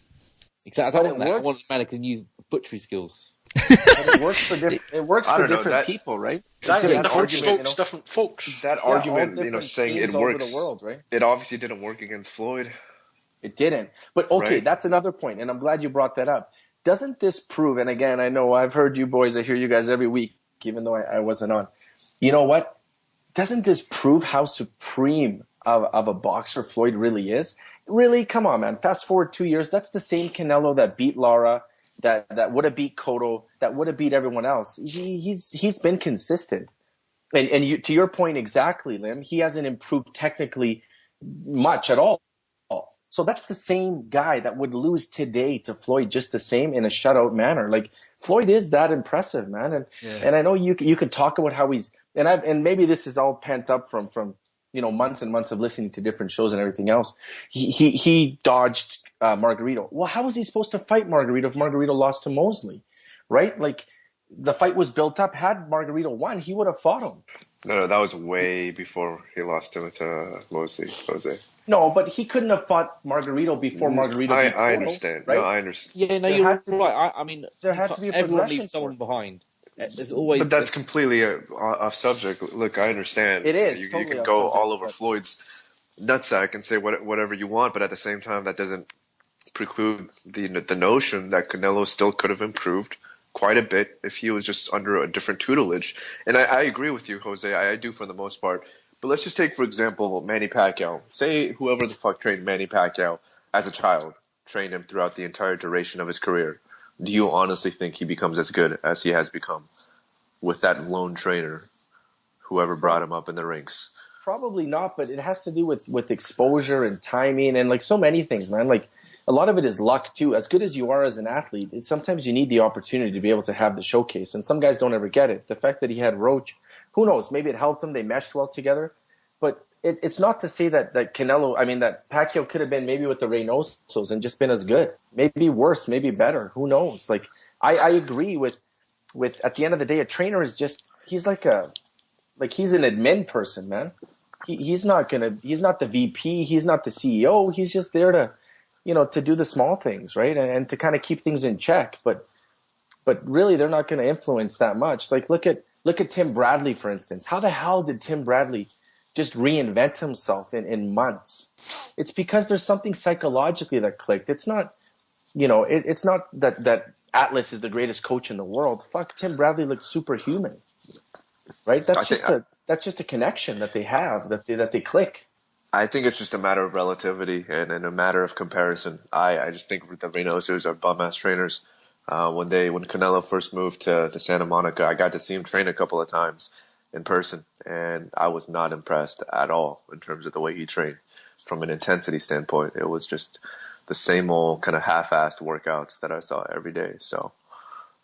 Exactly. I don't want that. I want a man who can use butchery skills. It works for different people, right? Exactly. Different folks. That argument, saying it works. Over the world, right? It obviously didn't work against Floyd. It didn't. But okay, that's another point, and I'm glad you brought that up. Doesn't this prove, and again, I know I've heard you boys, I hear you guys every week, even though I wasn't on. You know what? Doesn't this prove how supreme of a boxer Floyd really is? Really? Come on, man. Fast forward 2 years, that's the same Canelo that beat Lara, that would have beat Cotto, that would have beat everyone else. He's been consistent. And to your point exactly, Lim, he hasn't improved technically much at all. So that's the same guy that would lose today to Floyd just the same in a shutout manner. Like, Floyd is that impressive, man. And I know you can talk about how he's and maybe this is all pent up from months and months of listening to different shows and everything else. He dodged Margarito. Well, how was he supposed to fight Margarito if Margarito lost to Mosley, right? Like, the fight was built up. Had Margarito won, he would have fought him. No, that was way before he lost to Mosley, Jose. No, but he couldn't have fought Margarito before Margarito. I understand. Right? No, I understand. Yeah, no, you're right. I mean, there had to be a everyone progression leaves someone behind. There's always. But that's completely off subject. Look, I understand. It is You totally can off go subject, all over but- Floyd's nutsack and say whatever you want, but at the same time, that doesn't preclude the notion that Canelo still could have improved quite a bit if he was just under a different tutelage. And I agree with you, Jose. I do for the most part. But let's just take, for example, Manny Pacquiao. Say whoever the fuck trained Manny Pacquiao as a child, trained him throughout the entire duration of his career. Do you honestly think he becomes as good as he has become with that lone trainer, whoever brought him up in the ranks? Probably not, but it has to do with exposure and timing and like so many things, man. Like a lot of it is luck too. As good as you are as an athlete, sometimes you need the opportunity to be able to have the showcase, and some guys don't ever get it. The fact that he had Roach, who knows? Maybe it helped them. They meshed well together, but it's not to say that Canelo. I mean, that Pacquiao could have been maybe with the Reynosos and just been as good, maybe worse, maybe better. Who knows? Like I agree with at the end of the day, a trainer is just he's like he's an admin person, man. He's not the VP. He's not the CEO. He's just there to do the small things, right? And to kind of keep things in check. But really, they're not going to influence that much. Like look at Tim Bradley, for instance. How the hell did Tim Bradley just reinvent himself in months? It's because there's something psychologically that clicked. It's not, it's not that Atlas is the greatest coach in the world. Fuck, Tim Bradley looked superhuman, right? That's just a connection that they have, that they click. I think it's just a matter of relativity and a matter of comparison. I just think the Reynosos are bum-ass trainers. When Canelo first moved to Santa Monica, I got to see him train a couple of times in person, and I was not impressed at all in terms of the way he trained. From an intensity standpoint, it was just the same old kind of half-assed workouts that I saw every day. So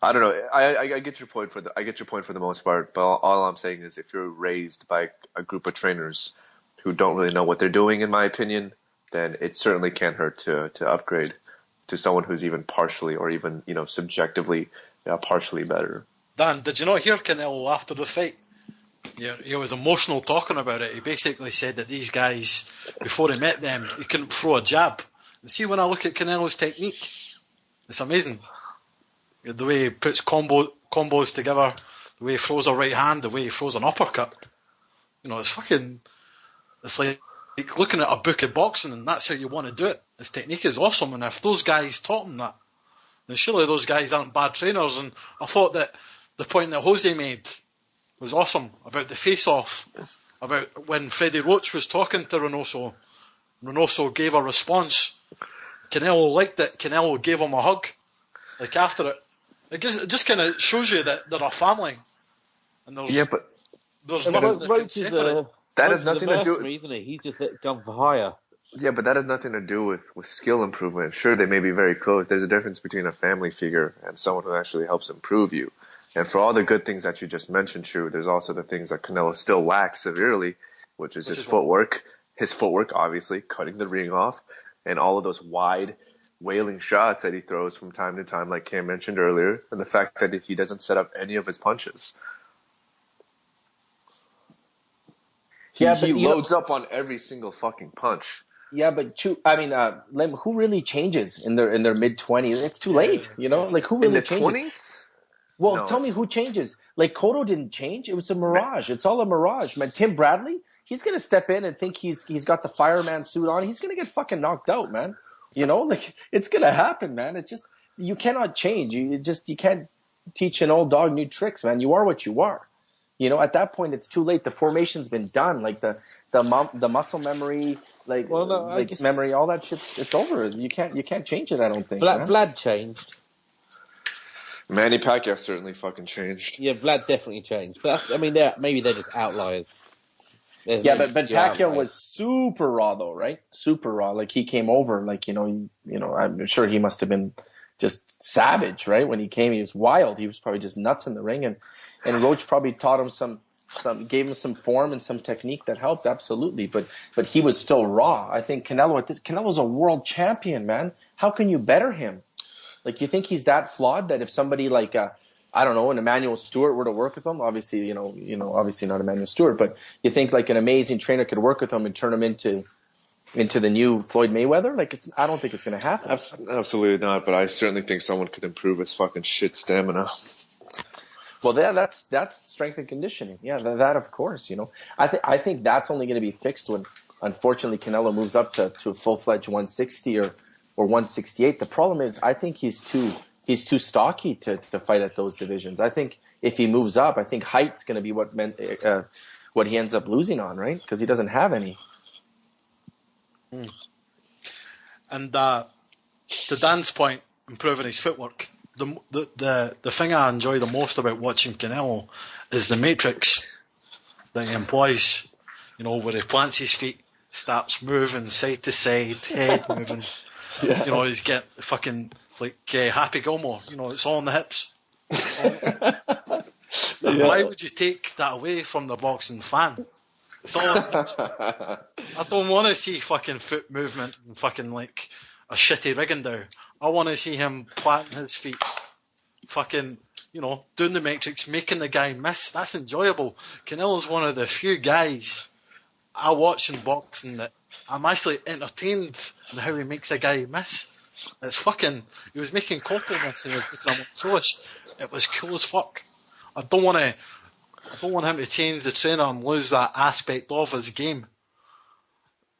I don't know. I get your point for the most part, but all I'm saying is if you're raised by a group of trainers who don't really know what they're doing, in my opinion, then it certainly can't hurt to upgrade to someone who's even partially or even subjectively partially better. Dan, did you not hear Canelo after the fight? Yeah, he was emotional talking about it. He basically said that these guys, before he met them, he couldn't throw a jab. And see, when I look at Canelo's technique, it's amazing. The way he puts combos together, the way he throws a right hand, the way he throws an uppercut. It's like looking at a book of boxing, and that's how you want to do it. His technique is awesome, and if those guys taught him that, then surely those guys aren't bad trainers. And I thought that the point that Jose made was awesome about the face-off, about when Freddie Roach was talking to Reynoso. Reynoso gave a response. Canelo liked it. Canelo gave him a hug. Like after it. It just kind of shows you that they're a family. And there's nothing that can separate. That has nothing to do with... Isn't it? He's just gone for hire. Yeah, but that has nothing to do with skill improvement. Sure, they may be very close. There's a difference between a family figure and someone who actually helps improve you. And for all the good things that you just mentioned, True, there's also the things that Canelo still lacks severely, which is his footwork. His footwork, obviously, cutting the ring off, and all of those wide, wailing shots that he throws from time to time, like Cam mentioned earlier, and the fact that he doesn't set up any of his punches. He loads up on every single fucking punch. Yeah, but Lim, who really changes in their mid-20s? It's too late, Like who really changes? 20s? Well, No, tell me who changes. Like Cotto didn't change. It was a mirage. It's all a mirage, man. Tim Bradley, he's gonna step in and think he's got the fireman suit on. He's gonna get fucking knocked out, man. Like it's gonna happen, man. It's just you cannot change. You can't teach an old dog new tricks, man. You are what you are. At that point, it's too late. The formation's been done. Like the muscle memory, memory, all that shit. It's over. You can't change it. I don't think. Vlad changed. Manny Pacquiao certainly fucking changed. Yeah, Vlad definitely changed. But maybe they're just outliers. But Pacquiao was super raw though, right? Super raw. Like he came over, like I'm sure he must have been just savage, right? When he came, he was wild. He was probably just nuts in the ring, and Roach probably taught him gave him some form and some technique that helped, absolutely. But he was still raw. I think Canelo's a world champion, man. How can you better him? Like, you think he's that flawed that if somebody like I don't know, an Emmanuel Stewart were to work with him, obviously, obviously not Emmanuel Stewart, but you think like an amazing trainer could work with him and turn him into the new Floyd Mayweather? Like, I don't think it's going to happen. Absolutely not, but I certainly think someone could improve his fucking shit stamina. Well, that's strength and conditioning. Yeah, that of course. I think that's only going to be fixed when, unfortunately, Canelo moves up to a full-fledged 160 or 168. The problem is, I think he's too stocky to fight at those divisions. I think if he moves up, I think height's going to be what he ends up losing on, right? Because he doesn't have any. And to Dan's point, improving his footwork. The thing I enjoy the most about watching Canelo is the matrix that he employs. Where he plants his feet, starts moving side to side, head moving. Yeah. He's get fucking like Happy Gilmore. It's all on the hips. Why would you take that away from the boxing fan? It's all on the hips. I don't want to see fucking foot movement and fucking like a shitty Rigondeaux. I want to see him planting his feet, fucking, doing the matrix, making the guy miss. That's enjoyable. Canelo's one of the few guys I watch in boxing that I'm actually entertained in how he makes a guy miss. It's fucking. He was making Cotto miss and he was making him soulish. It was cool as fuck. I don't want him to change the trainer and lose that aspect of his game.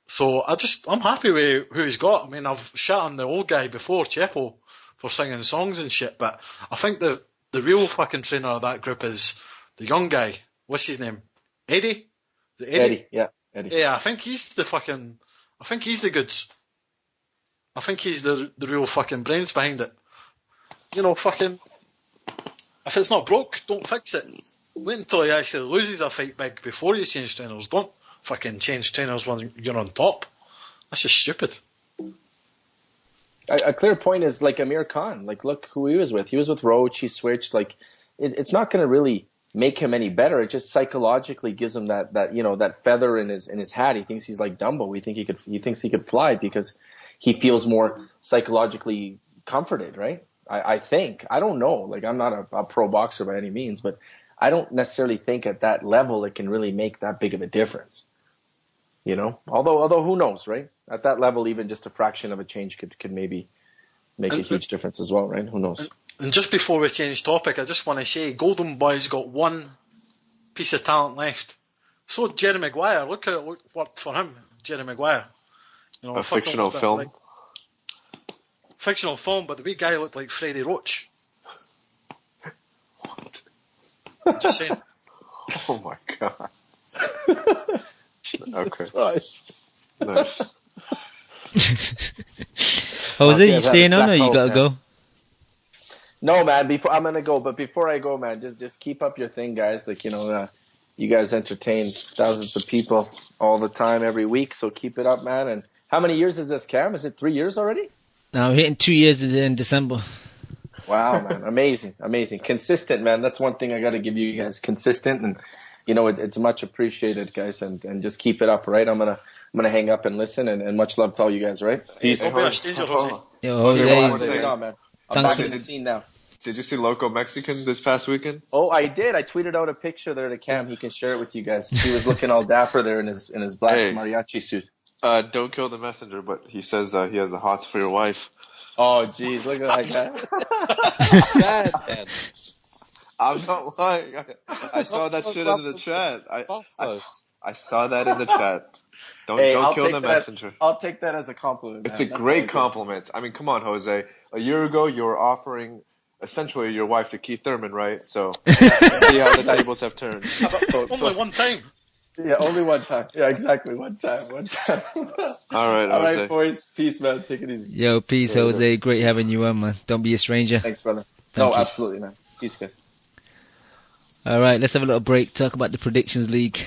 So I'm happy with who he's got. I mean, I've shot on the old guy before, Chepo, for singing songs and shit, but I think the real fucking trainer of that group is the young guy. What's his name? Eddie? Eddie, yeah. Eddie. Yeah, I think he's the goods. I think he's the real fucking brains behind it. Fucking, if it's not broke, don't fix it. Wait until he actually loses a fight big before you change trainers. Don't fucking change trainers when you're on top. That's just stupid. A clear point is like Amir Khan. Like, look who he was with. He was with Roach. He switched. Like, it's not going to really make him any better. It just psychologically gives him that feather in his hat. He thinks he's like Dumbo. He thinks he could fly because he feels more psychologically comforted. Right? I think. I don't know. Like, I'm not a pro boxer by any means, but I don't necessarily think at that level it can really make that big of a difference. Although who knows, right? At that level, even just a fraction of a change could maybe make a huge difference as well, right? Who knows? And just before we change topic, I just want to say Golden Boy's got one piece of talent left. So Jerry Maguire, look how it worked for him, Jerry Maguire. A fictional film. Fictional film, but the wee guy looked like Freddie Roach. What? Just saying. Oh my god. Okay. Nice. Jose, you staying on or you gotta go? No, man. I'm gonna go, but before I go, man, just keep up your thing, guys. Like, you guys entertain thousands of people all the time, every week. So keep it up, man. And how many years is this, Cam? Is it 3 years already? No, we're hitting 2 years in December. Wow, man. Amazing. Consistent, man. That's one thing I got to give you guys. Consistent, and it's much appreciated, guys. And just keep it up, right? I'm gonna hang up and listen. And much love to all you guys, right? Peace. Don't be a stranger, Jose. Yo, Jose. Right on, man. I'm Thanks back for in the scene now. Did you see Loco Mexican this past weekend? Oh, I did. I tweeted out a picture there to Cam. He can share it with you guys. He was looking all dapper there in his black mariachi suit. Don't kill the messenger, but he says he has the hots for your wife. Oh, jeez, look at that guy. I'm not lying. I saw that shit in the chat. I saw that in the chat. Don't kill the messenger. I'll take that as a compliment. It's a great compliment. I mean, come on, Jose. A year ago, you were offering essentially your wife to Keith Thurman, right? So see how the tables have turned. Only one time. Yeah, only one time. Yeah, exactly. One time. All right, boys. Peace, man. Take it easy. Yo, peace, Jose. Great having you on, man. Don't be a stranger. Thanks, brother. Thank you. Absolutely, man. Peace, guys. All right, let's have a little break. Talk about the Predictions League.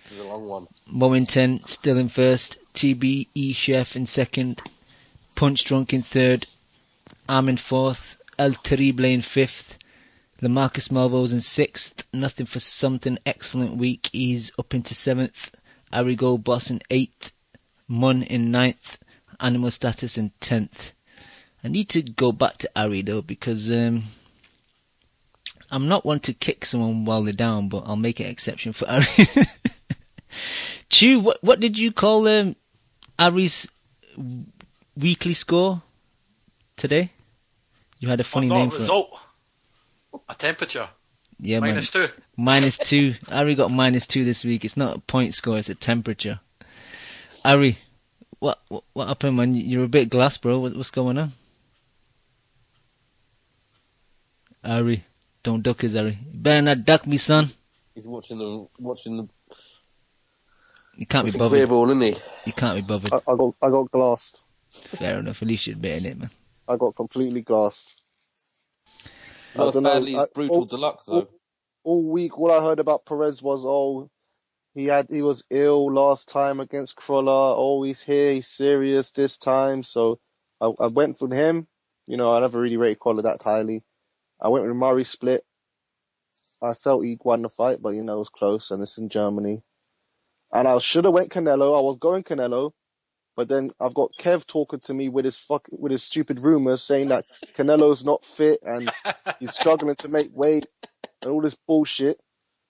It's a long one. Momentum still in first. TBE Chef in second. Punch Drunk in third. I'm in fourth. El Terrible in fifth. LaMarcus Malvo's in sixth. Nothing for Something. Excellent week. He's up into seventh. Ari Gold Boss in eighth. Mun in ninth. Animal Status in 10th. I need to go back to Ari though because I'm not one to kick someone while they're down, but I'll make an exception for Ari. Chew, what did you call Ari's weekly score today? You had a funny name for result. A temperature. Yeah, -2. -2. Ari got -2 this week. It's not a point score, it's a temperature. Ari, what happened, man? You're a bit glass, bro. What's going on? Ari, don't duck us, Ari. You better not duck me, son. He's watching the. You can't be Queer bothered. ball, isn't he? You can't be bothered. I got glassed. Fair enough. At least you'd be in it, man. I got completely glassed. Not I as don't know, badly as Brutal Deluxe, though. All week, all I heard about Perez was, he was ill last time against Crolla. Oh, he's here, he's serious this time. So I went with him. You know, I never really rated Crolla that highly. I went with Murray split. I felt he won the fight, but you know, it was close and it's in Germany. And I should have went Canelo. I was going Canelo, but then I've got Kev talking to me with his stupid rumors saying that Canelo's not fit and he's struggling to make weight and all this bullshit.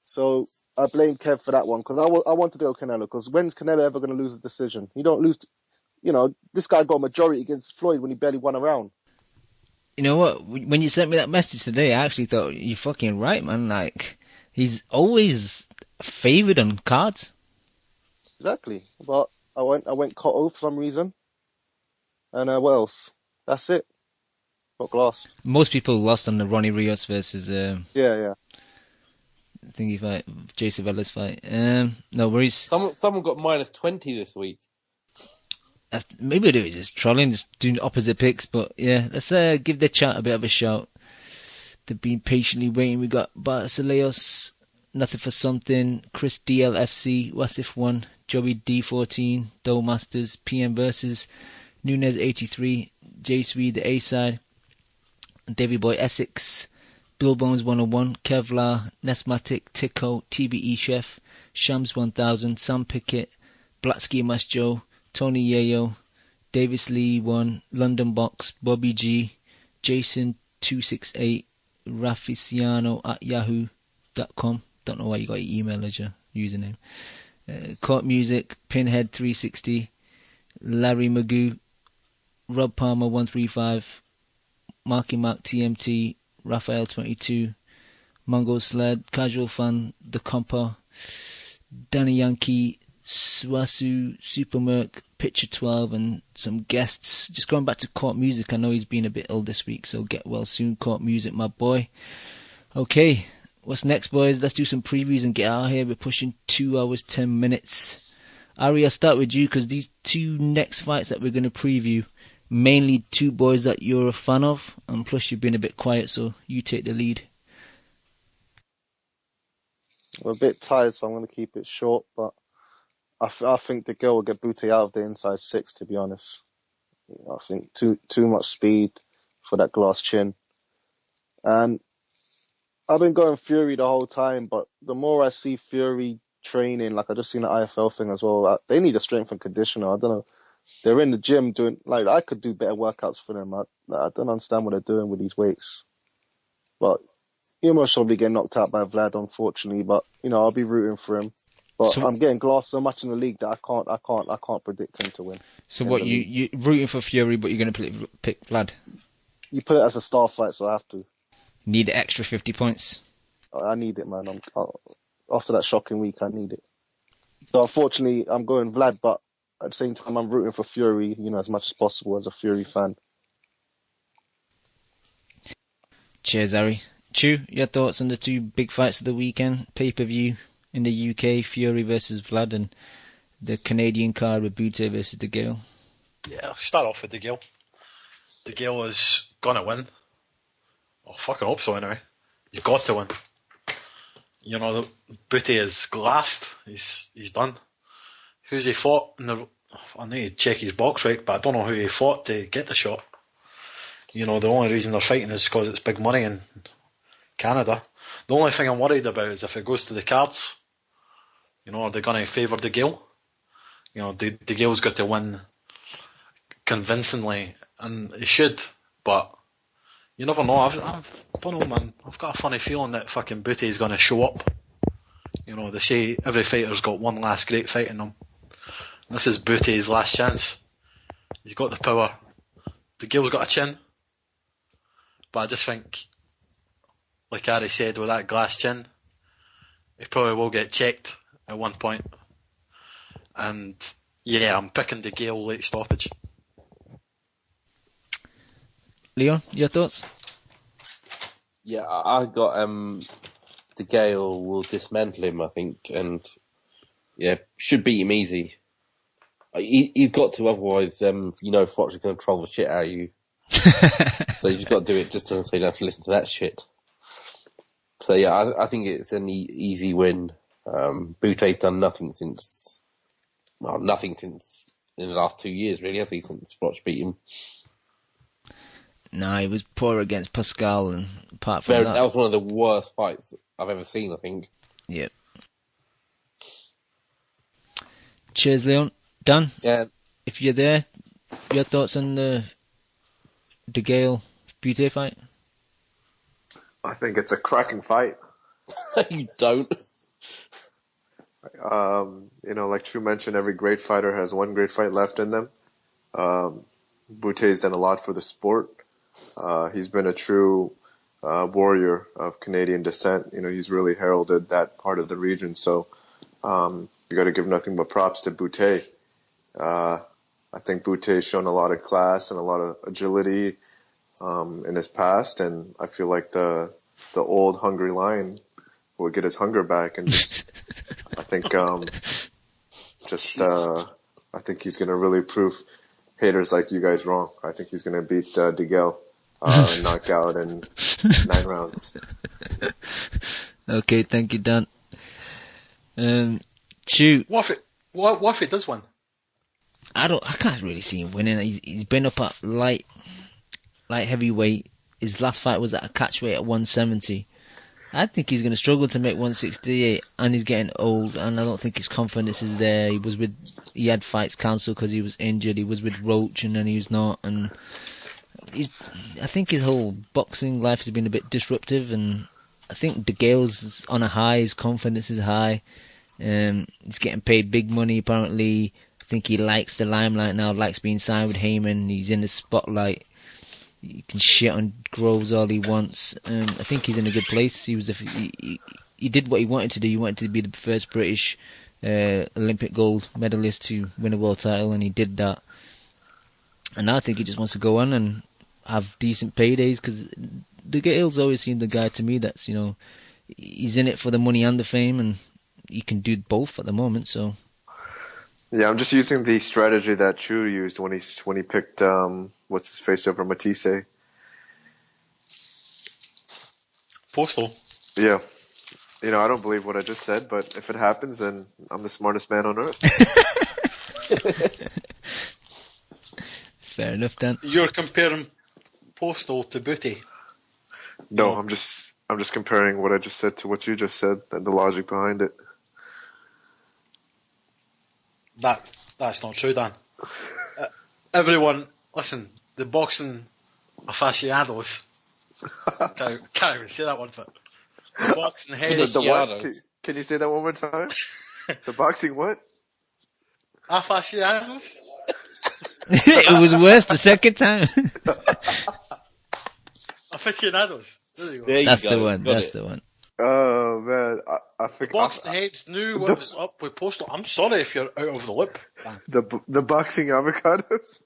So I blame Kev for that one because I wanted to go Canelo because when's Canelo ever going to lose a decision? He don't lose. You know, this guy got a majority against Floyd when he barely won a round. You know what? When you sent me that message today, I actually thought you're fucking right, man. Like, he's always favoured on cards. Exactly. But I went Cotto for some reason. And what else? That's it. Got glass. Most people lost on the Ronnie Rios versus Yeah. thingy fight, Jay Savella's fight. No worries. Someone got -20 this week. Maybe they were just trolling, just doing opposite picks. But yeah, let's give the chat a bit of a shout. They've been patiently waiting. We got Barcelleos, Nothing for Something, Chris DLFC, Wasif 1, Joey D14, Dole Masters, PM Versus, Nunez 83, J Swede the A side, Davy Boy Essex, Bill Bones 101, Kevlar, Nesmatic, Tico, TBE Chef, Shams 1000, Sam Pickett, Blacksky Mas Joe, Tony Yayo, Davis Lee 1, London Box, Bobby G, Jason 268, Raficiano at yahoo.com. Don't know why you got your email as your username. Court Music, Pinhead 360, Larry Magoo, Rob Palmer 135, Marky Mark TMT, Raphael 22, Mongol Sled, Casual Fun, The Compa, Danny Yankee, Swasu, Super Merc, Picture 12, and some guests. Just going back to Court Music, I know he's been a bit ill this week, so get well soon, Court Music, my boy. Okay, what's next, boys? Let's do some previews and get out of here. We're pushing 2 hours, 10 minutes. Ari, I'll start with you, because these two next fights that we're going to preview, mainly two boys that you're a fan of, and plus you've been a bit quiet, so you take the lead. I'm a bit tired, so I'm going to keep it short, but I think the girl will get Bute out of the inside 6, to be honest. I think too much speed for that glass chin. And I've been going Fury the whole time, but the more I see Fury training, like I just seen the IFL thing as well, they need a strength and conditioner. I don't know. They're in the gym doing, like, I could do better workouts for them. I don't understand what they're doing with these weights. But he'll most probably get knocked out by Vlad, unfortunately, but, you know, I'll be rooting for him. But so, I'm getting glassed so much in the league that I can't predict him to win. So what, you rooting for Fury, but you're going to pick Vlad? You put it as a star fight, so I have to. Need the extra 50 points? I need it, man. After that shocking week, I need it. So unfortunately, I'm going Vlad, but at the same time, I'm rooting for Fury, you know, as much as possible as a Fury fan. Cheers, Ari. Chu, your thoughts on the two big fights of the weekend? Pay-per-view in the UK, Fury versus Vlad, and the Canadian card with Bute versus Degale. Yeah, I'll start off with Degale. Degale is going to win. I fucking hope so, anyway. You've got to win. You know, Bute is glassed. He's done. Who's he fought? I need to check his box rec, but I don't know who he fought to get the shot. You know, the only reason they're fighting is because it's big money in Canada. The only thing I'm worried about is if it goes to the cards. You know, are they going to favour Degale? You know, Degale's got to win convincingly, and he should, but you never know. I don't know, man. I've got a funny feeling that fucking Bute is going to show up. You know, they say every fighter's got one last great fight in them. This is Bute's last chance. He's got the power. Degale's got a chin, but I just think like Ari said, with that glass chin, he probably will get checked at one point. And yeah, I'm picking Degale late stoppage. Leon, your thoughts? Yeah, I got Degale will dismantle him, I think, and yeah, should beat him easy. You've got to, otherwise, FOTY's going to troll the shit out of you. So you just got to do it just so you don't have to listen to that shit. So yeah, I think it's an easy win. Bute's done nothing since in the last 2 years, really, has he, since FOTY beat him? Nah, he was poor against Pascal, and apart from that was one of the worst fights I've ever seen, I think. Yep. Cheers, Leon. Dan? Yeah. If you're there, your thoughts on the Degale Bute fight? I think it's a cracking fight. You don't. Like True mentioned, every great fighter has one great fight left in them. Bute's done a lot for the sport. He's been a true warrior of Canadian descent. He's really heralded that part of the region. So you got to give nothing but props to Bute. I think Bute's shown a lot of class and a lot of agility in his past, and I feel like the old hungry lion will get his hunger back, and I think he's going to really prove haters like you guys wrong. I think he's going to beat Degale knockout in 9 rounds. Okay, thank you, Dan. Shoot. What if he does win? I can't really see him winning. He's been up at light heavyweight. His last fight was at a catch weight at 170. I think he's going to struggle to make 168, and he's getting old, and I don't think his confidence is there. He had fights cancelled because he was injured. He was with Roach, and then he was not, and I think his whole boxing life has been a bit disruptive, and I think Degale's on a high. His confidence is high. He's getting paid big money, apparently. I think he likes the limelight now, likes being signed with Heyman. He's in the spotlight. He can shit on Groves all he wants. I think he's in a good place. He did what he wanted to do. He wanted to be the first British Olympic gold medalist to win a world title, and he did that. And now I think he just wants to go on and have decent paydays, because Degale's always seemed the guy to me that's, he's in it for the money and the fame, and he can do both at the moment. So yeah, I'm just using the strategy that Chu used when he picked what's his face over Matisse. Postal. Yeah. I don't believe what I just said, but if it happens, then I'm the smartest man on earth. Fair enough, Dan. You're comparing Postal to Bute. No, I'm just comparing what I just said to what you just said and the logic behind it. That's not true, Dan. Everyone, listen, the boxing aficionados, can't even say that one, but the boxing heads. The what? Can you say that one more time? The boxing what? Aficionados? It was worse the second time. Aficionados. There you go. That's the one. That's the one. Oh man, I think boxing heads knew what was up with Postal. I'm sorry if you're out of the loop. The boxing avocados.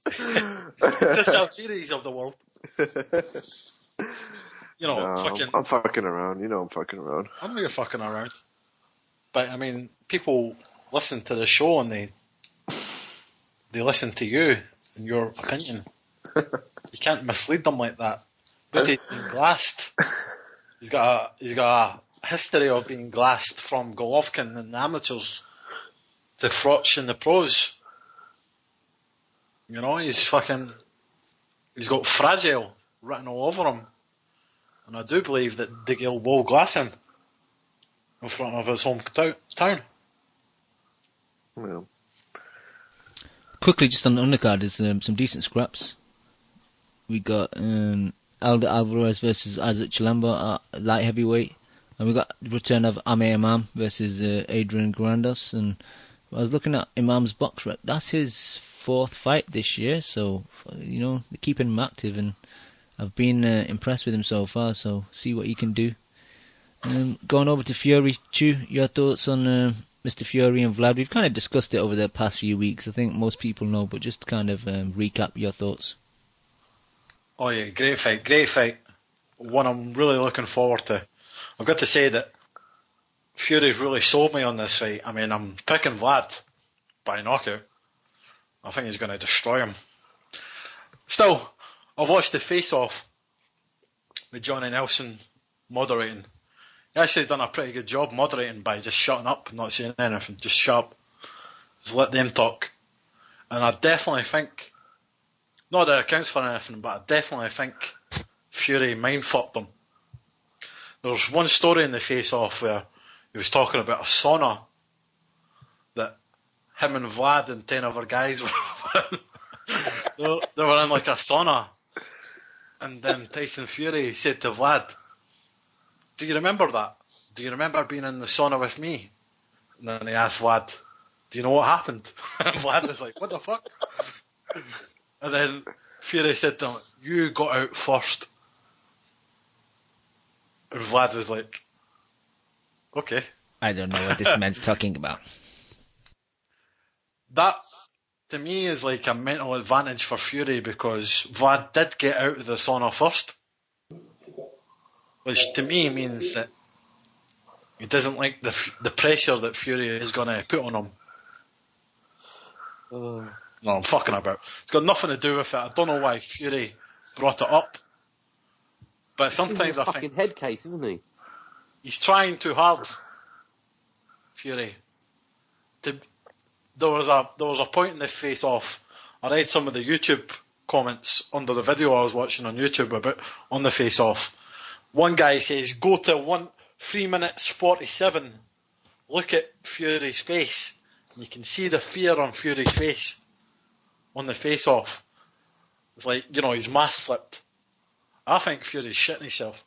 The Saltiris of the world. I'm fucking around. I'm fucking around. I know you're fucking around. But I mean, people listen to the show and they listen to you and your opinion. You can't mislead them like that. Bute's been glassed. He's got a history of being glassed from Golovkin and the amateurs to Froch and the pros. He's got fragile written all over him. And I do believe that Degale will glass him in front of his hometown. Yeah. Quickly, just on the undercard, there's some decent scraps. We got Alvarez versus Isaac Chilemba at light heavyweight, and we got the return of Imam versus Adrian Grandos. And I was looking at Imam's box rep. That's his 4th fight this year, so they're keeping him active, and I've been impressed with him so far, so see what he can do. Going over to Fury, Chu, your thoughts on Mr. Fury and Vlad? We've kind of discussed it over the past few weeks. I think most people know, but just kind of recap your thoughts. Oh yeah, great fight. One I'm really looking forward to. I've got to say that Fury's really sold me on this fight. I mean, I'm picking Vlad by knockout. I think he's going to destroy him. Still, I've watched the face-off with Johnny Nelson moderating. He actually done a pretty good job moderating by just shutting up and not saying anything. Just shut up. Just let them talk. And I definitely think, not that it counts for anything, but I definitely think Fury mind-fucked them. There's one story in the face-off where he was talking about a sauna that him and Vlad and 10 other guys were in. They were in like a sauna. And then Tyson Fury said to Vlad, "Do you remember that? Do you remember being in the sauna with me?" And then he asked Vlad, "Do you know what happened?" And Vlad was like, "What the fuck?" And then Fury said to him, "You got out first." And Vlad was like, "Okay." I don't know what this man's talking about. That, to me, is like a mental advantage for Fury because Vlad did get out of the sauna first. Which to me means that he doesn't like the pressure that Fury is going to put on him. No, I'm fucking about. It's got nothing to do with it. I don't know why Fury brought it up. But sometimes I fucking think head case, isn't he? he's trying too hard, Fury. There was a point in the face-off. I read some of the YouTube comments under the video I was watching on YouTube about on the face-off. One guy says, "Go to 3 minutes 47. Look at Fury's face." And you can see the fear on Fury's face on the face-off. It's like, his mask slipped. I think Fury's shitting himself.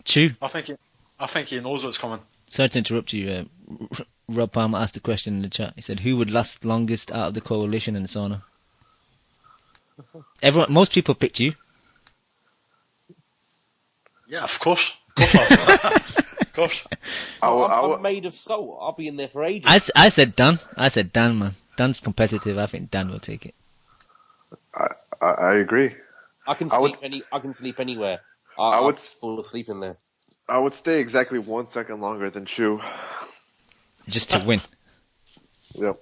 Chew. I think he knows what's coming. Sorry to interrupt you. Rob Palmer asked a question in the chat. He said, "Who would last longest out of the coalition in the sauna?" Most people picked you. Yeah, of course. Of course. I'm made of salt. I'll be in there for ages. I said Dan. I said Dan, man. Dan's competitive. I think Dan will take it. I agree. I can sleep anywhere. I would fall asleep in there. I would stay exactly 1 second longer than Chu. Just to win. Yep.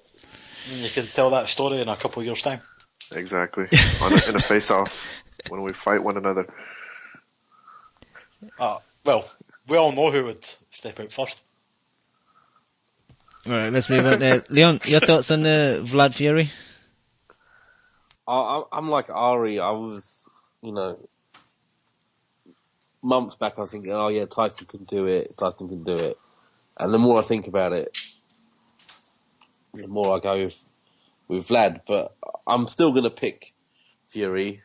You can tell that story in a couple of years' time. Exactly. In a face-off when we fight one another. Well, we all know who would step out first. All right, let's move on. Leon, your thoughts on Vlad Fury? I'm like Ari. I was, months back I was thinking, oh yeah, Tyson can do it. And the more I think about it, the more I go with Vlad. But I'm still going to pick Fury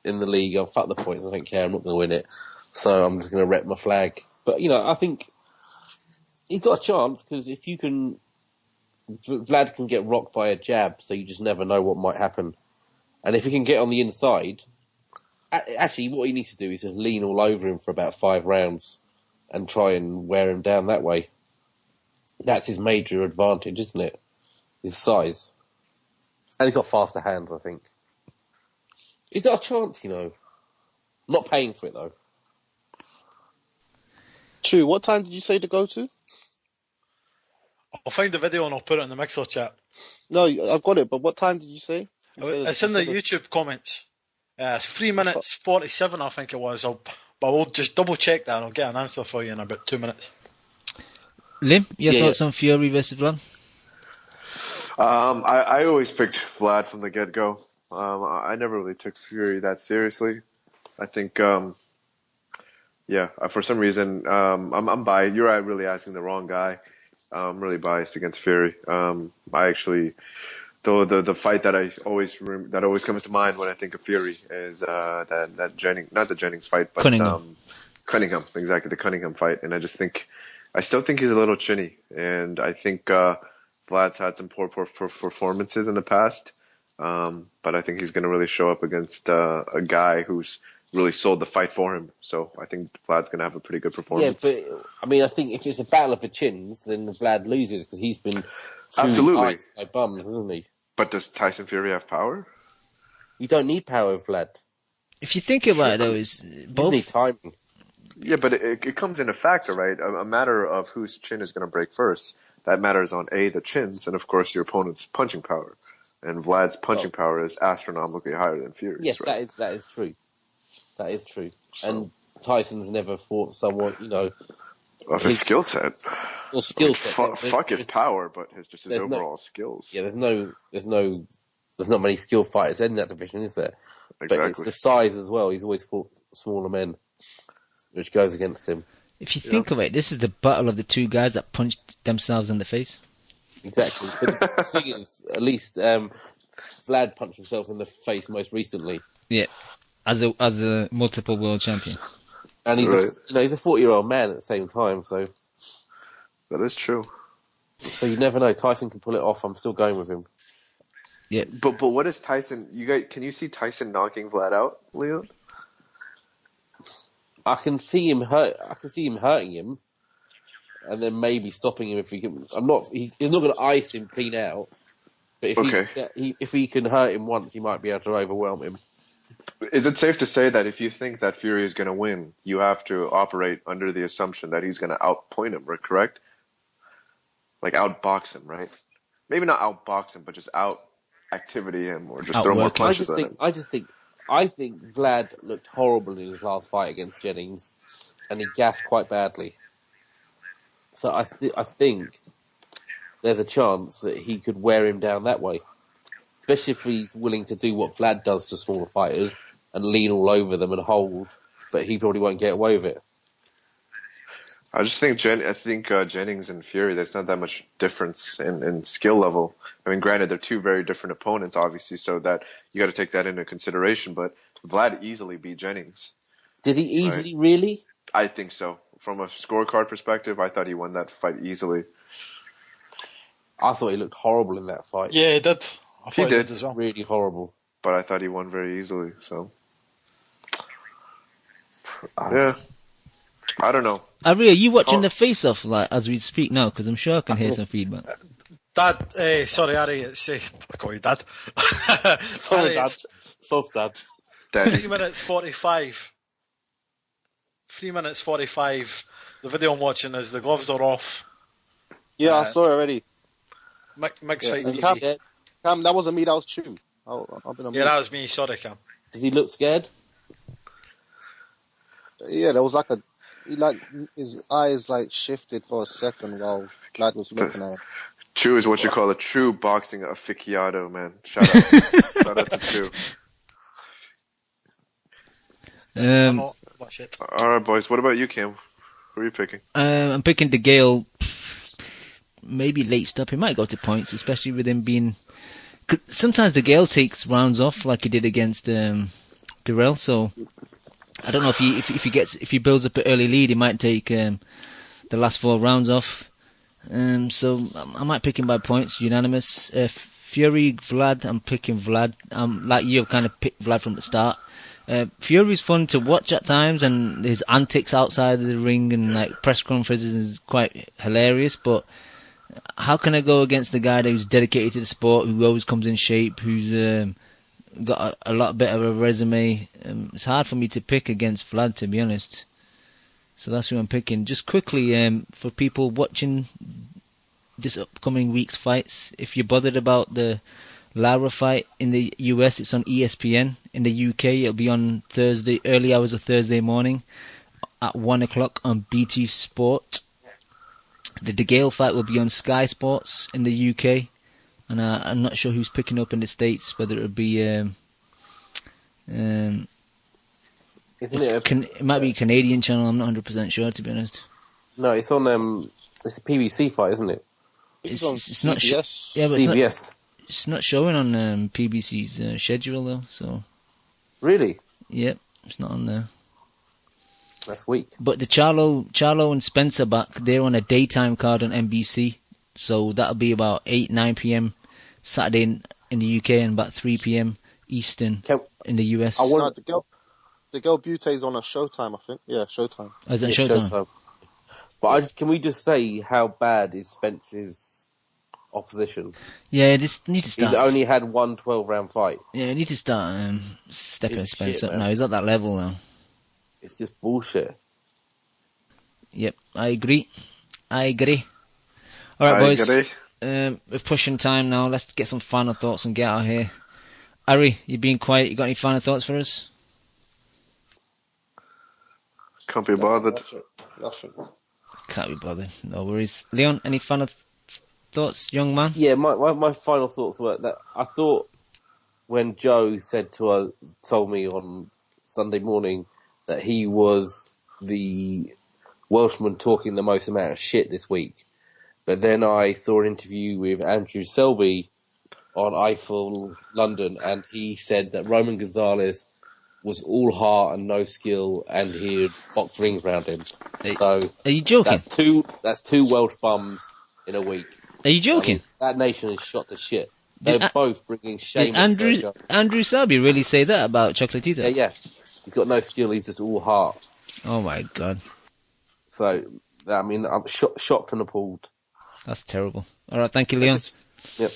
in the league. I'll fuck the points. I don't care. I'm not going to win it. So I'm just going to rep my flag. But, I think he's got a chance because if you can... Vlad can get rocked by a jab, so you just never know what might happen. And if he can get on the inside... Actually, what he needs to do is just lean all over him for about 5 rounds and try and wear him down that way. That's his major advantage, isn't it? His size. And he's got faster hands, I think. He's got a chance, Not paying for it, though. True. What time did you say to go to? I'll find the video and I'll put it in the Mixer chat. No, I've got it, but what time did you say? It's in the YouTube comments. 3 minutes 47, I think it was. But we'll just double check that and I'll get an answer for you in about 2 minutes. Lim, your thoughts on Fury versus Vlad? I always picked Vlad from the get-go. I never really took Fury that seriously. I think, for some reason, I'm biased. You're really asking the wrong guy. I'm really biased against Fury. I actually, though the fight that always comes to mind when I think of Fury is that Jennings, not the Jennings fight, but Cunningham, exactly, the Cunningham fight. And I still think he's a little chinny, and I think Vlad's had some poor performances in the past. But I think he's going to really show up against a guy who's really sold the fight for him. So I think Vlad's going to have a pretty good Yeah, performance. but I mean, I think if it's a battle of the chins, then Vlad loses because he's been Absolutely. iced by bums, hasn't he? But does Tyson Fury have power? You don't need power with Vlad. If you think about it, though, is You need both. timing. Yeah, but it comes in a factor, right? A matter of whose chin is going to break first. That matters on the chins, and of course your opponent's punching power. And Vlad's punching power is astronomically higher than Fury's. Yes, right? that is true. That is true. And Tyson's never fought someone, Of his skill set. Well, skill set. Fuck his power, but his overall skills. Yeah, there's not many skilled fighters in that division, is there? Exactly. But it's the size as well. He's always fought smaller men, which goes against him. If you think of it, this is the battle of the two guys that punched themselves in the face. Exactly. But the thing is, at least Vlad punched himself in the face most recently. Yeah, as a multiple world champion. And he's he's a 40-year-old man at the same time, so that is true. So you never know. Tyson can pull it off. I'm still going with him. Yeah, but what is Tyson? You guys, can you see Tyson knocking Vlad out, Leo? I can see him hurting him, and then maybe stopping him if he can. He's not going to ice him clean out. But if he can hurt him once, he might be able to overwhelm him. Is it safe to say that if you think that Fury is going to win, you have to operate under the assumption that he's going to outpoint him, right? Correct? Like outbox him, right? Maybe not outbox him, but just out-activity him or just throw more punches at him. I think Vlad looked horrible in his last fight against Jennings, and he gassed quite badly. So I think there's a chance that he could wear him down that way. Especially if he's willing to do what Vlad does to smaller fighters and lean all over them and hold, but he probably won't get away with it. I just think Jennings and Fury, there's not that much difference in skill level. I mean, granted, they're two very different opponents, obviously, so that you got to take that into consideration. But Vlad easily beat Jennings. Did he easily, really? I think so. From a scorecard perspective, I thought he won that fight easily. I thought he looked horrible in that fight. Yeah, he did. I thought he did as well. Really horrible. But I thought he won very easily, so. Yeah. I don't know. Ari, are you watching the face-off as we speak now? Because I'm sure I can hear some feedback. Dad, sorry, Ari, it's... I call you Dad. Sorry, Dad. Soft Dad. 3 minutes 45. 3 minutes 45. The video I'm watching is the gloves are off. Yeah, I saw it already. Mixed fight TV. Cam, that wasn't me, that was Chew. That was me, sorry, Cam. Does he look scared? Yeah, there was his eyes shifted for a second while Vlad was looking at him. Chew is what you call a true boxing aficionado, man. Shout out. Shout out to Chew. All right, boys. What about you, Cam? Who are you picking? I'm picking Degale. Maybe late stop. He might go to points, especially with him being. Cause sometimes Degale takes rounds off, like he did against Durrell. So I don't know if he builds up an early lead, he might take the last 4 rounds off. So I might pick him by points, unanimous. Fury, Vlad. I'm picking Vlad. Like you, I've kind of picked Vlad from the start. Fury's fun to watch at times, and his antics outside of the ring and press conferences is quite hilarious. But how can I go against the guy who's dedicated to the sport, who always comes in shape, who's got a lot better of a resume? It's hard for me to pick against Vlad, to be honest. So that's who I'm picking. Just quickly, for people watching this upcoming week's fights, if you're bothered about the Lara fight in the US, it's on ESPN. In the UK, it'll be on Thursday, early hours of Thursday morning at 1 o'clock on BT Sport. The Degale fight will be on Sky Sports in the UK, and I'm not sure who's picking up in the States, whether it would be Isn't it might be a Canadian channel. I'm not 100% sure, to be honest. No, it's on it's a PBC fight, isn't it? It's on it's not CBS. yeah, but CBS. It's not showing on PBC's schedule though. So Really? yeah, it's not on there. That's weak. But the Charlo and Spencer back, they're on a daytime card on NBC, so that'll be about 8-9 p.m. Saturday in the UK and about 3 p.m. Eastern in the US. I want to go. The girl Bute's on a Showtime, I think. Yeah, Showtime. Oh, is that Yeah, Showtime? But can we just say how bad is Spence's opposition? Yeah, just need to start. He's only had one 12-round fight. Yeah, need to start stepping It's Spence shit, up man. now. He's at that level now. It's just bullshit. Yep, I agree. All right, boys. We're pushing time now. Let's get some final thoughts and get out of here. Ari, you being quiet. You got any final thoughts for us? Can't be bothered. Nothing. Can't be bothered. No worries. Leon, any final thoughts, young man? Yeah, my final thoughts were that I thought when Joe told me on Sunday morning that he was the Welshman talking the most amount of shit this week, but then I saw an interview with Andrew Selby on Eiffel London, and he said that Roman Gonzalez was all heart and no skill, and he'd box rings around him. So are you joking? That's two Welsh bums in a week. Are you joking? I mean, that nation is shot to shit. They're both bringing shame. Did Andrew Selby really say that about Chocolatita? Yeah. He's got no skill. He's just all heart. Oh my god. So I mean, I'm shocked and appalled. That's terrible. All right, thank you, Leon. Yep.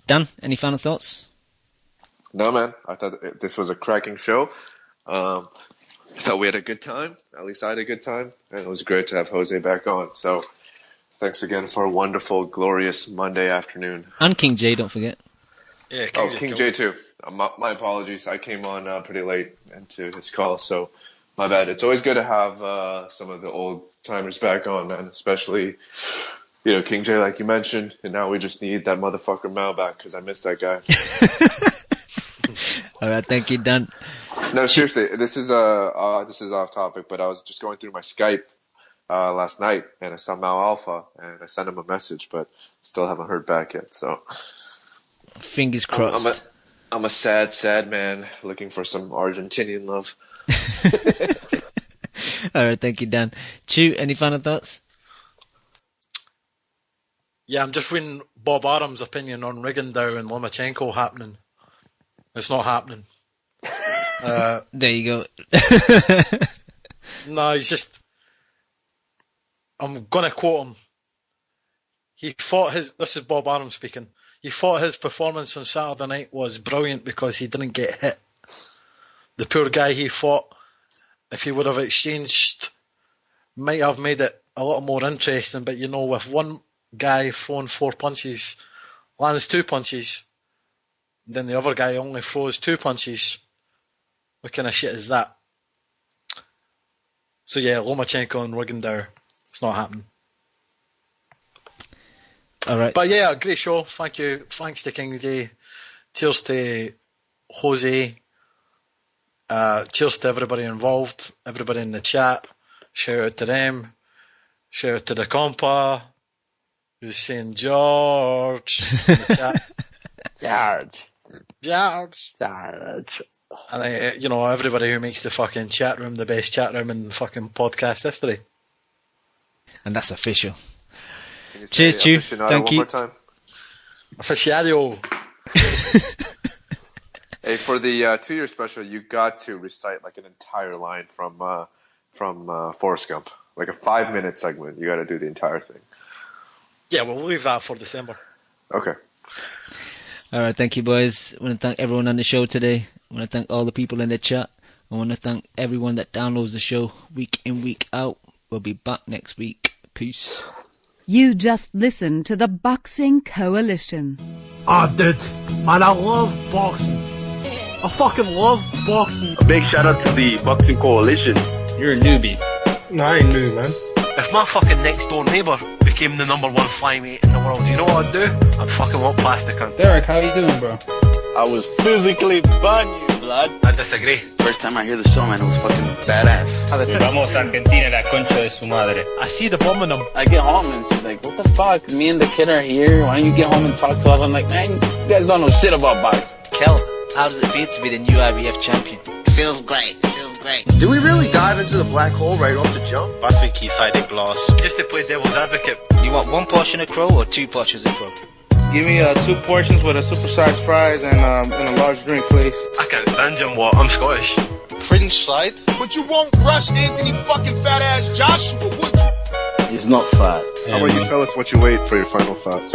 Dan, any final thoughts? No, man. I thought this was a cracking show. I thought we had a good time. At least I had a good time. And it was great to have Jose back on. So thanks again for a wonderful, glorious Monday afternoon. And King J, don't forget. Yeah, King J too. My apologies. I came on pretty late into his call, so my bad. It's always good to have some of the old timers back on, man. Especially, King J, like you mentioned. And now we just need that motherfucker Mao back because I miss that guy. All right, thank you, Dan. No, seriously, this is off topic, but I was just going through my Skype last night, and I saw Mao Alpha, and I sent him a message, but still haven't heard back yet. So fingers crossed. I'm a sad man looking for some Argentinian love. All right, thank you, Dan. Chu, any final thoughts? Yeah, I'm just reading Bob Arum's opinion on Rigondeaux and Lomachenko happening. It's not happening. There you go. No, he's just... I'm going to quote him. He fought his... This is Bob Arum speaking. He thought his performance on Saturday night was brilliant because he didn't get hit. The poor guy he fought, if he would have exchanged, might have made it a little more interesting. But, with one guy throwing 4 punches, lands 2 punches, then the other guy only throws 2 punches, what kind of shit is that? So yeah, Lomachenko and Rigondeaux, it's not happening. All right. But yeah, great show. Thank you. Thanks to King J. Cheers to Jose. Cheers to everybody involved, everybody in the chat. Shout out to them. Shout out to the compa who's saying George in the chat. George. And everybody who makes the fucking chat room the best chat room in fucking podcast history. And that's official. Cheers, Chu. Thank you. More time? Aficionado. Hey, for the 2-year special, you got to recite like an entire line from Forrest Gump, like a 5-minute segment. You got to do the entire thing. Yeah, we'll leave that for December. Okay. All right, thank you, boys. I want to thank everyone on the show today. I want to thank all the people in the chat. I want to thank everyone that downloads the show week in, week out. We'll be back next week. Peace. You just listened to the Boxing Coalition. Dude, man, I love boxing. I fucking love boxing. A big shout out to the Boxing Coalition. You're a newbie. No, I ain't new, man. If my fucking next door neighbour became the #1 flyweight in the world, you know what I'd do? I'd fucking walk past the cunt. Derek, how you doing, bro? I was physically bun you, blood. I disagree. First time I hear the show, man, it was fucking badass. Vamos Argentina, la concha de su madre. I see the bomb in them. I get home and she's like, what the fuck? Me and the kid are here. Why don't you get home and talk to us? I'm like, man, you guys don't know shit about boxing. Kel, how does it feel to be the new IBF champion? Feels great. Did we really dive into the black hole right off the jump? I think he's hiding glass. Just to play devil's advocate. You want 1 portion of crow or 2 portions of crow? Give me 2 portions with a supersized fries and a large drink, please. I can't stand him, what? I'm Scottish. cringe side. But you won't brush Anthony fucking fat ass Joshua, would you? He's not fat. How about you tell us what you weighed for your final thoughts?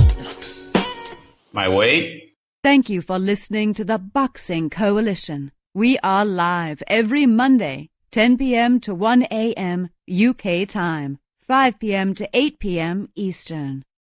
My weight? Thank you for listening to the Boxing Coalition. We are live every Monday, 10 p.m. to 1 a.m. UK time, 5 p.m. to 8 p.m. Eastern.